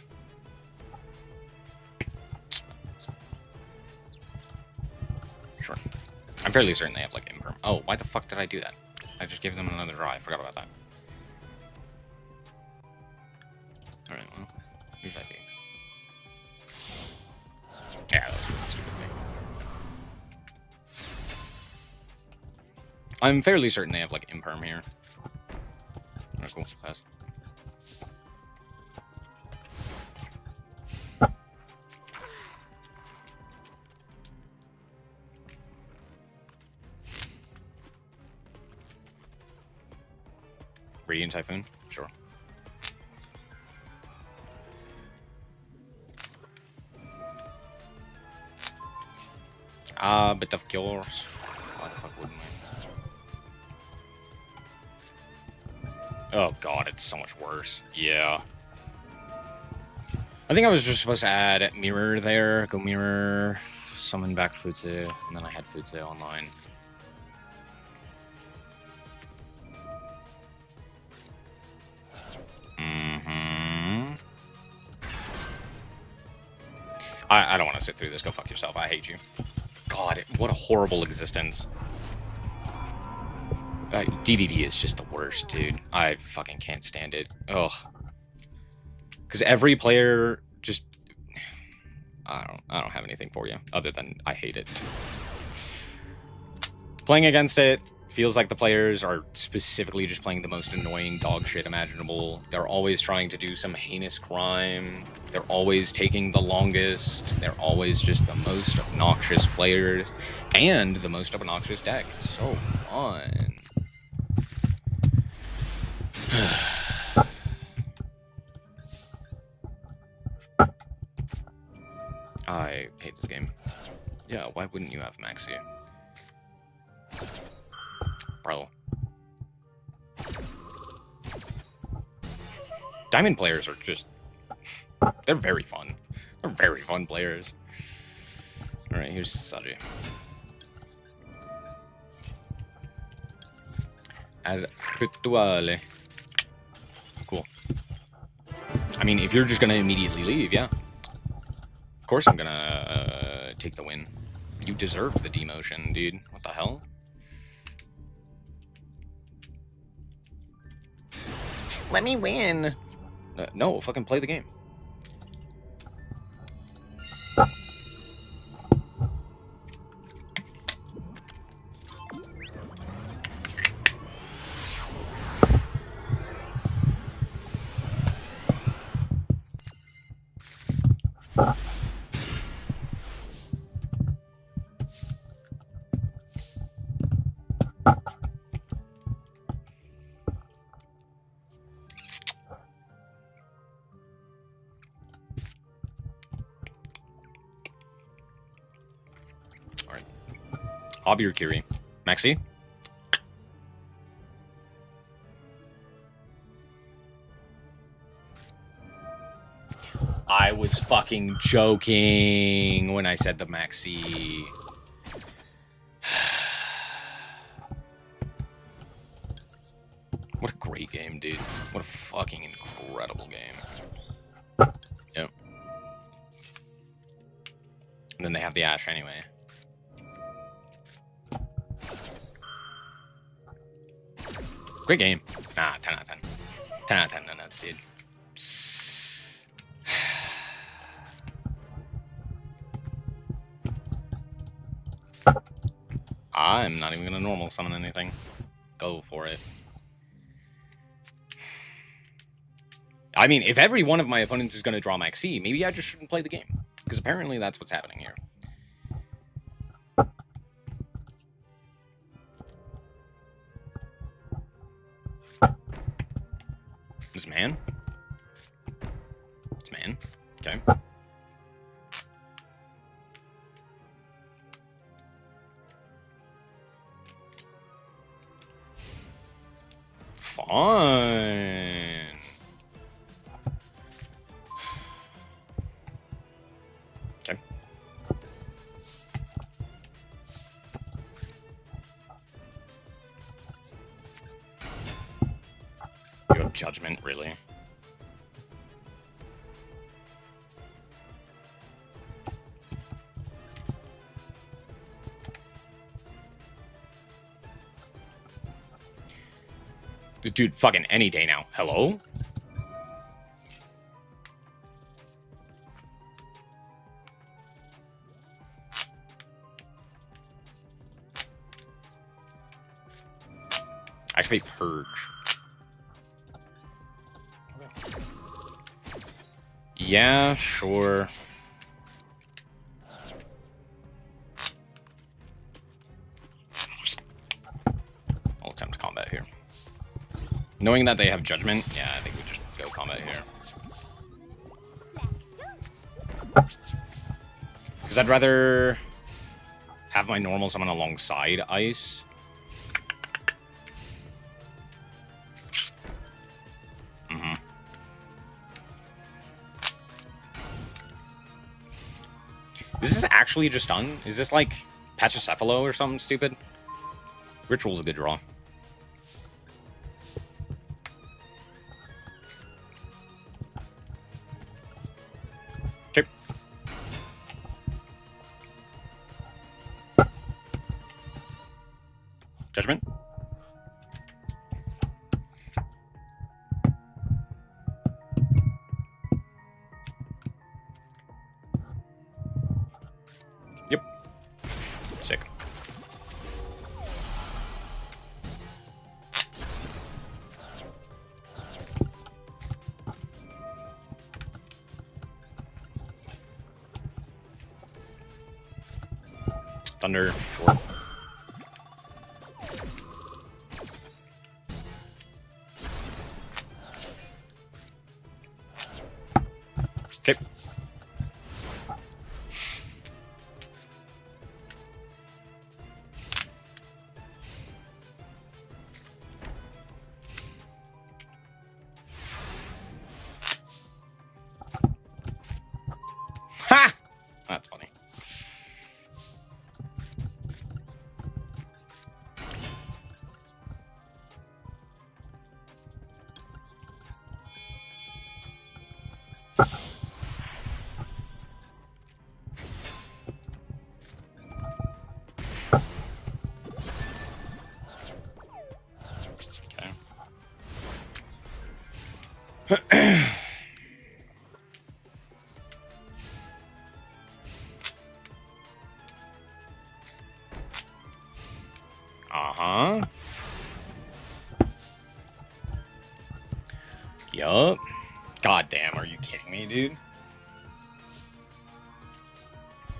Sure. I'm fairly certain they have, like, Imperm. Oh, why the fuck did I do that? I just gave them another draw. I forgot about that. Alright, well, who's that be? Yeah, that was a really stupid thing. I'm fairly certain they have, like, Imperm here. Alright, cool. Pass. Radiant Typhoon? Sure. Bit of cures. Why the fuck wouldn't I? Oh god, it's so much worse. Yeah. I think I was just supposed to add Mirror there. Go Mirror, summon back Futsu, and then I had Futsu online. I don't want to sit through this. Go fuck yourself. I hate you. God, what a horrible existence. DDD is just the worst, dude. I fucking can't stand it. Ugh. Because every player just... I don't have anything for you, other than I hate it. Playing against it feels like the players are specifically just playing the most annoying dog shit imaginable. They're always trying to do some heinous crime. They're always taking the longest. They're always just the most obnoxious players and the most obnoxious deck. It's so fun. I hate this game. Yeah, why wouldn't you have Maxi? Bro. Diamond players are just... They're very fun. They're very fun players. Alright, here's Saji. Ad rituale. Cool. I mean, if you're just gonna immediately leave, yeah. Of course I'm gonna take the win. You deserve the demotion, dude. What the hell? Let me win. No, fucking play the game. Hobby or Kiri? Maxi? I was fucking joking when I said the Maxi. What a great game, dude. What a fucking incredible game. Yep. And then they have the Ash anyway. Great game. Nah, 10 out of 10. 10 out of 10 nuts, dude. I'm not even gonna normal summon anything. Go for it. I mean, if every one of my opponents is gonna draw Maxi, maybe I just shouldn't play the game. Because apparently that's what's happening here. This man? This man? Okay. Fine. Okay. Judgment, really? Dude, fucking any day now. Hello? Activate Purge. Okay. Yeah, sure. I'll attempt combat here. Knowing that they have Judgment, yeah, I think we just go combat here. Because I'd rather have my normal summon alongside Ice. Is this actually just done? Is this like Pachycephalo or something stupid? Ritual's a good draw. Okay. Judgment. Yep. Sick. Thunder, sure. Okay. Ha! That's funny. Uh-huh. Yup. God damn, are you kidding me, dude?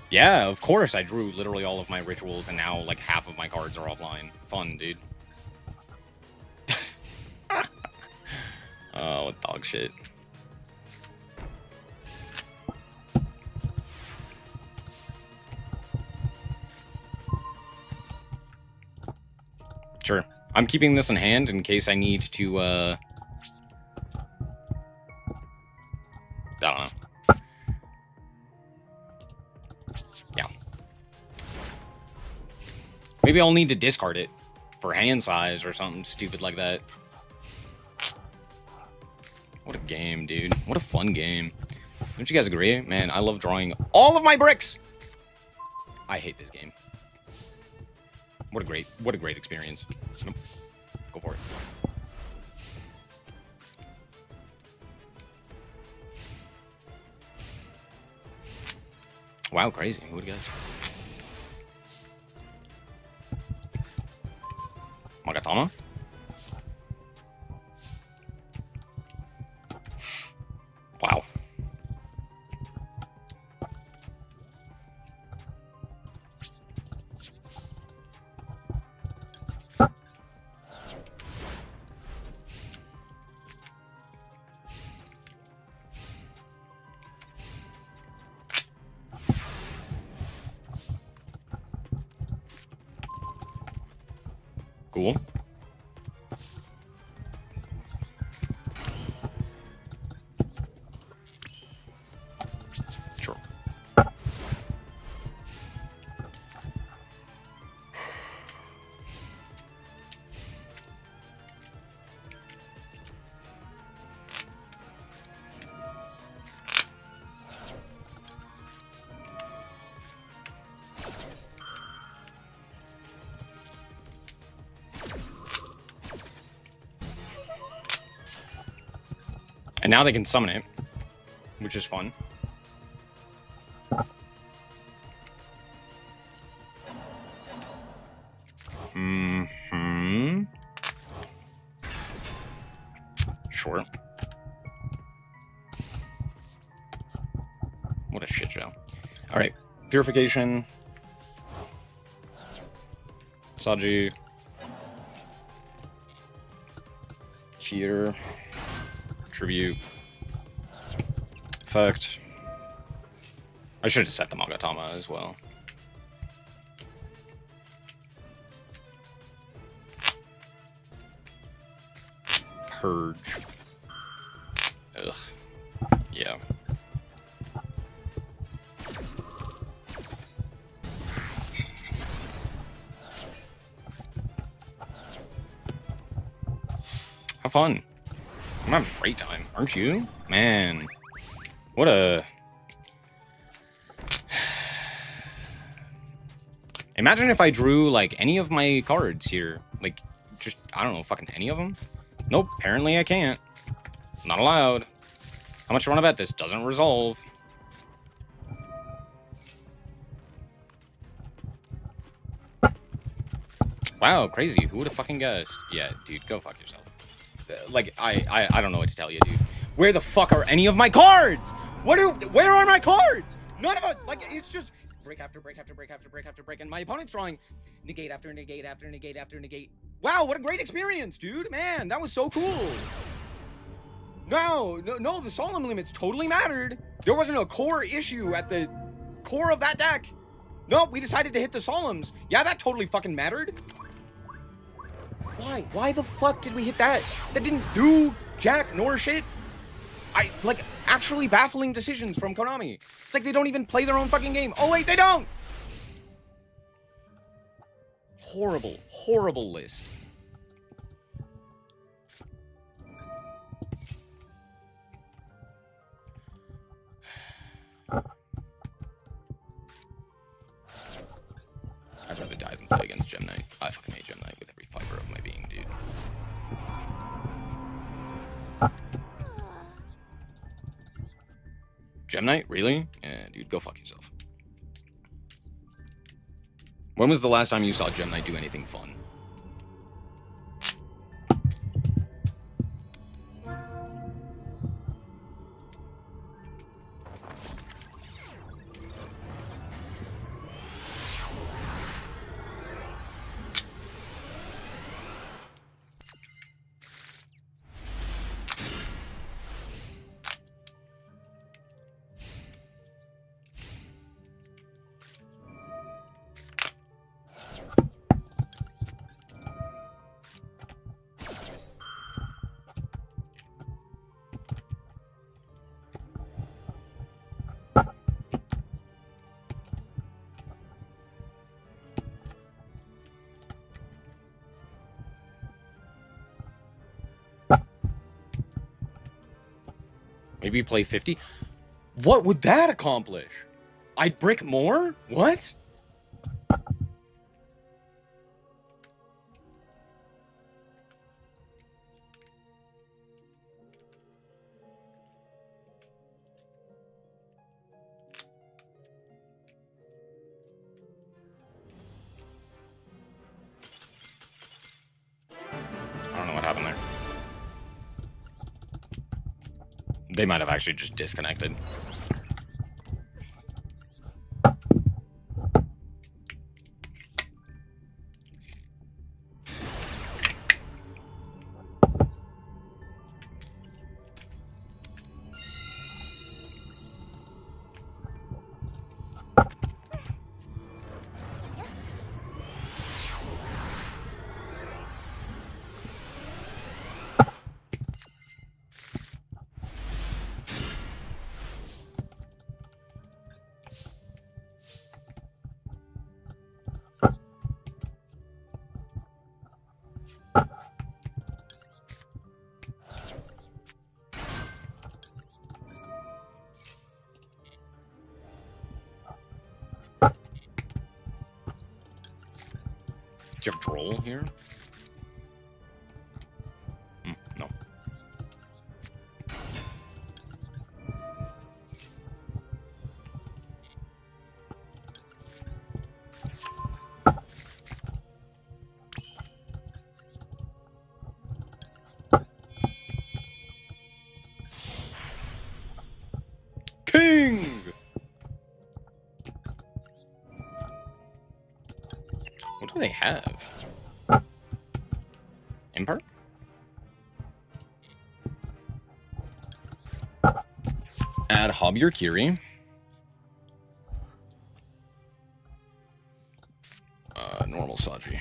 Yeah, of course I drew literally all of my rituals, and now, like, half of my cards are offline. Fun, dude. Oh, what dog shit. Sure. I'm keeping this in hand in case I need to, I don't know. Yeah. Maybe I'll need to discard it for hand size or something stupid like that. What a game, dude. What a fun game. Don't you guys agree? Man, I love drawing all of my bricks! I hate this game. What a great experience. Nope. Go for it. Wow, crazy. Who would guess? Magatama? Wow. Cool. Sure. And now they can summon it, which is fun. Mm-hmm. Sure. What a shit show. Alright. Purification. Saji. Here. Tribute. Effect. I should have set the Magatama as well. Purge. Ugh. Yeah. Have fun. I'm having a great time, aren't you? Man. What a... Imagine if I drew, like, any of my cards here. Like, just, I don't know, fucking any of them? Nope, apparently I can't. Not allowed. How much you want to bet this doesn't resolve? Wow, crazy. Who would have fucking guessed? Yeah, dude, go fuck yourself. Like, I don't know what to tell you, dude. Where the fuck are any of my cards? Where are my cards? None of it. Like, it's just break after break after break after break after break, and my opponent's drawing negate after negate after negate after negate. Wow, what a great experience, dude. Man, that was so cool. No, the solemn limits totally mattered. There wasn't a core issue at the core of that deck. Nope, we decided to hit the solemns. Yeah, that totally fucking mattered. Why? Why the fuck did we hit that? That didn't do jack nor shit. Like, actually baffling decisions from Konami. It's like they don't even play their own fucking game. Oh, wait, they don't! Horrible, horrible list. I'd rather die than play against Gem Knight. I fucking hate Gem Knight with every fiber of my being, dude. Gem Knight? Really? Yeah, dude, go fuck yourself. When was the last time you saw Gem Knight do anything fun? Maybe play 50? What would that accomplish? I'd brick more? What? I don't know what happened there. They might have actually just disconnected. Do you have Droll here? No. What do they have? Impart? Add Hobby or Kiri. Normal Saji.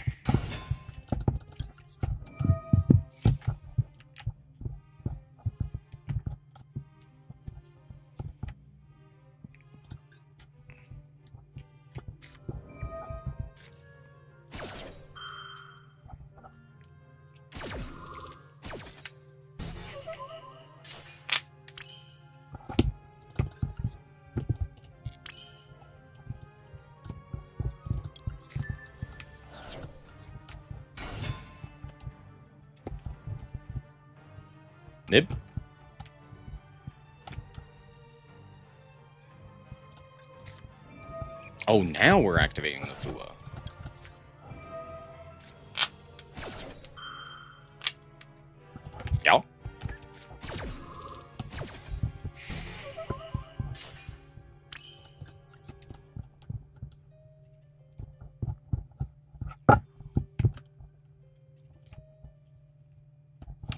Nib. Oh, now we're activating the Fua. Yeah.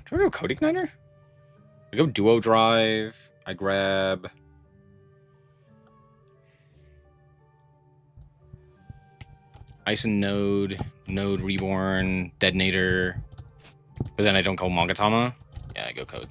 Do I go Code Igniter? I go Duo Drive. I grab... Ice and Node, Node Reborn, Detonator. But then I don't go Mogatama. Yeah, I go Code.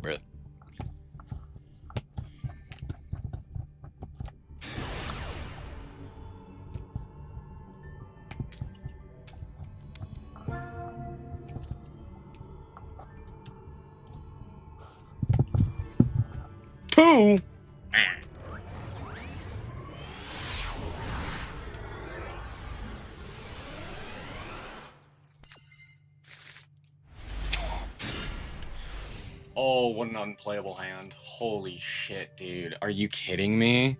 Bruh. Two? Oh, what an unplayable hand. Holy shit, dude. Are you kidding me?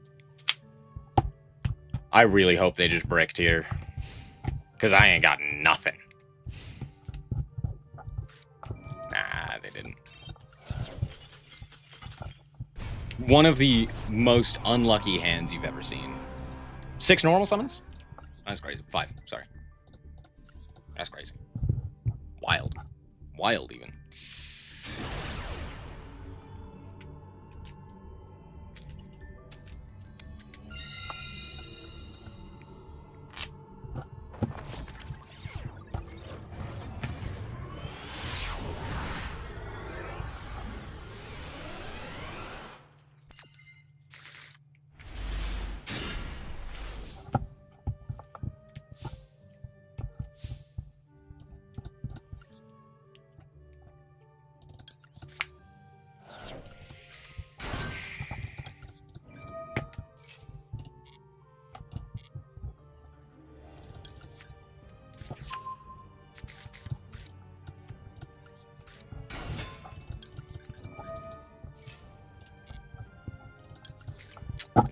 I really hope they just bricked here. Because I ain't got nothing. Nah, they didn't. One of the most unlucky hands you've ever seen. 6 normal summons? That's crazy. 5, sorry. That's crazy. Wild. Wild, even.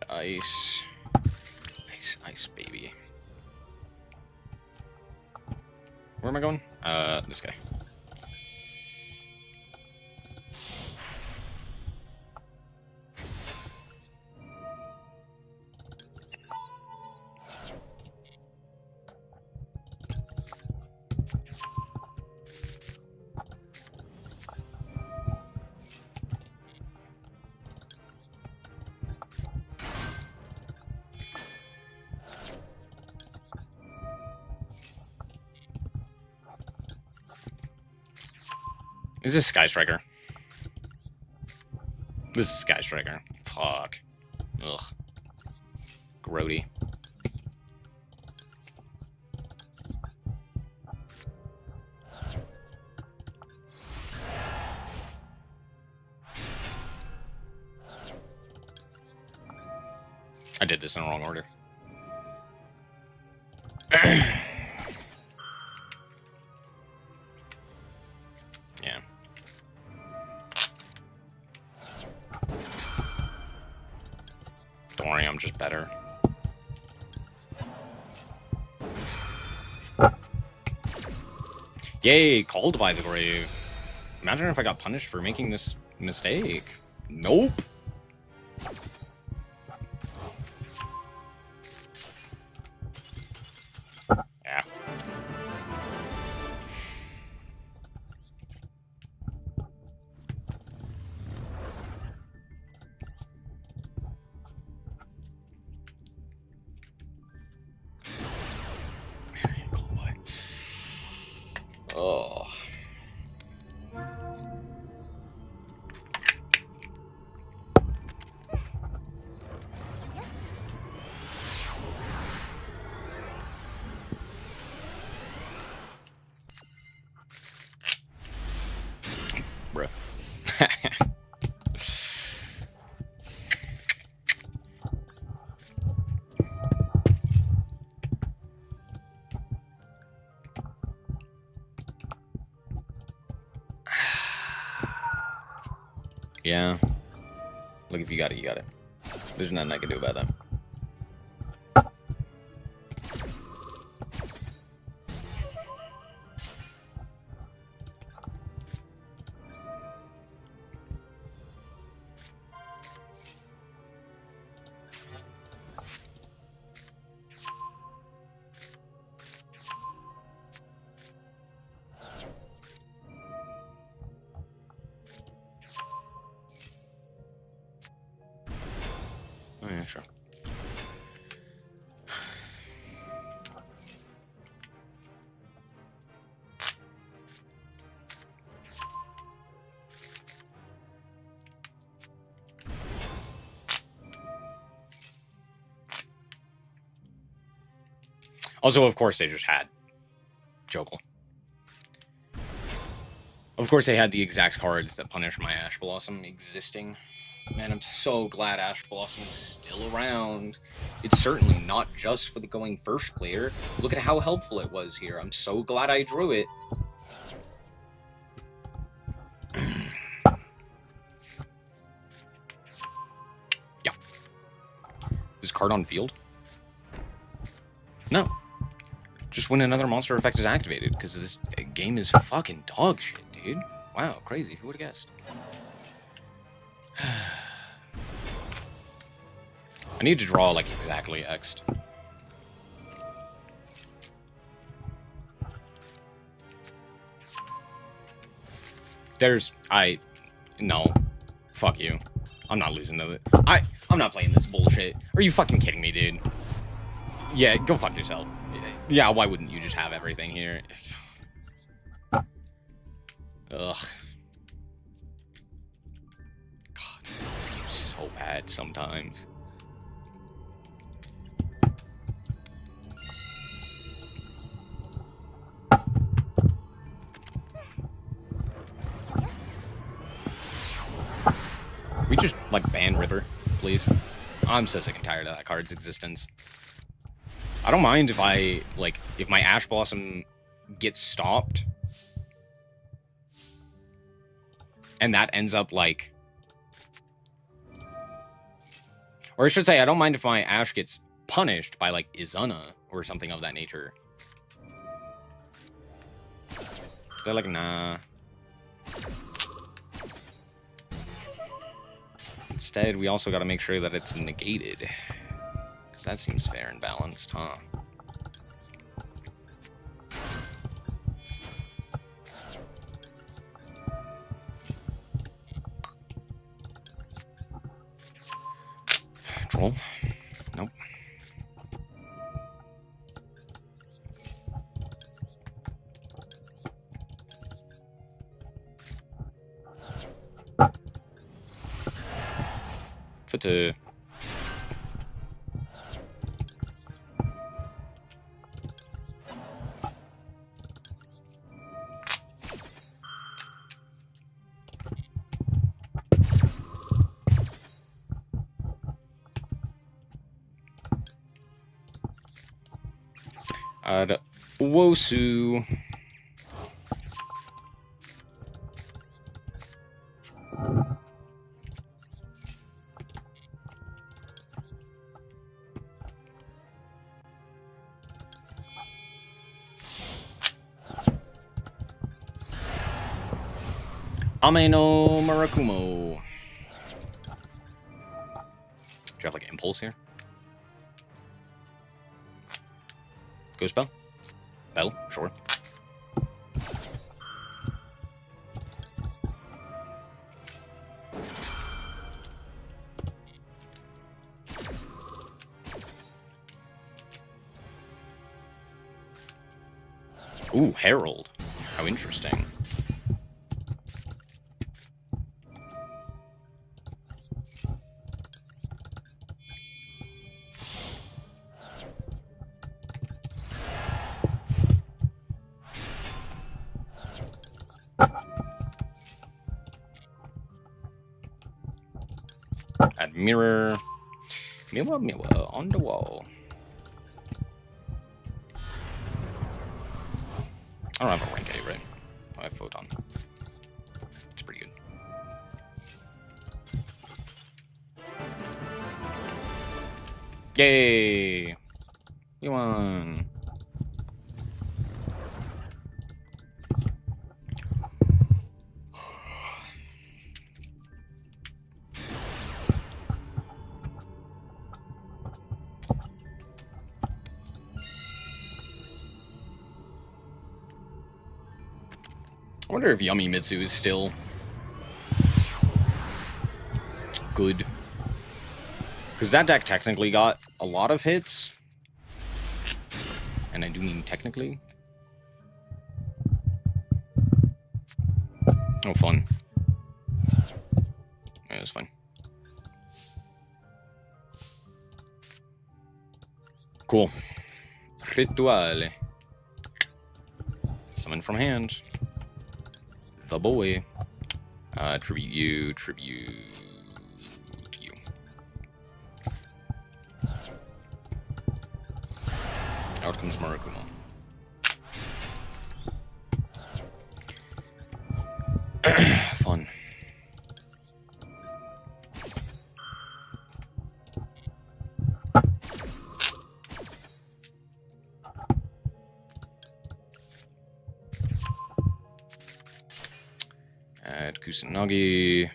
Ice. Ice, ice, baby. Where am I going? This guy. Is this Sky Striker? This is Sky Striker. Fuck. Ugh. Grody. I did this in the wrong order. Yeah. Don't worry, I'm just better. Yay, called by the grave. Imagine if I got punished for making this mistake. Nope. Yeah. Oh. Bruh. Yeah. Look, if you got it, you got it. There's nothing I can do about that. Oh, yeah, sure. Also, of course, they just had Jokel. Of course, they had the exact cards that punish my Ash Blossom existing. Man, I'm so glad Ash Blossom is still around. It's certainly not just for the going first player. Look at how helpful it was here. I'm so glad I drew it. Yeah. Is card on field? No. Just when another monster effect is activated, because this game is fucking dog shit, dude. Wow, crazy. Who would have guessed? I need to draw, like, exactly X'd. No. Fuck you. I'm not losing to it. I'm not playing this bullshit. Are you fucking kidding me, dude? Yeah, go fuck yourself. Yeah, why wouldn't you just have everything here? Ugh. God, this game's so bad sometimes. We just, like, ban River, please? I'm so sick and tired of that card's existence. I don't mind if if my Ash Blossom gets stopped, and that ends up, like... Or I should say, I don't mind if my Ash gets punished by, like, Izuna, or something of that nature. They're like, nah. Instead, we also gotta make sure that it's negated. Because that seems fair and balanced, huh? Troll? Nope. Fit. Ad Wosu. Ame no Murakumo. Do you have like impulse here? Ghost Bell? Bell? Sure. Ooh, Herald. How interesting. Add mirror. Mirror on the wall. I don't have a rank A, right? I have Photon. It's pretty good. Yay! We won! I wonder if Yummy Mitsu is still good. Because that deck technically got a lot of hits. And I do mean technically. Oh, fun. Yeah, it's fun. Cool. Rituale. Summon from hand. The boy. Tribute you, tribute you. Out comes Murakumo. Fun. Add Kusanagi.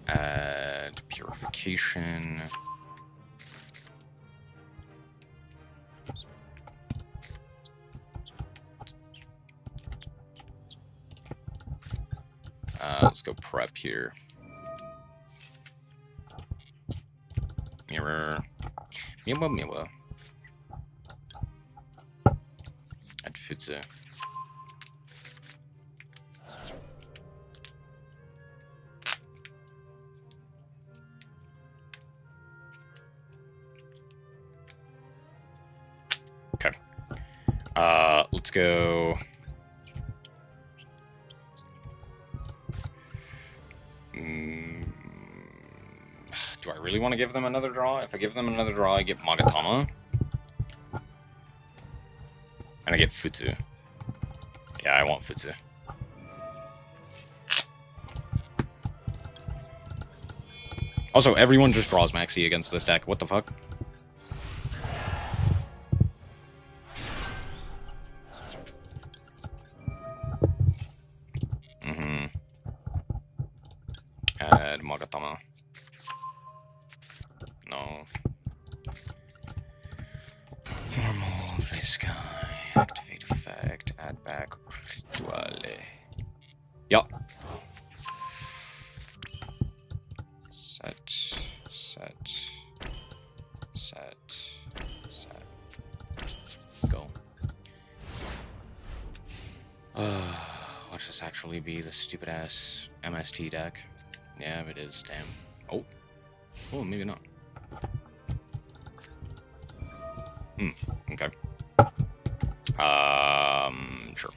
Add Purification. Let's go prep here. Mirror. Miwa. Add Futsu. Okay. Let's go. Do I really want to give them another draw? If I give them another draw, I get Magatama. And I get Futsu. Yeah, I want Futsu. Also, everyone just draws Maxi against this deck. What the fuck? Add Magatama. No. Normal, this guy. Activate effect. Add back. Rituale. Yup. Set. Go. Watch this actually be the stupid ass MST deck. Yeah, it is. Damn. Oh, maybe not. Okay. Sure.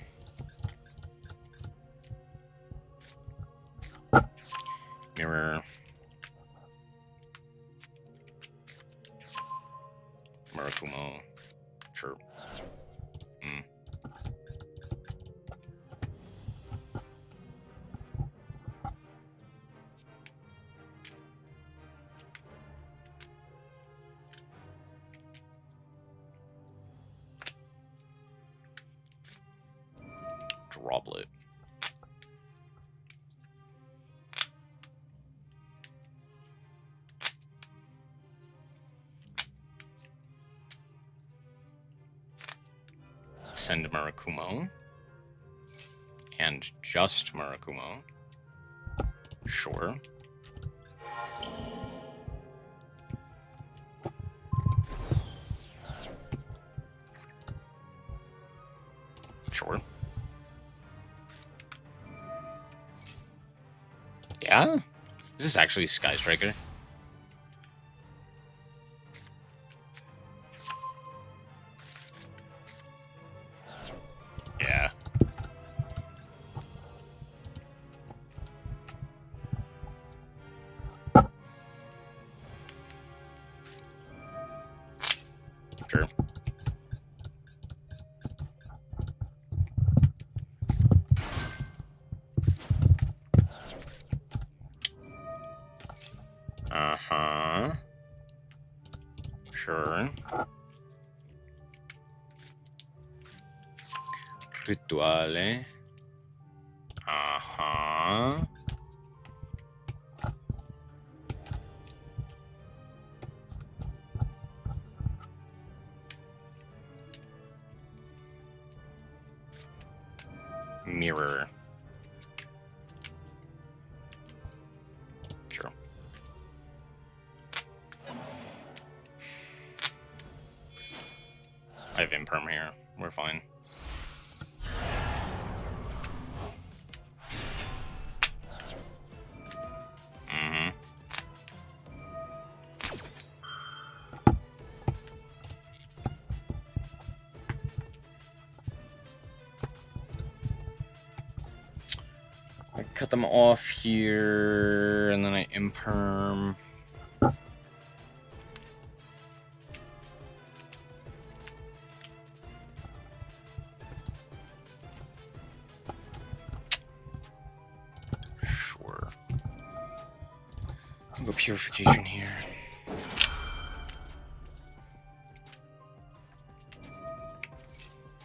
Mirror. Murakumo. Sure. Hmm. Droplet. Send Murakumo. And just Murakumo. Sure. Sure. Yeah? Is this actually Sky Striker? Yeah. Sure. Uh-huh. Sure. Rituale. Uh-huh. Mirror. Sure. I have Imperm here. We're fine. Mm-hmm. I cut them off here, and then I Imperm. Sure. I'll go Purification here.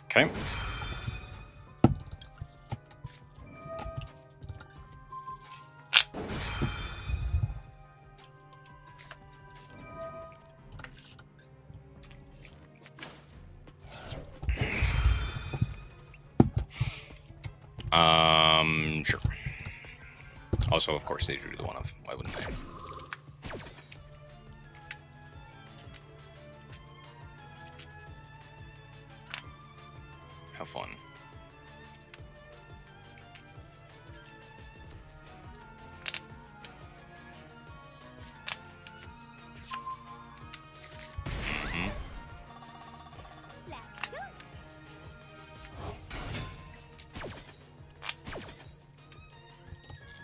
Okay. Sure. Also, of course, they drew the one of. Why wouldn't they? Have fun. Mm-hmm.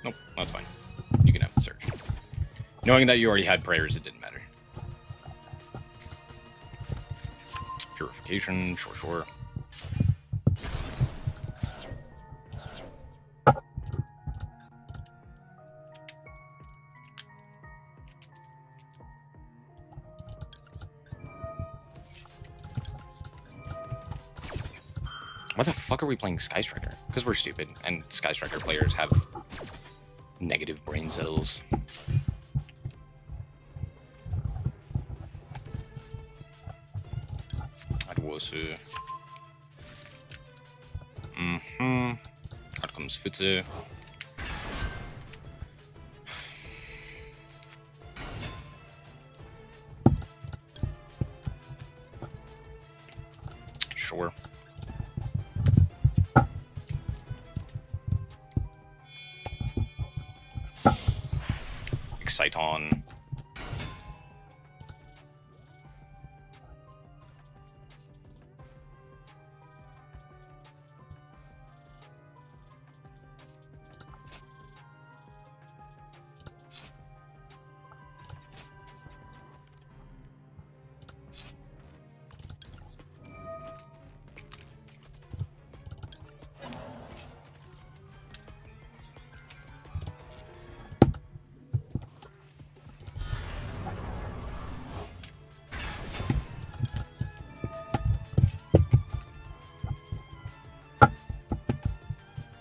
Nope, that's fine. You can have the search. Knowing that you already had prayers, it didn't matter. Purification, sure, sure. Why the fuck are we playing Sky Striker? Because we're stupid, and Sky Striker players have negative brain cells. Adwosu. Mm-hmm. Out comes Futsu. Sure. Exciton.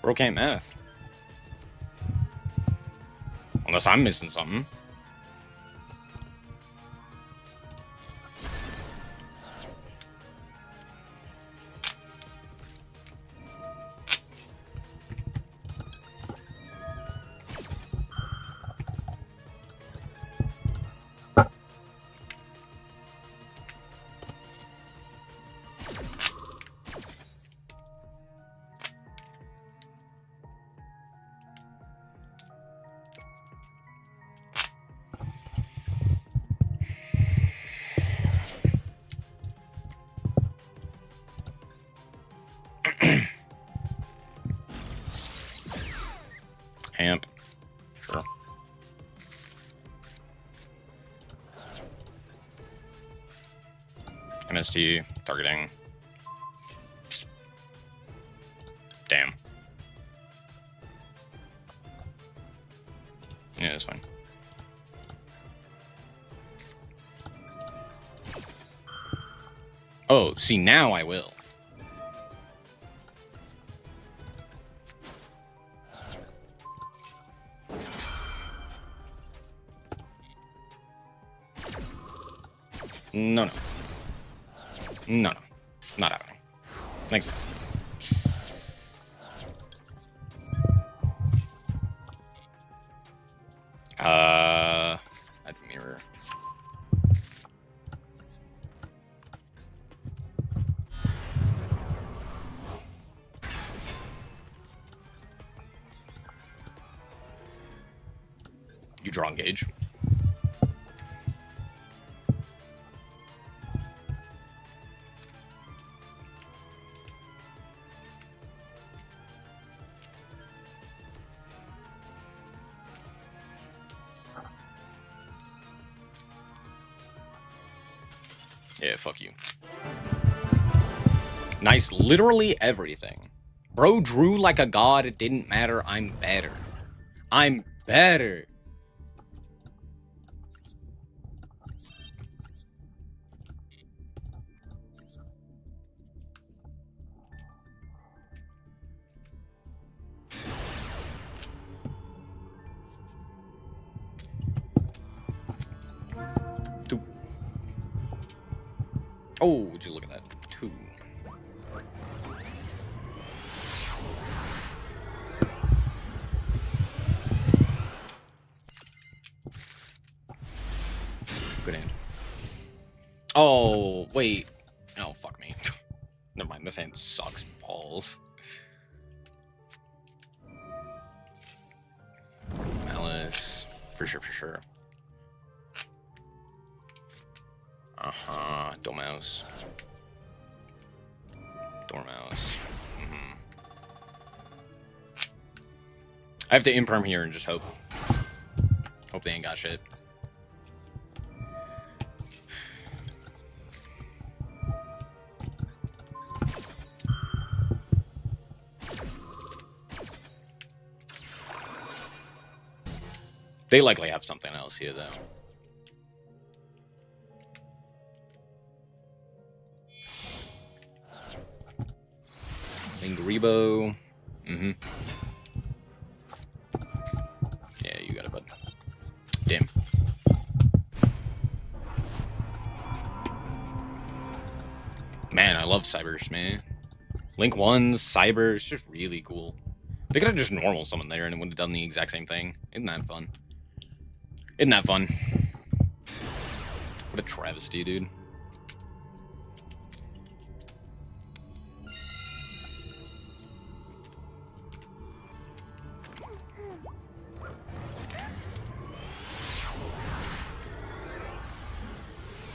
Bro can't math. Unless I'm missing something. Hamp. Sure. MST. Targeting. Damn. Yeah, that's fine. Oh, see, now I will. No, no. No, no. Not happening. Next time. I'd mirror. You draw engage. Yeah, fuck you. Nice, literally everything. Bro drew like a god, it didn't matter, I'm better. I'm better. Two. Oh, would you look at that? Two. Good hand. Oh, wait. Oh, fuck me. Never mind, this hand sucks balls. Malice. For sure, for sure. Uh-huh. Dormouse. Dormouse. I have to imperm here and just hope. Hope they ain't got shit. They likely have something else here, though. Ingribo. Mm-hmm. Yeah, you got it, bud. Damn. Man, I love Cybers, man. Link 1, Cybers, just really cool. They could have just normal summoned there and it would have done the exact same thing. Isn't that fun? Isn't that fun? What a travesty, dude.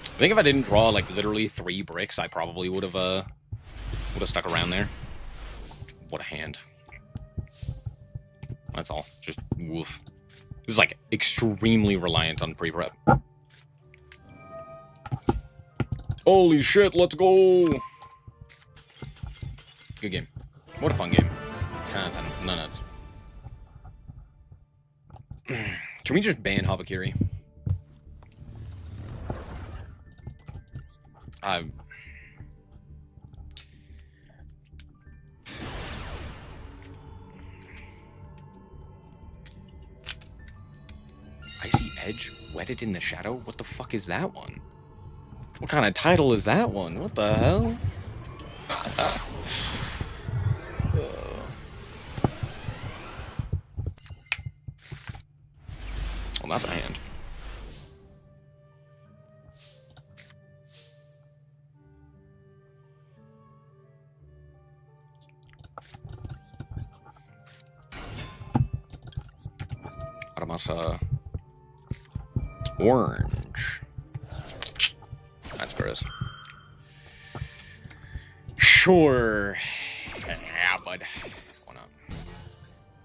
I think if I didn't draw like literally 3 bricks, I probably would have stuck around there. What a hand. That's all. Just woof. This is like extremely reliant on pre-prep. Holy shit, let's go! Good game. What a fun game. 10 out of 10. No nuts. Can we just ban Habakiri? Icy Edge, Wedded in the Shadow? What the fuck is that one? What kind of title is that one? What the hell? Well, that's a hand. Aramasa. Orange. That's gross. Sure. Yeah, bud. Why not?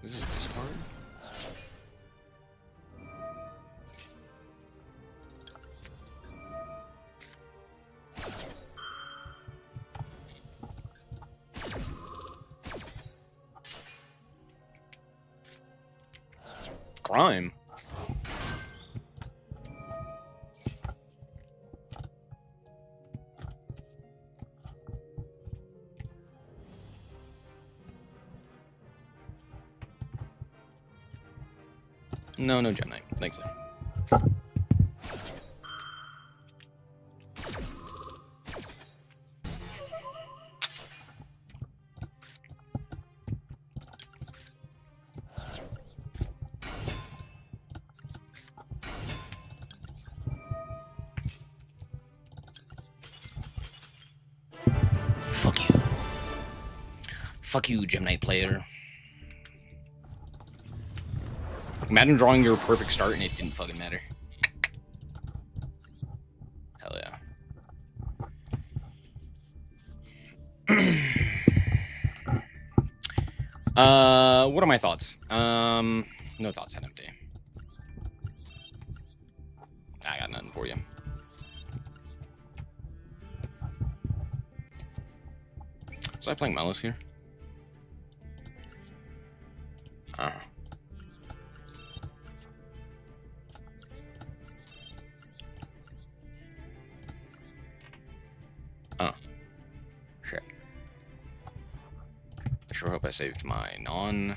This is a discard? Crime. No, no Gem Knight. Thanks. Fuck you. Fuck you, Gem Knight player. Imagine drawing your perfect start and it didn't fucking matter. Hell yeah. What are my thoughts? No thoughts, head empty. I got nothing for you. Was I playing Banlist here? Oh. Shit. I sure hope I saved my non-Ryzeal.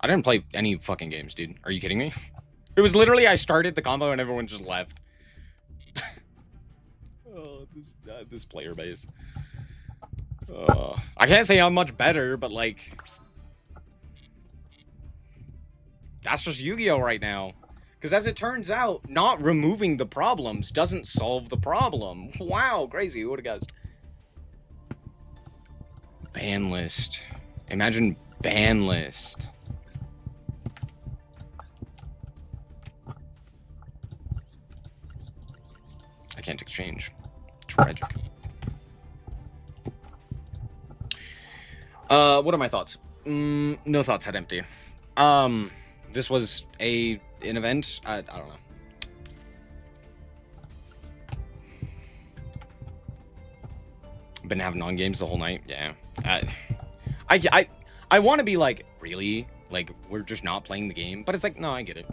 I didn't play any fucking games, dude. Are you kidding me? It was literally I started the combo and everyone just left. Oh, this player base. I can't say I'm much better, but like... That's just Yu-Gi-Oh! Right now. Because as it turns out, not removing the problems doesn't solve the problem. Wow, crazy. Who would have guessed? Banlist. Imagine Banlist. I can't exchange. Tragic. What are my thoughts? No thoughts, head empty. This was an event. I don't know. Been having non-games the whole night. Yeah. I want to be like, really? Like, we're just not playing the game? But it's like, no, I get it.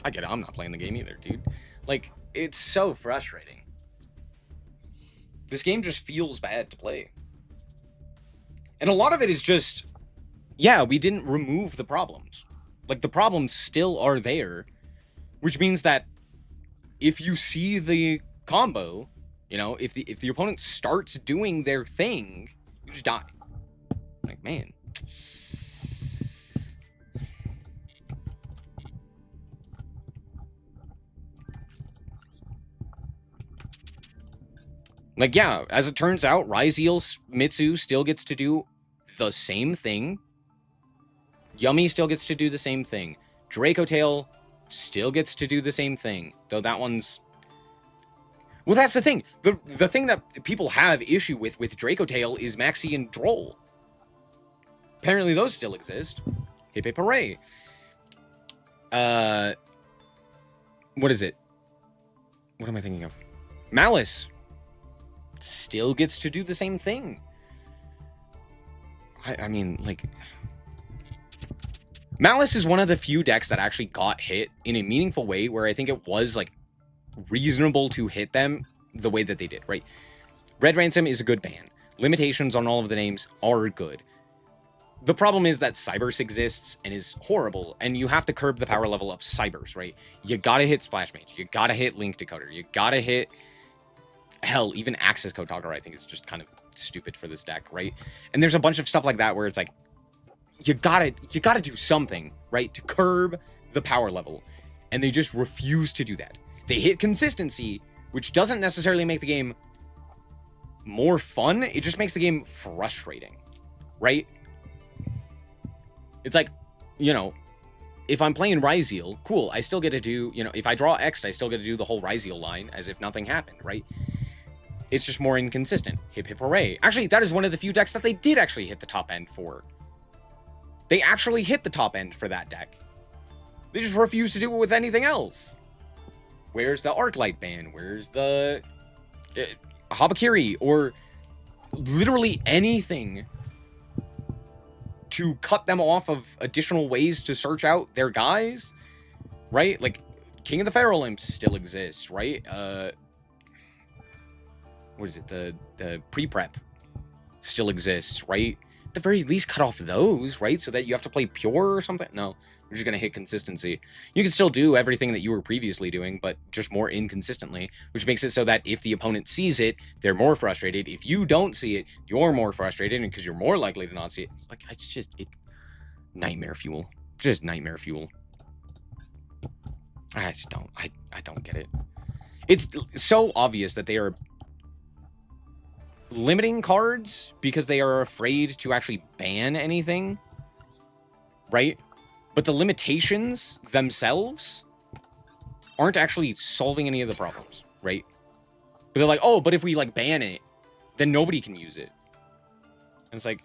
I get it. I'm not playing the game either, dude. Like, it's so frustrating. This game just feels bad to play. And a lot of it is just, yeah, we didn't remove the problems. Like, the problems still are there, which means that if you see the combo, you know, if the opponent starts doing their thing, you just die. Like, man. Like, yeah, as it turns out, Ryzeal's Mitsu still gets to do the same thing. Yummy still gets to do the same thing. Draco Tail still gets to do the same thing. Though that one's... Well, that's the thing. The thing that people have issue with Draco Tail is Maxi and Droll. Apparently those still exist. Hip hip hooray. What is it? What am I thinking of? Malice still gets to do the same thing. I mean, like... Malice is one of the few decks that actually got hit in a meaningful way where I think it was, like, reasonable to hit them the way that they did, right? Red Ransom is a good ban. Limitations on all of the names are good. the problem is that Cybers exists and is horrible, and you have to curb the power level of Cybers, right? You gotta hit Splash Mage, you gotta hit Link Decoder, you gotta hit, hell, even Access Code Toggle, I think is just kind of stupid for this deck, right? And there's a bunch of stuff like that where it's like, you gotta do something, right, to curb the power level, and they just refuse to do that. They hit consistency, which doesn't necessarily make the game more fun, it just makes the game frustrating, right? It's like, you know, if I'm playing Ryzeal, cool, I still get to do, you know, if I draw X, I still get to do the whole Ryzeal line as if nothing happened, right? It's just more inconsistent. Hip hip hooray. Actually, that is one of the few decks that they did actually hit the top end for. They actually hit the top end for that deck. They just refuse to do it with anything else. Where's the Arclight ban? Where's the Habakiri? Or literally anything to cut them off of additional ways to search out their guys, right? Like, King of the Feral Imps still exists, right? What is it? The pre-prep still exists, right? At the very least, cut off those, right? So that you have to play pure or something? No, you're just going to hit consistency. You can still do everything that you were previously doing, but just more inconsistently, which makes it so that if the opponent sees it, they're more frustrated. If you don't see it, you're more frustrated, and because you're more likely to not see it. It's like, it's just nightmare fuel. Just nightmare fuel. I just don't, I don't get it. It's so obvious that they are limiting cards because they are afraid to actually ban anything, right? But the limitations themselves aren't actually solving any of the problems, right? But they're like, oh, but if we like ban it, then nobody can use it. And it's like,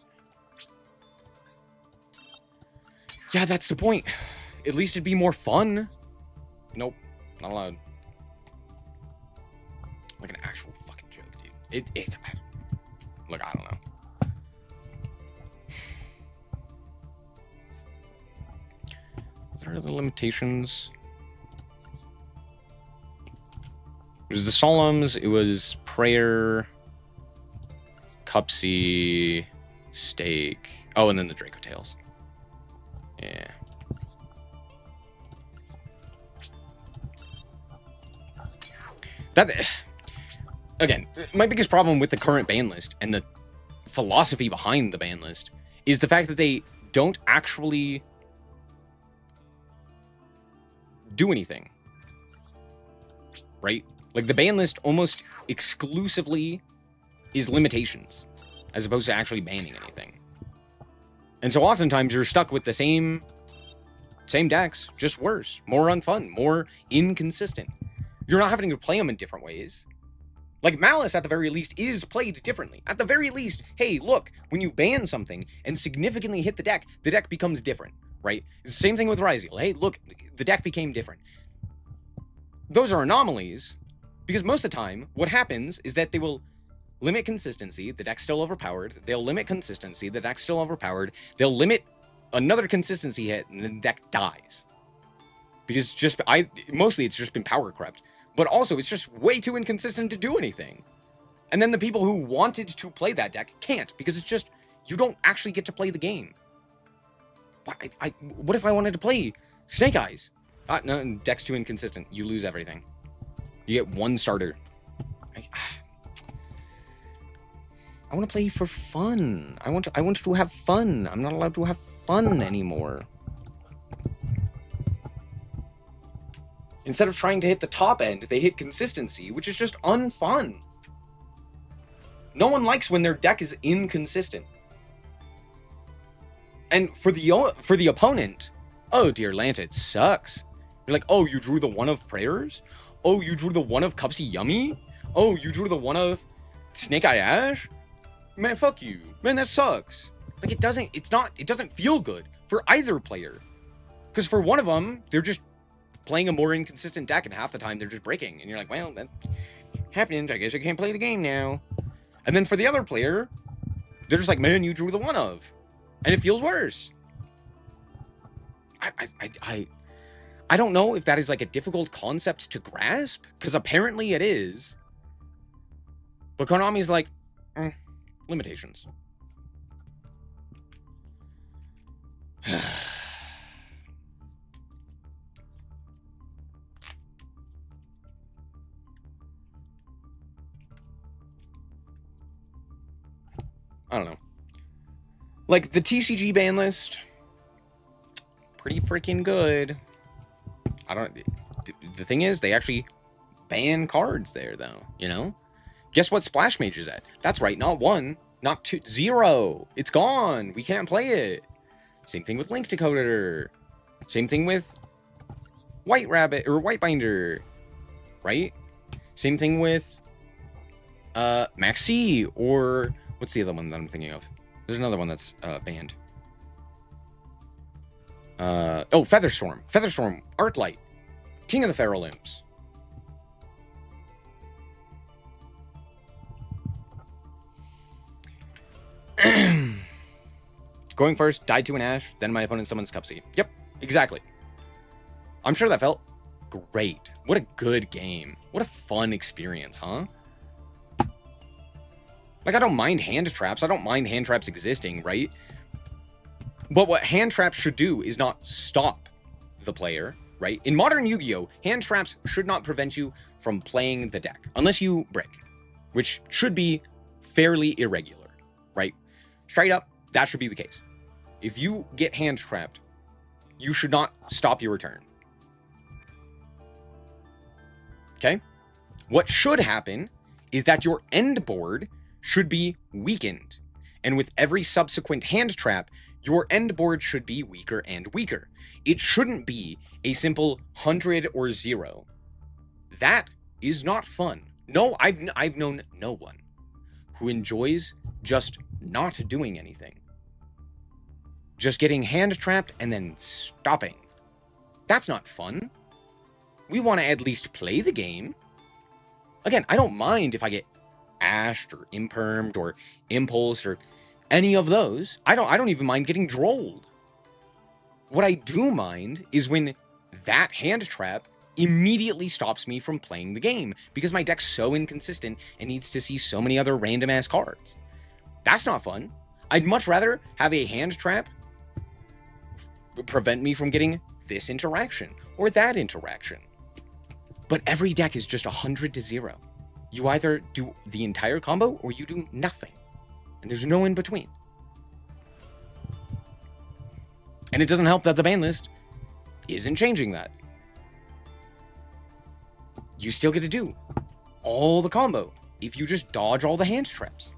yeah, that's the point. At least it'd be more fun. Nope, not allowed. Like an actual fucking joke, dude. It's look, I don't know. Is there other limitations? It was the Solemns, it was Prayer, Cupsy, Stake. Oh, and then the Draco Tails. Yeah. That, again, my biggest problem with the current ban list and the philosophy behind the ban list is the fact that they don't actually do anything, right? Like, the ban list almost exclusively is limitations as opposed to actually banning anything. And so oftentimes you're stuck with the same decks, just worse, more unfun, more inconsistent. You're not having to play them in different ways. Like, Malice, at the very least, is played differently. At the very least, hey, look, when you ban something and significantly hit the deck becomes different, right? It's the same thing with Ryzeal. Hey, look, the deck became different. Those are anomalies, because most of the time, what happens is that they will limit consistency, the deck's still overpowered. They'll limit consistency, the deck's still overpowered. They'll limit another consistency hit, and the deck dies. Because mostly it's just been power crept. But also, it's just way too inconsistent to do anything. And then the people who wanted to play that deck can't, because it's just, you don't actually get to play the game. What if I wanted to play Snake Eyes? No, deck's too inconsistent. You lose everything. You get one starter. I want to play for fun. I want to have fun. I'm not allowed to have fun anymore. Instead of trying to hit the top end, they hit consistency, which is just unfun. No one likes when their deck is inconsistent. And for the opponent, oh, dear Lanta, it sucks. You're like, oh, you drew the one of Prayers? Oh, you drew the one of Cupsy Yummy? Oh, you drew the one of Snake Eye Ash? Man, fuck you. Man, that sucks. Like, it doesn't feel good for either player. Because for one of them, they're just playing a more inconsistent deck, and half the time they're just breaking. And you're like, well, that happened. I guess I can't play the game now. And then for the other player, they're just like, man, you drew the one of. And it feels worse. I don't know if that is like a difficult concept to grasp, because apparently it is. But Konami's like, limitations. I don't know. Like, the TCG ban list, pretty freaking good. I don't... The thing is, they actually ban cards there, though, you know? Guess what Splash Mage is at? That's right, not 1, not 2, 0. It's gone. We can't play it. Same thing with Link Decoder. Same thing with White Rabbit, or White Binder, right? Same thing with Maxi, or... What's the other one that I'm thinking of? There's another one that's banned. Oh, Featherstorm. Featherstorm, Arclight. King of the Feral Imps. Going first, died to an Ash, then my opponent summons Cupsy. Yep, exactly. I'm sure that felt great. What a good game. What a fun experience, huh? Like, I don't mind hand traps. I don't mind hand traps existing, right? But what hand traps should do is not stop the player, right? In modern Yu-Gi-Oh!, hand traps should not prevent you from playing the deck, unless you break, which should be fairly irregular, right? Straight up, that should be the case. If you get hand trapped, you should not stop your turn. Okay? What should happen is that your end board should be weakened. And with every subsequent hand trap, your end board should be weaker and weaker. It shouldn't be a simple 100 or 0. That is not fun. No, I've known no one who enjoys just not doing anything. Just getting hand trapped and then stopping. That's not fun. We want to at least play the game. Again, I don't mind if I get ashed or impermed or impulsed or any of those. I don't even mind getting drolled. What I do mind is when that hand trap immediately stops me from playing the game because my deck's so inconsistent and needs to see so many other random ass cards. That's not fun. I'd much rather have a hand trap prevent me from getting this interaction or that interaction. But every deck is just 100 to 0. You either do the entire combo or you do nothing. And there's no in between. And it doesn't help that the ban list isn't changing that. You still get to do all the combo if you just dodge all the hand traps.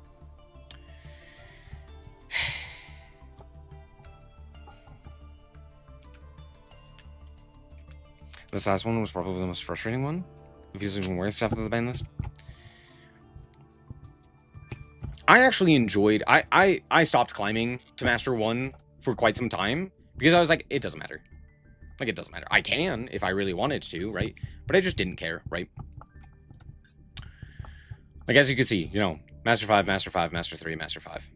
This last one was probably the most frustrating one. If it was even worse after the ban list. I actually enjoyed... I stopped climbing to Master 1 for quite some time. Because I was like, it doesn't matter. Like, it doesn't matter. I can if I really wanted to, right? But I just didn't care, right? Like, as you can see, you know, Master 5, Master 5, Master 3, Master 5.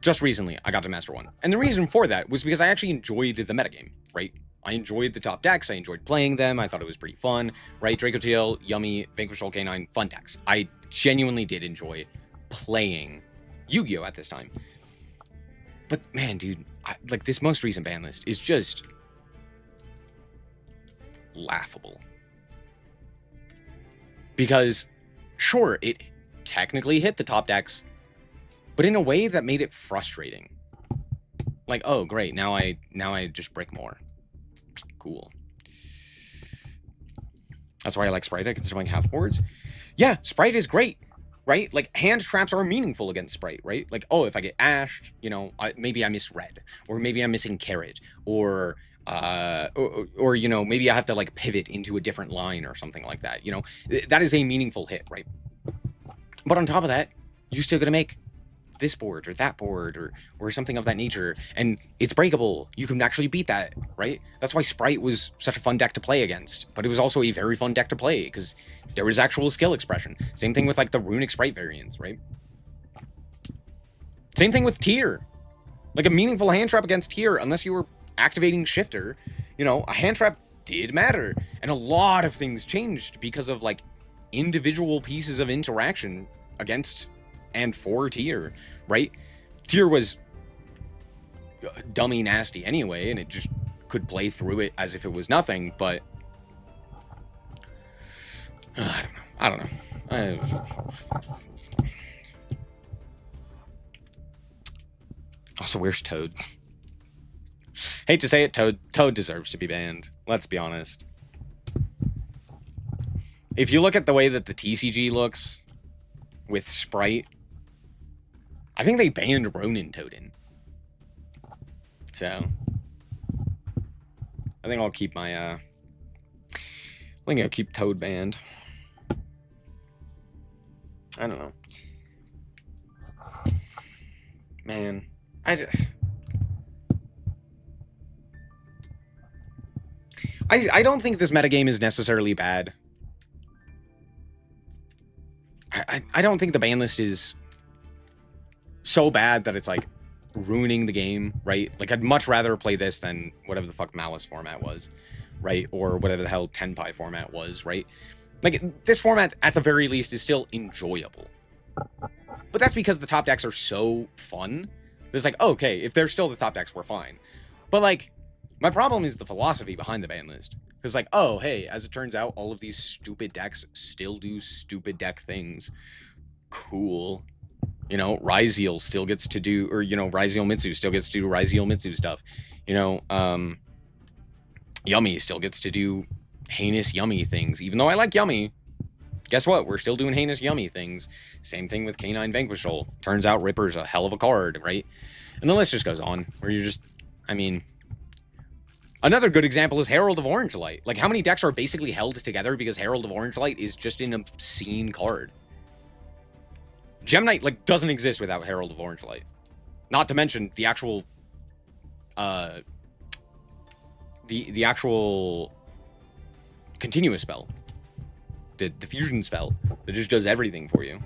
Just recently, I got to Master 1. And the reason for that was because I actually enjoyed the metagame, right? I enjoyed the top decks. I enjoyed playing them. I thought it was pretty fun, right? Draco TL, Yummy, Vanquish Soul K9, fun decks. I genuinely did enjoy playing Yu-Gi-Oh! At this time. But, man, dude, like, this most recent ban list is just laughable. Because, sure, it technically hit the top decks, but in a way that made it frustrating. Like, oh, great, now I just break more. Cool. That's why I like Sprite. I consider playing half boards. Yeah, Sprite is great, right? Like, hand traps are meaningful against Sprite, right? Like, oh, if I get ashed, you know, maybe I miss red, or maybe I'm missing carrot, or you know, maybe I have to, like, pivot into a different line or something like that, you know? That is a meaningful hit, right? But on top of that, you still gotta make this board or that board or something of that nature, and it's breakable. You can actually beat that, right? That's why Sprite was such a fun deck to play against, but it was also a very fun deck to play because there was actual skill expression. Same thing with, like, the runic Sprite variants, right? Same thing with Tier. Like, a meaningful hand trap against Tier, unless you were activating Shifter, you know, a hand trap did matter, and a lot of things changed because of, like, individual pieces of interaction against and for Tier, right? Tier was dummy nasty anyway, and it just could play through it as if it was nothing, but I don't know. Also, where's Toad? Hate to say it, Toad deserves to be banned. Let's be honest. If you look at the way that the TCG looks with Sprite, I think they banned Ronin Toadin. So I think I'll keep my I think I'll keep Toad banned. I don't know. Man, I don't think this metagame is necessarily bad. I don't think the ban list is so bad that it's like ruining the game, right? Like, I'd much rather play this than whatever the fuck Malice format was, right? Or whatever the hell Tenpai format was, right? Like, this format, at the very least, is still enjoyable. But that's because the top decks are so fun. It's like, okay, if they're still the top decks, we're fine. But, like, my problem is the philosophy behind the ban list. Because, like, oh, hey, as it turns out, all of these stupid decks still do stupid deck things. Cool. You know, Ryzeal still gets to do, or, you know, Ryzeal Mitsu still gets to do Ryzeal Mitsu stuff. You know, Yummy still gets to do heinous Yummy things. Even though I like Yummy, guess what? We're still doing heinous Yummy things. Same thing with Canine Vanquishal. Turns out Ripper's a hell of a card, right? And the list just goes on, where you're just, I mean... Another good example is Herald of Orange Light. Like, how many decks are basically held together because Herald of Orange Light is just an obscene card? Gem Knight, like, doesn't exist without Herald of Orange Light. Not to mention the actual... the actual... continuous spell. The fusion spell. That just does everything for you.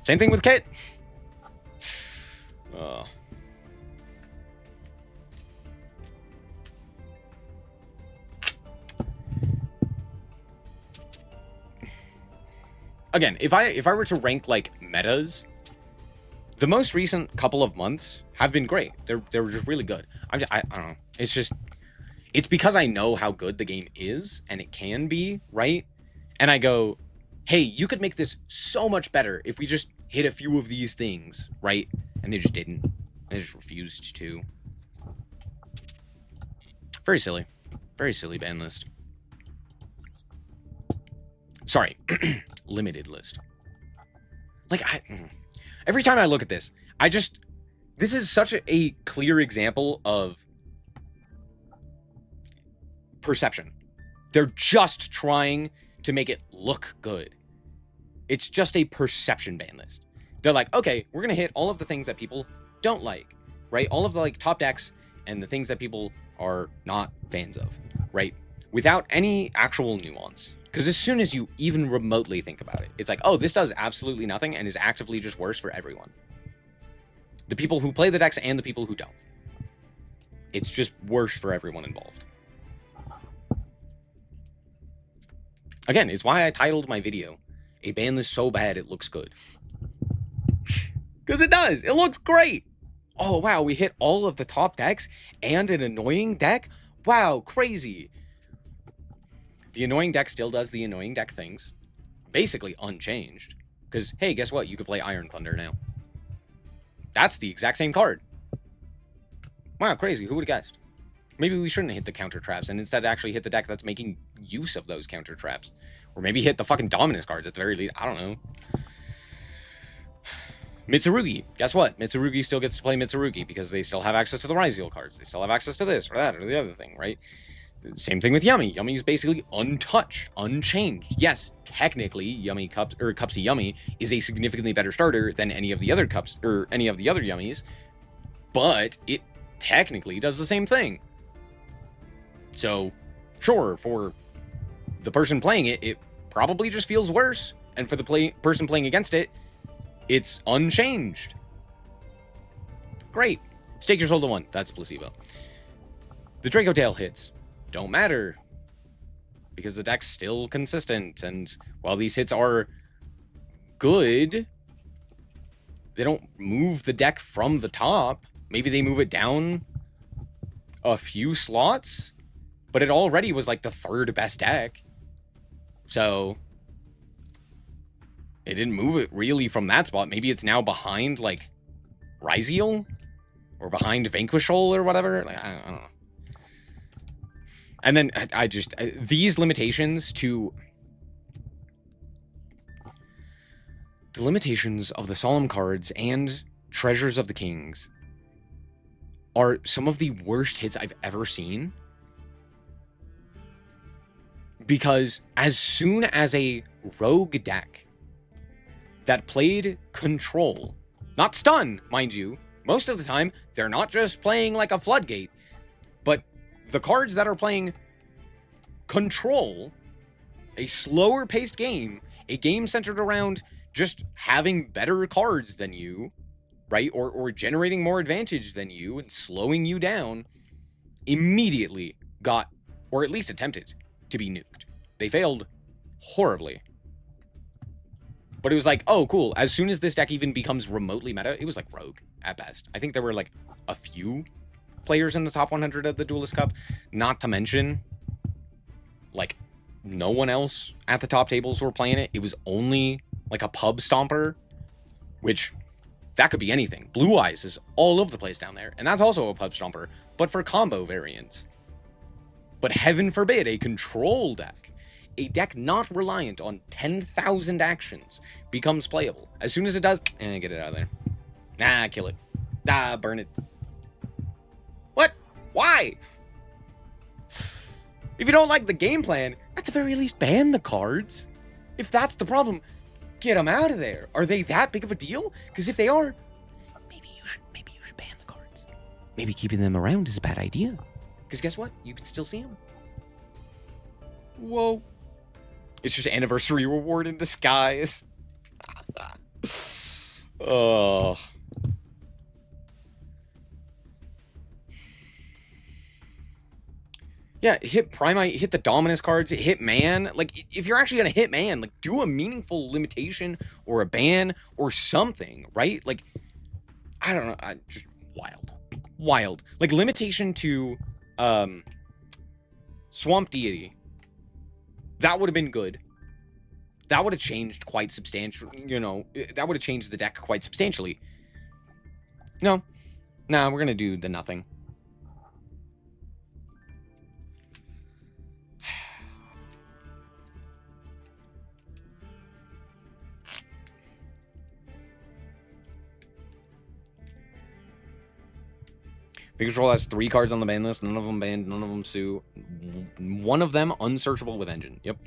Same thing with Kit. Again, if I were to rank, like, metas, the most recent couple of months have been great. They're just really good. I don't know. It's just... It's because I know how good the game is, and it can be, right? And I go, hey, you could make this so much better if we just hit a few of these things, right? And they just didn't. They just refused to. Very silly. Very silly ban list. Sorry. Limited list. Like, every time I look at this, this is such a clear example of perception. They're just trying to make it look good. It's just a perception ban list. They're like, okay, we're gonna hit all of the things that people don't like, right? All of the, like, top decks and the things that people are not fans of, right? Without any actual nuance. Because as soon as you even remotely think about it, it's like, oh, this does absolutely nothing and is actively just worse for everyone. The people who play the decks and the people who don't. It's just worse for everyone involved. Again, it's why I titled my video, A Ban List So Bad It Looks Good. Because it does. It looks great. Oh, wow, we hit all of the top decks and an annoying deck? Wow, crazy. The annoying deck still does the annoying deck things. Basically unchanged. Because, hey, guess what? You could play Iron Thunder now. That's the exact same card. Wow, crazy. Who would have guessed? Maybe we shouldn't hit the counter traps and instead actually hit the deck that's making use of those counter traps. Or maybe hit the fucking dominance cards at the very least. I don't know. Mitsurugi. Guess what? Mitsurugi still gets to play Mitsurugi because they still have access to the Ryzeal cards. They still have access to this or that or the other thing, right? Same thing with Yummy. Yummy is basically untouched, unchanged. Yes, technically, Yummy Cups or Cupsy Yummy is a significantly better starter than any of the other cups or any of the other Yummies, but it technically does the same thing. So, sure, for the person playing it, it probably just feels worse, and for the person playing against it, it's unchanged. Great. Stake your soul to 1. That's placebo. The Draco Tail hits don't matter because the deck's still consistent, and while these hits are good, they don't move the deck from the top. Maybe they move it down a few slots, but it already was like the third best deck. So it didn't move it really from that spot. Maybe it's now behind like Ryziel or behind Vanquishol or whatever. Like, I don't know. And then these limitations to the limitations of the Solemn cards and Treasures of the Kings are some of the worst hits I've ever seen. Because as soon as a rogue deck that played Control, not Stun, mind you, most of the time, they're not just playing like a Floodgate, but the cards that are playing Control, a slower paced game, a game centered around just having better cards than you, right? Or generating more advantage than you and slowing you down, immediately got, or at least attempted, to be nuked. They failed horribly. But it was like, oh, cool. As soon as this deck even becomes remotely meta, it was like Rogue at best. I think there were like a few players in the top 100 of the Duelist Cup, not to mention, like, no one else at the top tables were playing it. It was only like a pub stomper, which that could be anything. Blue Eyes is all over the place down there, and that's also a pub stomper, but for combo variants. But heaven forbid a control deck, a deck not reliant on 10,000 actions, becomes playable. As soon as it does, get it out of there. Nah, kill it. Nah, burn it. What? Why? If you don't like the game plan, at the very least ban the cards. If that's the problem, get them out of there. Are they that big of a deal? Because if they are, maybe you should ban the cards. Maybe keeping them around is a bad idea. Because guess what? You can still see them. Whoa. It's just anniversary reward in disguise. Oh. Yeah, hit Primite, hit the Dominus cards, hit Man. Like, if you're actually going to hit Man, like, do a meaningful limitation or a ban or something, right? Like, I don't know. Just wild. Wild. Like, limitation to Swamp Deity. That would have been good. That would have changed quite substantially, you know. That would have changed the deck quite substantially. No. Nah, we're going to do the nothing. Big Control has 3 cards on the ban list. None of them banned. None of them sue. One of them unsearchable with engine. Yep.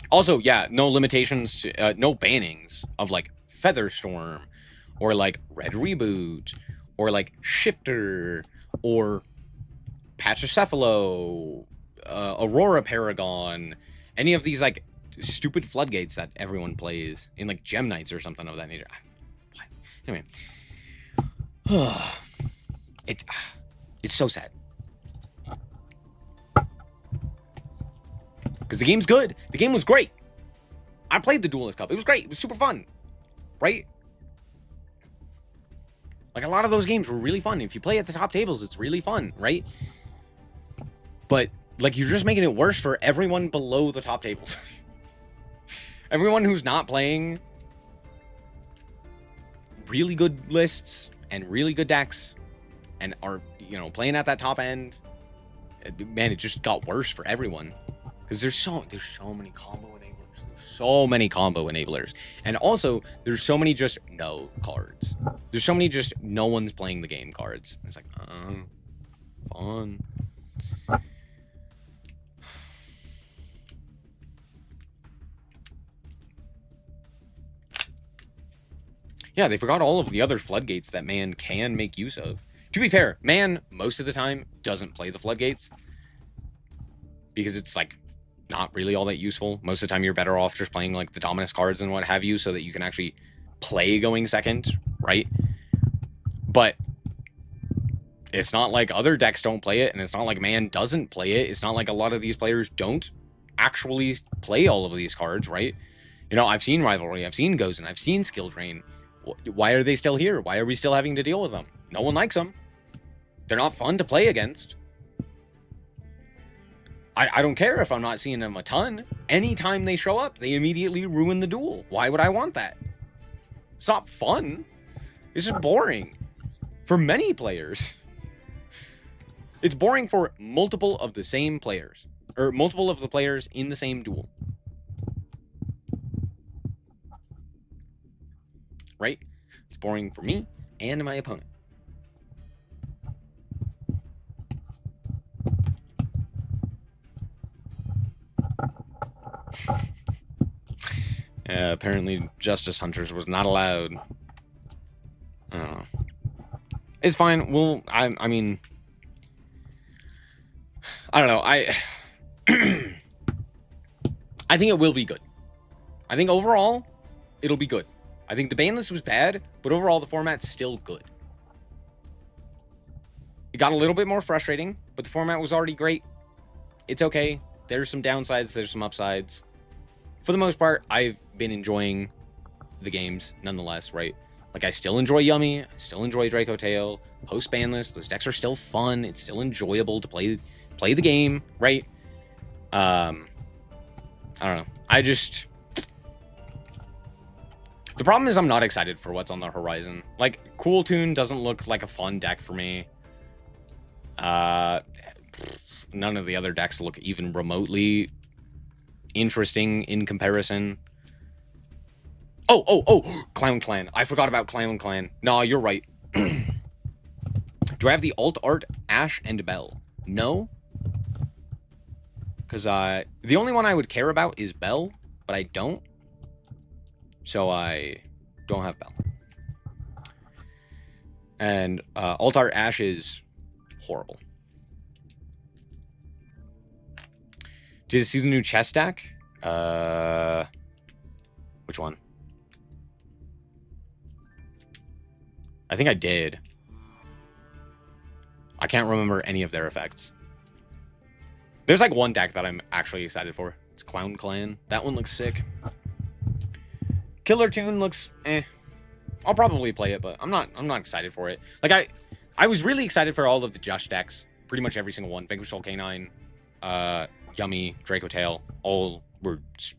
Also, yeah, no limitations, no bannings of like Featherstorm or like Red Reboot or like Shifter or Pachycephalo, Aurora Paragon, any of these like stupid floodgates that everyone plays in like Gem Knights or something of that nature. Anyway, it's so sad because the game's good. The game was great. I played the Duelist Cup. It was great. It was super fun, right? Like a lot of those games were really fun. If you play at the top tables, it's really fun, right? But, like, you're just making it worse for everyone below the top tables. Everyone who's not playing really good lists and really good decks and are, you know, playing at that top end. Man, it just got worse for everyone. Because there's so many combo enablers. There's so many combo enablers. And also, there's so many just no cards. There's so many just no one's playing the game cards. It's like, fun. Yeah, they forgot all of the other floodgates that Man can make use of. To be fair, Man, most of the time, doesn't play the floodgates. Because it's, like, not really all that useful. Most of the time, you're better off just playing, like, the Dominus cards and what have you, so that you can actually play going second, right? But It's not like other decks don't play it, and it's not like Man doesn't play it. It's not like a lot of these players don't actually play all of these cards, right? You know, I've seen Rivalry, I've seen Gozen, I've seen Skill Drain. Why are they still here? Why are we still having to deal with them? No one likes them. They're not fun to play against. I don't care if I'm not seeing them a ton. Anytime they show up, they immediately ruin the duel. Why would I want that? It's not fun. It's just boring. For many players. It's boring for multiple of the same players. Or multiple of the players in the same duel. Right? It's boring for me and my opponent. Apparently Justice Hunters was not allowed. I don't know. It's fine. Well, I mean, I don't know. I think it will be good. I think overall, it'll be good. I think the ban list was bad, but overall the format's still good. It got a little bit more frustrating, but the format was already great. It's okay. There's some downsides, there's some upsides. For the most part, I've been enjoying the games nonetheless, right? Like, I still enjoy Yummy, I still enjoy Draco Tail. Post Banlist, those decks are still fun. It's still enjoyable to play the game, right? I don't know. The problem is I'm not excited for what's on the horizon. Like, Cool Tune doesn't look like a fun deck for me. None of the other decks look even remotely interesting in comparison. Oh, Clown Clan. I forgot about Clown Clan. No, you're right. Do I have the alt art Ash and Bell? No. Because the only one I would care about is Bell, but I don't. So I don't have Bell. And alt art Ash is horrible. Did you see the new chess deck? Which one? I think I did. I can't remember any of their effects. There's like one deck that I'm actually excited for. It's Clown Clan. That one looks sick. Killer Tune looks eh. I'll probably play it, but I'm not excited for it. Like I was really excited for all of the Josh decks. Pretty much every single one. Vanquish Soul Canine, Yummy, Draco Tail, all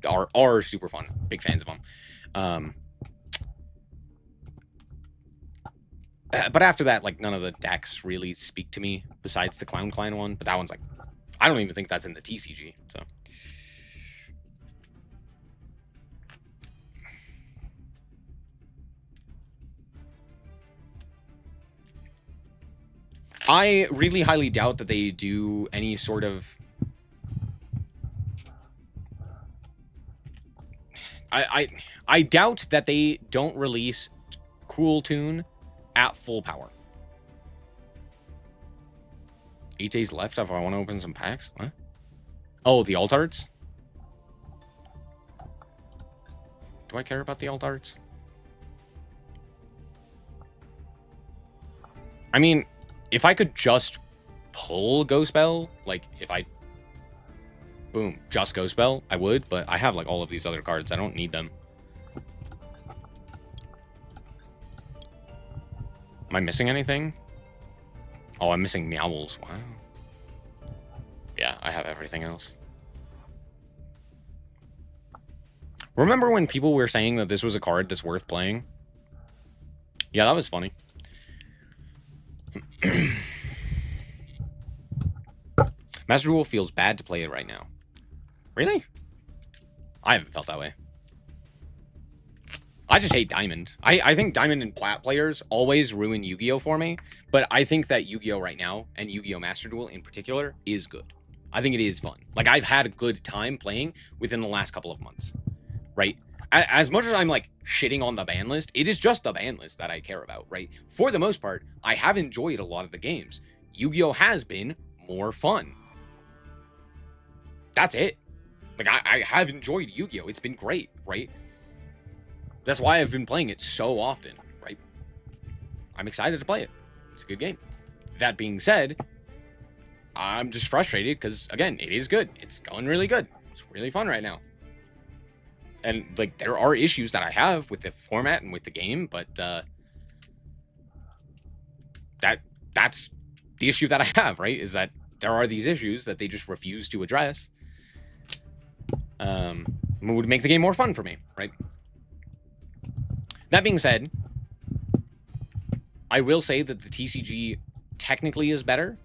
are super fun. Big fans of them. But after that, like, none of the decks really speak to me besides the Clown Clan one. But that one's like, I don't even think that's in the TCG. So I really highly doubt that they do any sort of I doubt that they don't release Cool Tune at full power. 8 days left if I want to open some packs. What? Oh, the alt arts? Do I care about the alt arts? I mean, if I could just pull Ghost Bell, like, if I... Boom, just Ghost Bell, I would, but I have, like, all of these other cards. I don't need them. Am I missing anything? Oh, I'm missing Meowls. Wow. Yeah, I have everything else. Remember when people were saying that this was a card that's worth playing? Yeah, that was funny. Master Duel feels bad to play it right now. Really? I haven't felt that way. I just hate Diamond. I think Diamond and Plat players always ruin Yu-Gi-Oh! For me, but I think that Yu-Gi-Oh! Right now, and Yu-Gi-Oh! Master Duel in particular, is good. I think it is fun. Like, I've had a good time playing within the last couple of months, right? As much as I'm, like, shitting on the ban list, it is just the ban list that I care about, right? For the most part, I have enjoyed a lot of the games. Yu-Gi-Oh! Has been more fun. That's it. Like, I have enjoyed Yu-Gi-Oh! It's been great, right? That's why I've been playing it so often, right? I'm excited to play it. It's a good game. that being said, I'm just frustrated because, again, it is good. It's going really good. It's really fun right now. And, like, there are issues that I have with the format and with the game, but that's the issue that I have, right? Is that there are these issues that they just refuse to address. Would make the game more fun for me, right? That being said, I will say that the TCG technically is better.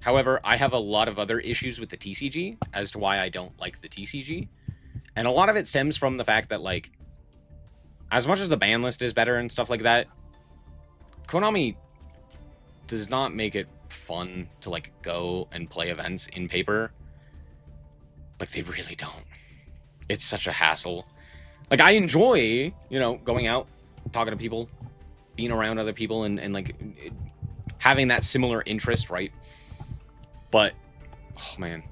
However, I have a lot of other issues with the TCG as to why I don't like the TCG. And a lot of it stems from the fact that, like, as much as the ban list is better and stuff like that, Konami does not make it fun to, like, go and play events in paper. Like, they really don't. It's such a hassle. Like, I enjoy, you know, going out, talking to people, being around other people, and like, having that similar interest, right? But, oh, man.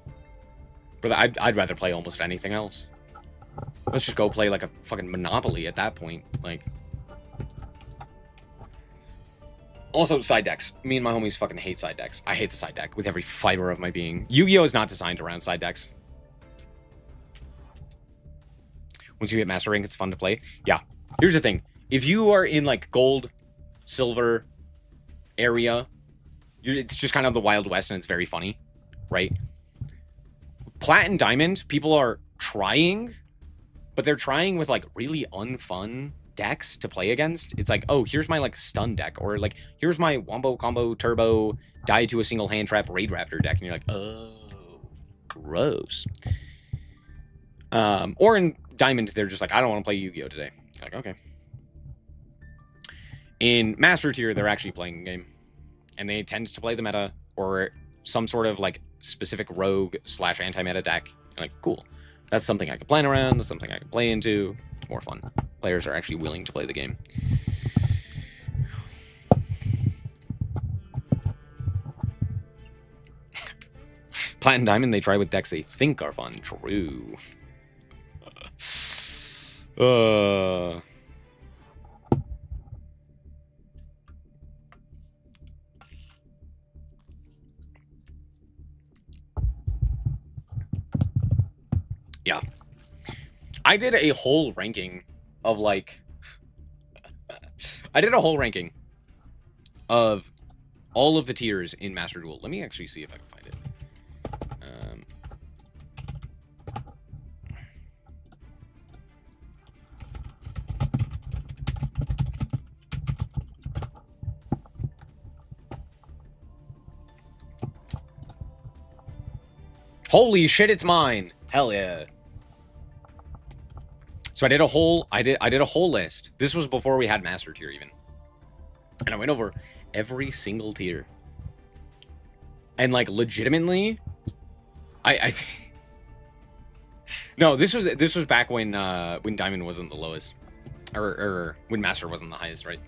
Brother, I'd rather play almost anything else. Let's just go play, like, a fucking Monopoly at that point. Like... Also, side decks. Me and my homies fucking hate side decks. I hate the side deck with every fiber of my being. Yu-Gi-Oh! Is not designed around side decks. Once you hit Master Rank, it's fun to play. Yeah. Here's the thing. If you are in, like, gold, silver area, it's just kind of the Wild West, and it's very funny, right? Plat and Diamond, people are trying, but they're trying with, like, really unfun decks to play against. It's like, oh, here's my, like, stun deck, or, like, here's my Wombo Combo Turbo Die to a Single Hand Trap Raid Raptor deck, and you're like, oh, gross. Or in Diamond, they're just like, I don't want to play Yu-Gi-Oh! Today. You're like, okay. In Master Tier, they're actually playing a game. And they tend to play the meta, or some sort of, like, specific rogue / anti-meta deck. You're like, cool. That's something I could plan around. That's something I could play into. It's more fun. Players are actually willing to play the game. Plat and Diamond, they try with decks they think are fun. True. Yeah. I did a whole ranking of, like... I did a whole ranking of all of the tiers in Master Duel. Let me actually see if I can find it. Holy shit, it's mine! Hell yeah. So I did a whole list. This was before we had Master Tier even. And I went over every single tier. And, like, legitimately, I no, this was back when Diamond wasn't the lowest, or when Master wasn't the highest, right?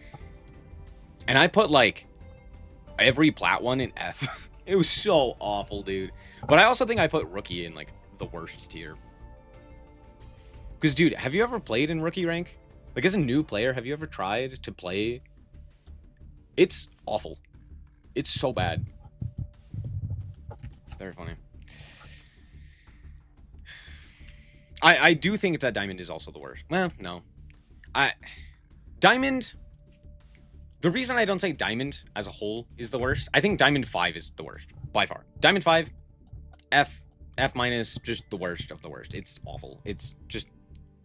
And I put, like, every plat one in F. It was so awful, dude. But I also think I put Rookie in, like, the worst tier. Because, dude, have you ever played in Rookie rank? Like, as a new player, have you ever tried to play? It's awful. It's so bad. Very funny. I do think that Diamond is also the worst. Well, no. Diamond... The reason I don't say Diamond as a whole is the worst, I think Diamond 5 is the worst, by far. Diamond 5, F minus, just the worst of the worst. It's awful. It's just,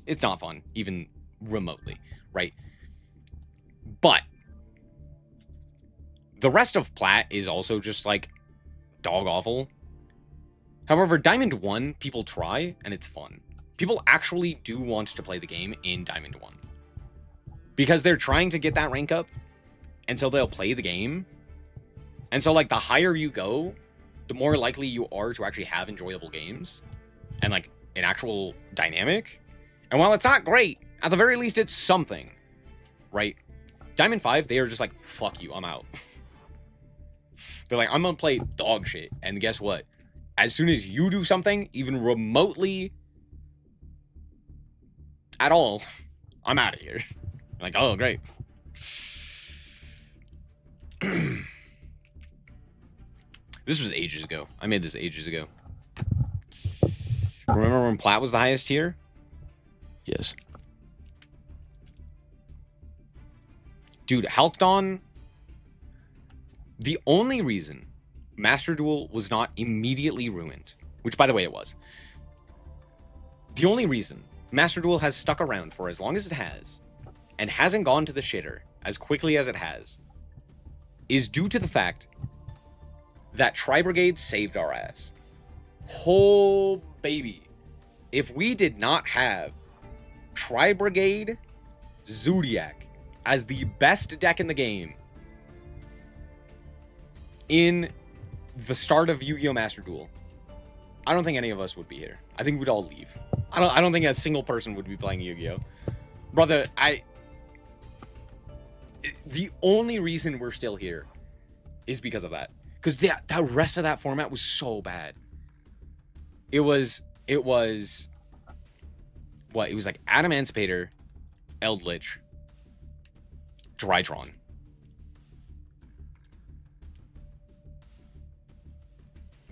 it's not fun, even remotely, right? But the rest of Plat is also just, like, dog awful. However, Diamond 1, people try, and it's fun. People actually do want to play the game in Diamond 1. Because they're trying to get that rank up, and so they'll play the game. And so, like, the higher you go, the more likely you are to actually have enjoyable games. And, like, an actual dynamic. And while it's not great, at the very least, it's something. Right? Diamond 5, they are just like, fuck you, I'm out. They're like, I'm gonna play dog shit. And guess what? As soon as you do something, even remotely at all, I'm out of here. Like, oh, great. This was ages ago. I made this ages ago. Remember when Plat was the highest tier? Yes. Dude, Halcdon... The only reason Master Duel was not immediately ruined, which, by the way, it was. The only reason Master Duel has stuck around for as long as it has, and hasn't gone to the shitter as quickly as it has, is due to the fact that Tri-Brigade saved our ass. Oh, baby. If we did not have Tri-Brigade Zodiac as the best deck in the game in the start of Yu-Gi-Oh! Master Duel, I don't think any of us would be here. I think we'd all leave. I don't think a single person would be playing Yu-Gi-Oh! Brother, the only reason we're still here is because of that. Because the rest of that format was so bad. It was what? It was like Adamancipator, Eldritch, Drytron.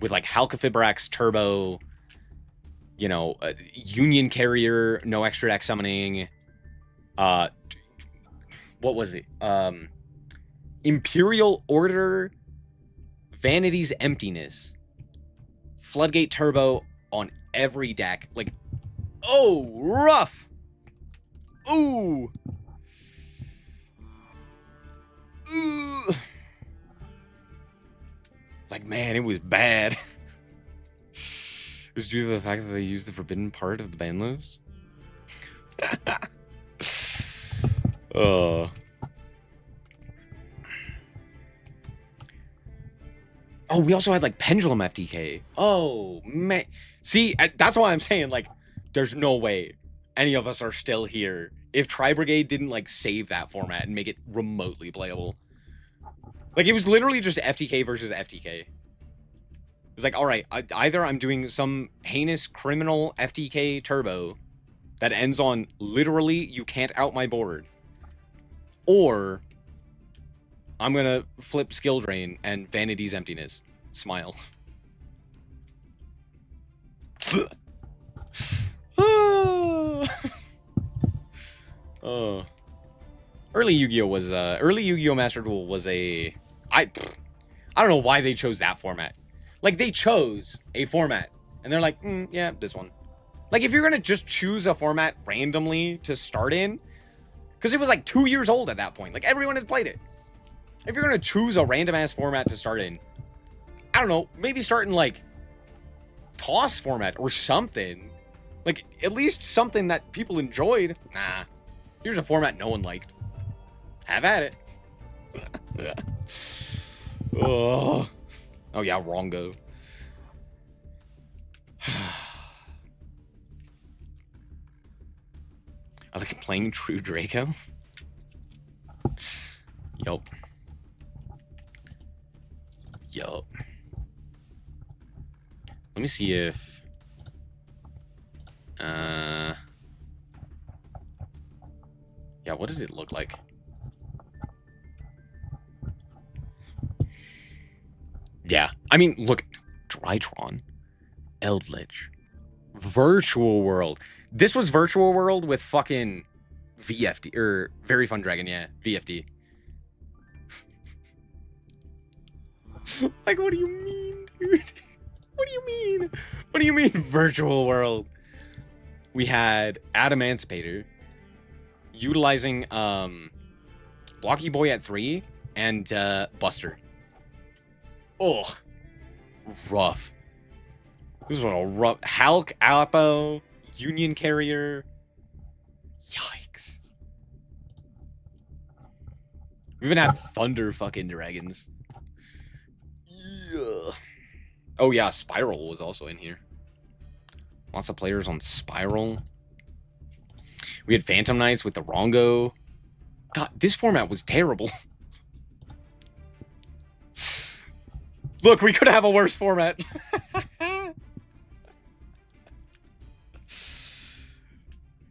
With like Halcafibrax, Turbo, you know, Union Carrier, no extra deck summoning. What was it? Imperial Order, Vanity's Emptiness, Floodgate Turbo on every deck. Like, oh, rough. Ooh. Ooh. Like, man, it was bad. It was due to the fact that they used the forbidden part of the Banlist. Oh, we also had, like, Pendulum FTK. Oh, man. See, that's why I'm saying, like, there's no way any of us are still here if Tri-Brigade didn't, like, save that format and make it remotely playable. Like, it was literally just FTK versus FTK. It was like, all right, either I'm doing some heinous criminal FTK turbo that ends on literally you can't out my board, or I'm gonna flip Skill Drain and Vanity's Emptiness. Smile. Oh. Early Yu-Gi-Oh was early Yu-Gi-Oh! Master Duel was a I don't know why they chose that format. Like, they chose a format and they're like, yeah, this one. Like, if you're gonna just choose a format randomly to start in, because it was like 2 years old at that point, like everyone had played it. If you're gonna choose a random ass format to start in, I don't know, maybe start in like toss format or something. Like, at least something that people enjoyed. Nah, here's a format no one liked. Have at it. Oh yeah, Rongo. I like playing True Draco. Yup. Let me see if yeah, what did it look like? Yeah, I mean, look, Drytron, Eldritch, Virtual World. This was Virtual World with fucking VFD, or Very Fun Dragon, yeah, VFD. Like, what do you mean, dude? What do you mean? What do you mean, Virtual World? We had Adamancipator, utilizing Blocky Boy at 3, and Buster. Oh, rough. This was a rough. Hulk, Apo, Union Carrier. Yikes. We even had Thunder fucking Dragons. Yeah. Oh yeah, Spiral was also in here. Lots of players on Spiral. We had Phantom Knights with the Rongo. God, this format was terrible. Look, we could have a worse format.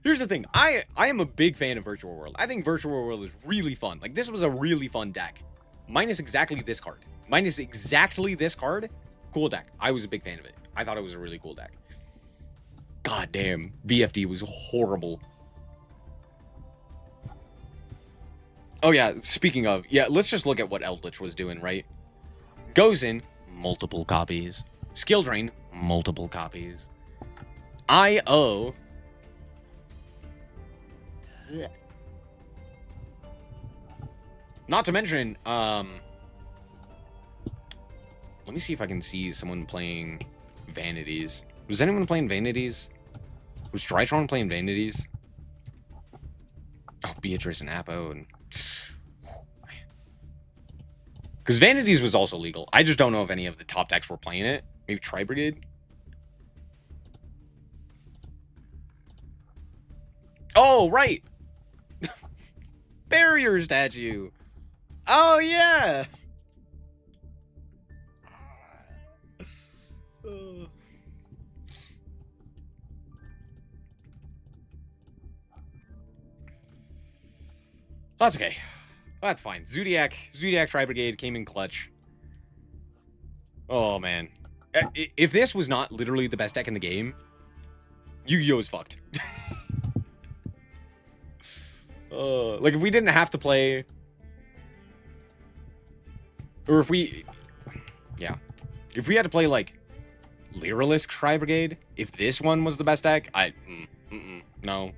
Here's the thing. I am a big fan of Virtual World. I think Virtual World is really fun. Like, this was a really fun deck. minus exactly this card. Minus exactly this card. Cool deck. I was a big fan of it. I thought it was a really cool deck. God damn. VFD was horrible. Oh, yeah. Speaking of, yeah, let's just look at what Eldritch was doing, right? Goes in, multiple copies. Skill Drain, multiple copies. IO. Not to mention, let me see if I can see someone playing Vanities. Was anyone playing Vanities? Was Drytron playing Vanities? Oh, Beatrice and Apo and... Because Vanities was also legal. I just don't know if any of the top decks were playing it. Maybe Tri-Brigade? Oh, right! Barrier statue! Oh, yeah! That's okay. That's fine. Zodiac Tri-Brigade came in clutch. Oh, man. If this was not literally the best deck in the game, Yu-Gi-Oh! Is fucked. Like, if we didn't have to play... Or if we... Yeah. If we had to play, like, Lyralisk Tri-Brigade, if this one was the best deck, no.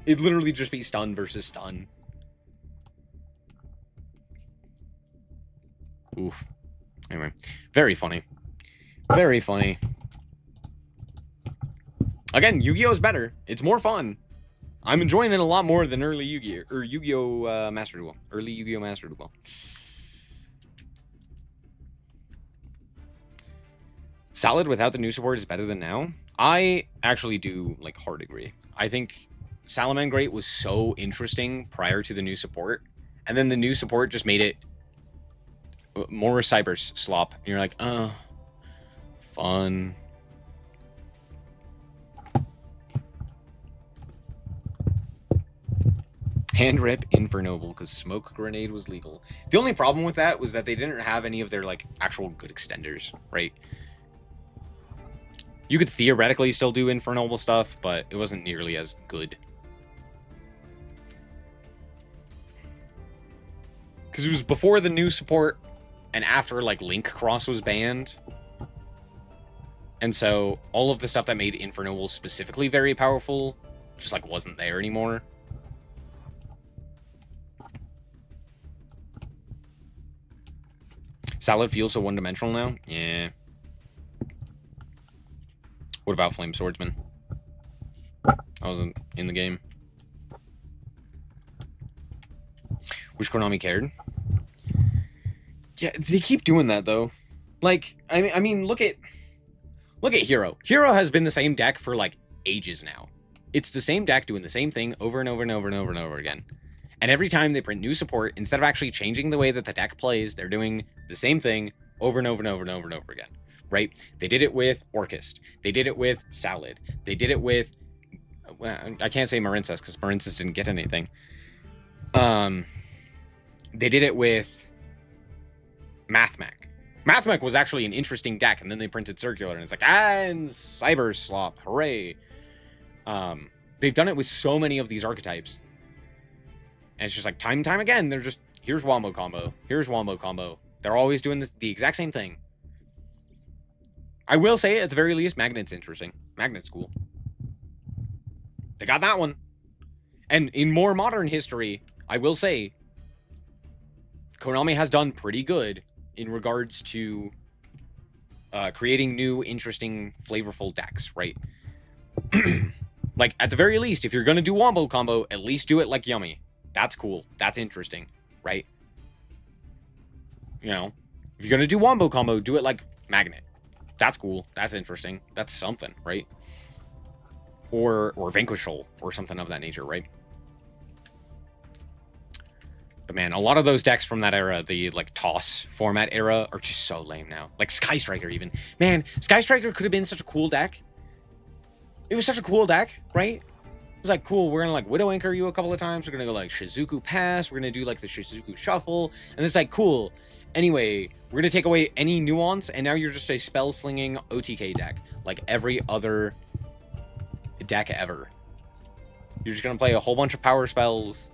It'd literally just be stun versus stun. Oof. Anyway, very funny. Very funny. Again, Yu-Gi-Oh! Is better. It's more fun. I'm enjoying it a lot more than early Yu-Gi-Oh! Or Yu-Gi-Oh! Master Duel. Early Yu-Gi-Oh! Master Duel. Salad without the new support is better than now? I actually do, like, hard agree. I think Salamangreat was so interesting prior to the new support, and then the new support just made it more cyber slop. And you're like, oh, fun. Hand rip Infernoble because Smoke Grenade was legal. The only problem with that was that they didn't have any of their, like, actual good extenders, right? You could theoretically still do Infernoble stuff, but it wasn't nearly as good. Because it was before the new support and after, like, Link Cross was banned. And so all of the stuff that made Infernoble specifically very powerful just, like, wasn't there anymore. Salad feels so one-dimensional now? Yeah. What about Flame Swordsman? I wasn't in the game. Which Konami cared? Yeah, they keep doing that though. Like, I mean, look at Hero. Hero has been the same deck for like ages now. It's the same deck doing the same thing over and over and over and over and over again. And every time they print new support, instead of actually changing the way that the deck plays, they're doing the same thing over and over and over and over and over again. Right? They did it with Orchist. They did it with Salad. They did it with... Well, I can't say Marincess because Marincess didn't get anything. They did it with Mathmech. Mathmech was actually an interesting deck, and then they printed Circular, and it's like, and Cyber Slop, hooray. They've done it with so many of these archetypes. And it's just like, time and time again, they're just, here's Wombo Combo. Here's Wombo Combo. They're always doing the exact same thing. I will say, at the very least, Magnet's interesting. Magnet's cool. They got that one. And in more modern history, I will say, Konami has done pretty good in regards to creating new, interesting, flavorful decks, right? Like, at the very least, if you're going to do Wombo Combo, at least do it like Yummy. That's cool. That's interesting, right? You know, if you're going to do Wombo Combo, do it like Magnet. That's cool. That's interesting. That's something, right? Or Vanquishal or something of that nature, right? But man, a lot of those decks from that era, the like toss format era, are just so lame now. Like Sky Striker even. Man, Sky Striker could have been such a cool deck. It was such a cool deck, right? It was like, cool, we're gonna like Widow Anchor you a couple of times. We're gonna go like Shizuku Pass. We're gonna do like the Shizuku Shuffle. And it's like, cool. Anyway, we're gonna take away any nuance, and now you're just a spell slinging OTK deck, like every other deck ever. You're just gonna play a whole bunch of power spells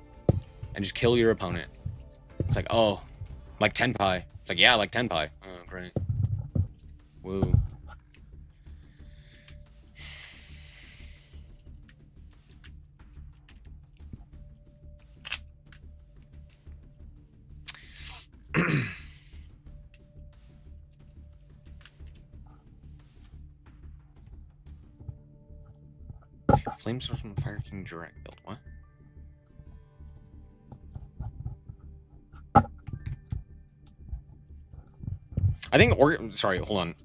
and just kill your opponent. It's like, oh, like Tenpai. It's like, yeah, like Tenpai. Oh, great. Woo. Flamesource from the Fire King direct build. What? I think sorry, hold on.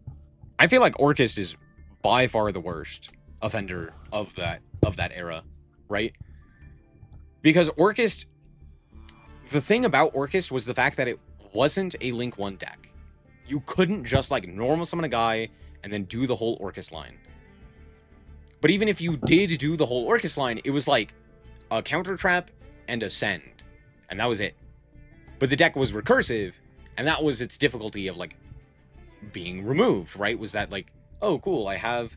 I feel like Orchist is by far the worst offender of that era, right? Because Orchist, the thing about Orchist was the fact that it wasn't a Link 1 deck. You couldn't just like normal summon a guy and then do the whole Orchist line. But even if you did do the whole Orchist line, it was like a counter trap and a send. And that was it. But the deck was recursive, and that was its difficulty of like being removed, right? Was that like, oh cool, I have,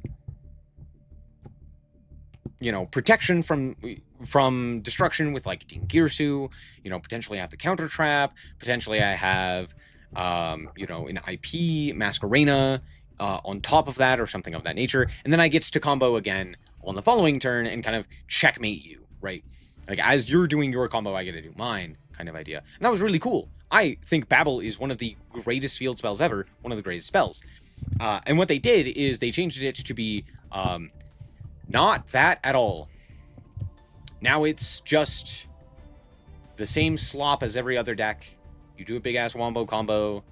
you know, protection from destruction with like Dingirsu, you know, potentially I have the counter trap, potentially I have you know, an IP Masquerena on top of that or something of that nature, and then I get to combo again on the following turn and kind of checkmate you, right? Like as you're doing your combo, I get to do mine, kind of idea. And that was really cool. I think Babel is one of the greatest field spells ever, one of the greatest spells. And what they did is they changed it to be not that at all. Now it's just the same slop as every other deck. You do a big-ass wombo combo.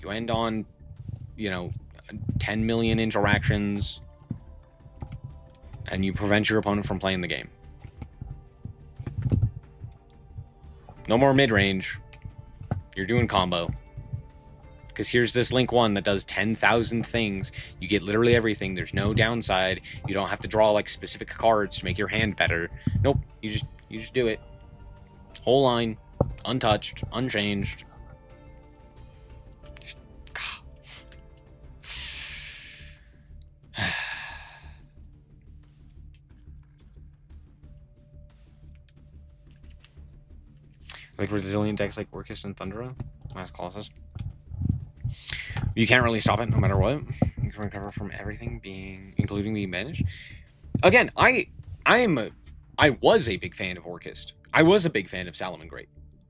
You end on, you know, 10 million interactions. And you prevent your opponent from playing the game. No more mid-range. You're doing combo. Because here's this Link 1 that does 10,000 things. You get literally everything. There's no downside. You don't have to draw like specific cards to make your hand better. Nope. You just do it. Whole line. Untouched. Unchanged. Just, like resilient decks like Orcus and Thundera. Mass Colossus. You can't really stop it no matter what. You can recover from everything including being banished. Again, I was a big fan of Orchist. I was a big fan of Salamangreat.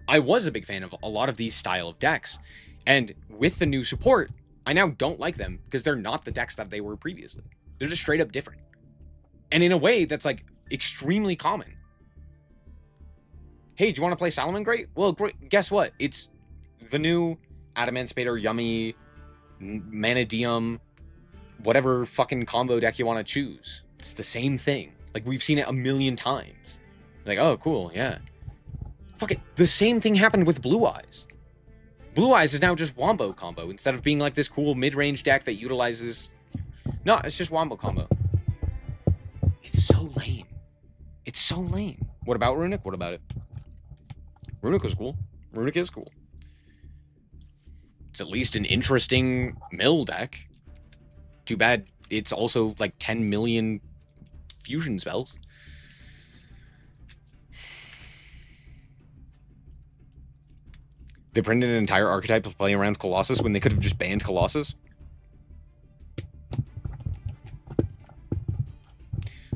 I was a big fan of a lot of these style of decks. And with the new support, I now don't like them because they're not the decks that they were previously. They're just straight up different. And in a way that's like extremely common. Hey, do you want to play Salamangreat? Well, guess what? It's the new Adamant Spader, Yummy, Manadium, whatever fucking combo deck you want to choose. It's the same thing. Like, we've seen it a million times. Like, oh, cool, yeah. Fuck it. The same thing happened with Blue Eyes. Blue Eyes is now just Wombo combo instead of being like this cool mid-range deck that utilizes... No, it's just Wombo combo. It's so lame. It's so lame. What about Runic? What about it? Runic was cool. Runic is cool. It's at least an interesting mill deck. Too bad it's also like 10 million fusion spells. They printed an entire archetype of playing around Colossus when they could have just banned Colossus.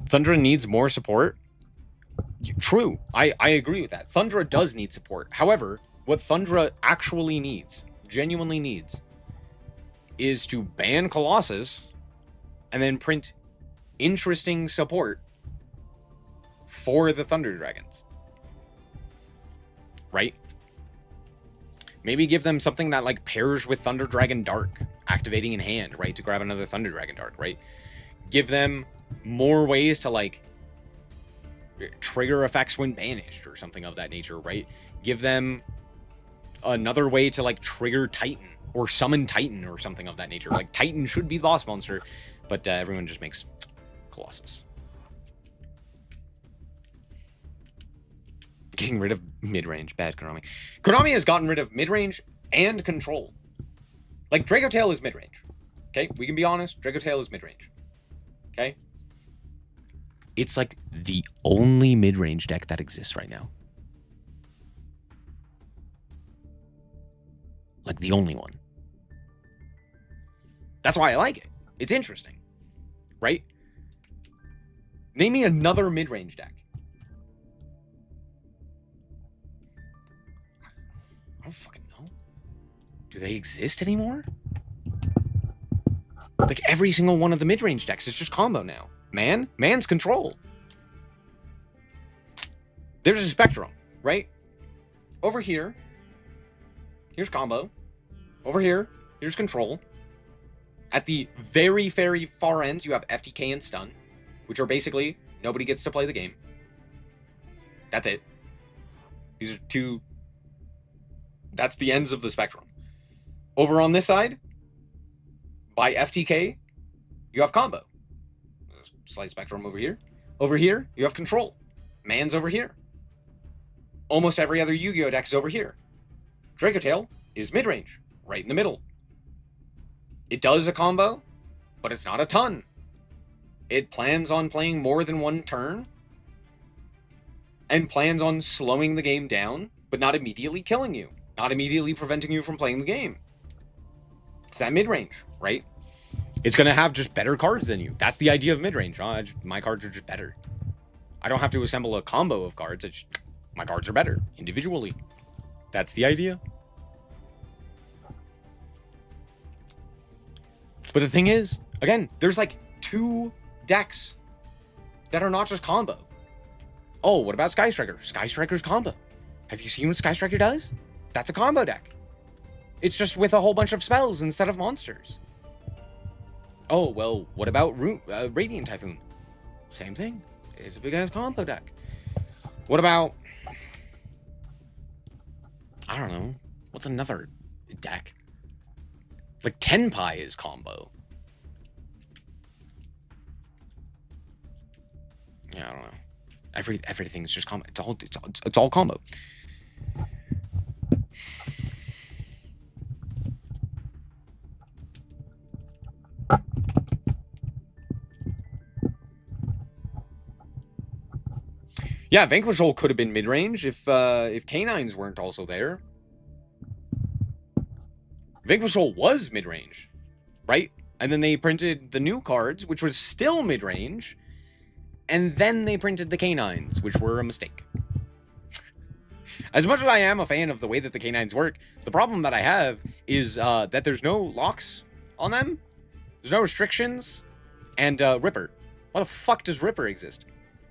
Thundra needs more support. True. I agree with that. Thundra does need support. However, what Thundra actually needs, genuinely needs, is to ban Colossus and then print interesting support for the Thunder Dragons. Right? Maybe give them something that like pairs with Thunder Dragon Dark, activating in hand, right? To grab another Thunder Dragon Dark, right? Give them more ways to like trigger effects when banished or something of that nature, right? Give them another way to like trigger Titan or summon Titan or something of that nature. Like Titan should be the boss monster, but everyone just makes Colossus. Getting rid of mid-range. Bad Konami. Konami has gotten rid of mid-range and control. Like, Draco Tail is mid-range. Okay? We can be honest. Draco Tail is mid-range. Okay? It's like the only mid-range deck that exists right now. Like, the only one. That's why I like it. It's interesting. Right? Name me another mid-range deck. I don't fucking know. Do they exist anymore? Like, every single one of the mid-range decks is just combo now. Man's control. There's a spectrum, right? Over here, here's combo. Over here, here's control. At the very, very far ends, you have FTK and stun, which are basically nobody gets to play the game. That's it. These are two... That's the ends of the spectrum. Over on this side, by FTK, you have combo. Slight spectrum over here. Over here, you have control. Man's over here. Almost every other Yu-Gi-Oh deck is over here. Draco Tail is mid-range, right in the middle. It does a combo, but it's not a ton. It plans on playing more than one turn, and plans on slowing the game down, but not immediately killing you. Not immediately preventing you from playing the game. It's that mid-range, right? It's going to have just better cards than you. That's the idea of mid-range. My cards are just better. I don't have to assemble a combo of cards. My cards are better individually. That's the idea. But the thing is, again, there's like 2 decks that are not just combo. Oh, what about Sky Striker? Sky Striker's combo. Have you seen what Sky Striker does? That's a combo deck. It's just with a whole bunch of spells instead of monsters. Oh, well, what about Radiant Typhoon? Same thing. It's a big-ass combo deck. What about... I don't know. What's another deck? Like, Tenpai is combo. Yeah, I don't know. Everything's just combo. It's all combo. Yeah, Vanquish Hole could have been mid-range if Canines weren't also there. Vanquish Hole was mid-range, right? And then they printed the new cards, which was still mid-range, and then they printed the Canines, which were a mistake. As much as I am a fan of the way that the Canines work, the problem that I have is that there's no locks on them, there's no restrictions, and Ripper. Why the fuck does Ripper exist?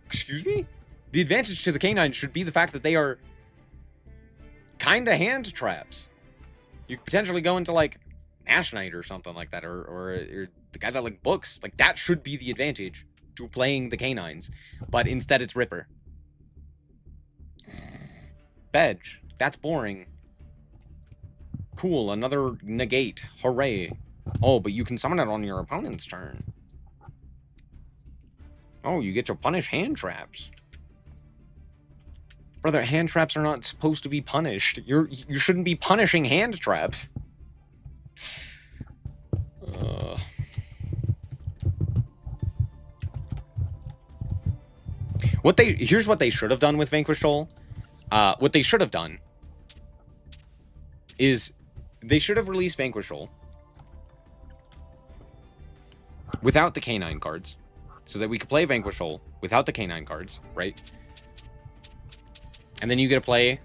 Excuse me? The advantage to the Canines should be the fact that they are kind of hand traps. You could potentially go into, like, Ash Knight or something like that, or the guy that, like, books. Like, that should be the advantage to playing the Canines. But instead, it's Ripper. Bedge. That's boring. Cool, another negate. Hooray. Oh, but you can summon it on your opponent's turn. Oh, you get to punish hand traps. Brother, hand traps are not supposed to be punished. You shouldn't be punishing hand traps. Here's what they should have done with Vanquish Soul. What they should have done is they should have released Vanquish Soul without the Canine cards, so that we could play Vanquish Soul without the Canine cards, right? And then you get to play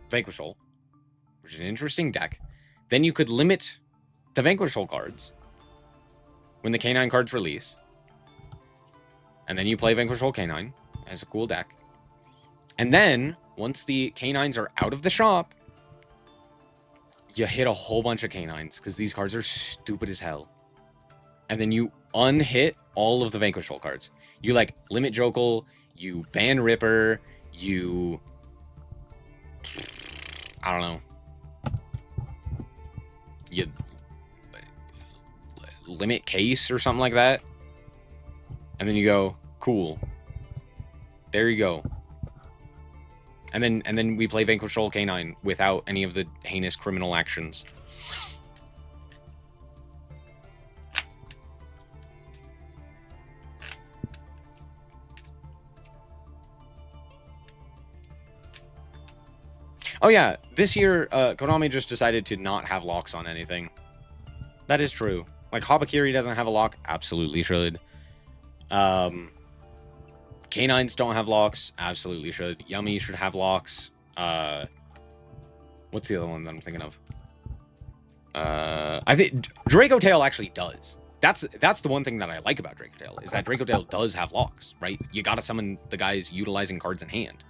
Vanquish Soul, which is an interesting deck. Then you could limit the Vanquish Soul cards when the Canine cards release. And then you play Vanquish Soul Canine as a cool deck. And then, once the Canines are out of the shop, you hit a whole bunch of Canines, because these cards are stupid as hell. And then you unhit all of the Vanquish Soul cards. You, like, limit Jokel, you ban Ripper, you... I don't know. You limit Case or something like that. And then you go, cool. There you go. And then we play Vanquish Soul K9 without any of the heinous criminal actions. Oh yeah, this year, Konami just decided to not have locks on anything. That is true. Like, Habakiri doesn't have a lock. Absolutely should. Canines don't have locks. Absolutely should. Yummy should have locks. What's the other one that I'm thinking of? I think Draco Tail actually does. That's the one thing that I like about Draco Tail, is that Draco Tail does have locks, right? You gotta summon the guys utilizing cards in hand.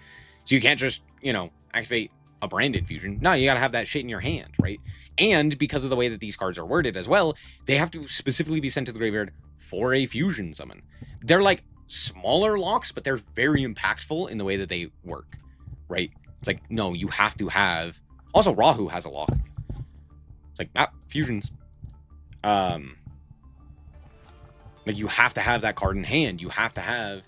So you can't just, you know, activate a branded fusion. No, you gotta have that shit in your hand, right? And because of the way that these cards are worded as well, they have to specifically be sent to the graveyard for a fusion summon. They're like smaller locks, but they're very impactful in the way that they work, right? It's like, no, you have to have... Also, Rahu has a lock. It's like, fusions. Like, you have to have that card in hand. You have to have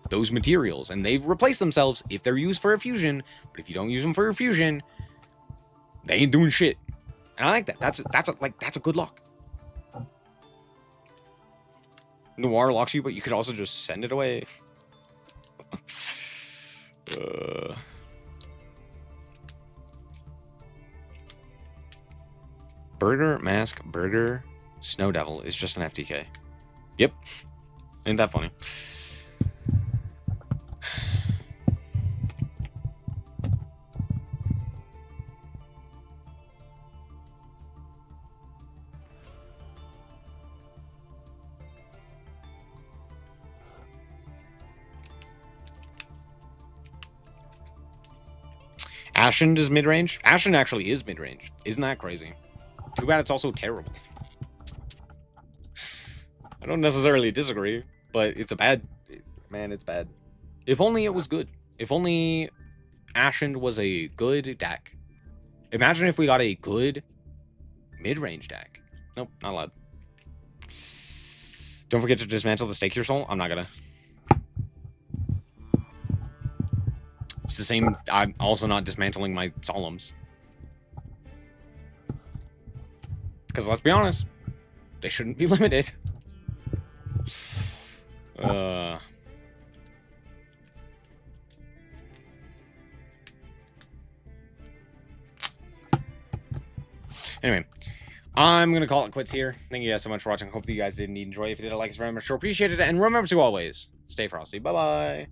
those materials, and they've replaced themselves if they're used for a fusion. But if you don't use them for a fusion, they ain't doing shit. And I like that. That's a good lock. Noir locks you, but you could also just send it away. Burger, Mask, Burger, Snow Devil is just an FTK. Yep. Ain't that funny? Ashen is mid-range? Ashen actually is mid-range. Isn't that crazy? Too bad it's also terrible. I don't necessarily disagree, but it's a bad... Man, it's bad. If only it was good. If only Ashen was a good deck. Imagine if we got a good mid-range deck. Nope, not allowed. Don't forget to dismantle the Stake Your Soul. I'm not gonna. It's the same. I'm also not dismantling my Solemns. Because let's be honest, they shouldn't be limited. Anyway, I'm going to call it quits here. Thank you guys so much for watching. Hope that you guys did indeed enjoy. If you did, like us very much. Sure appreciate it. And remember to always stay frosty. Bye-bye.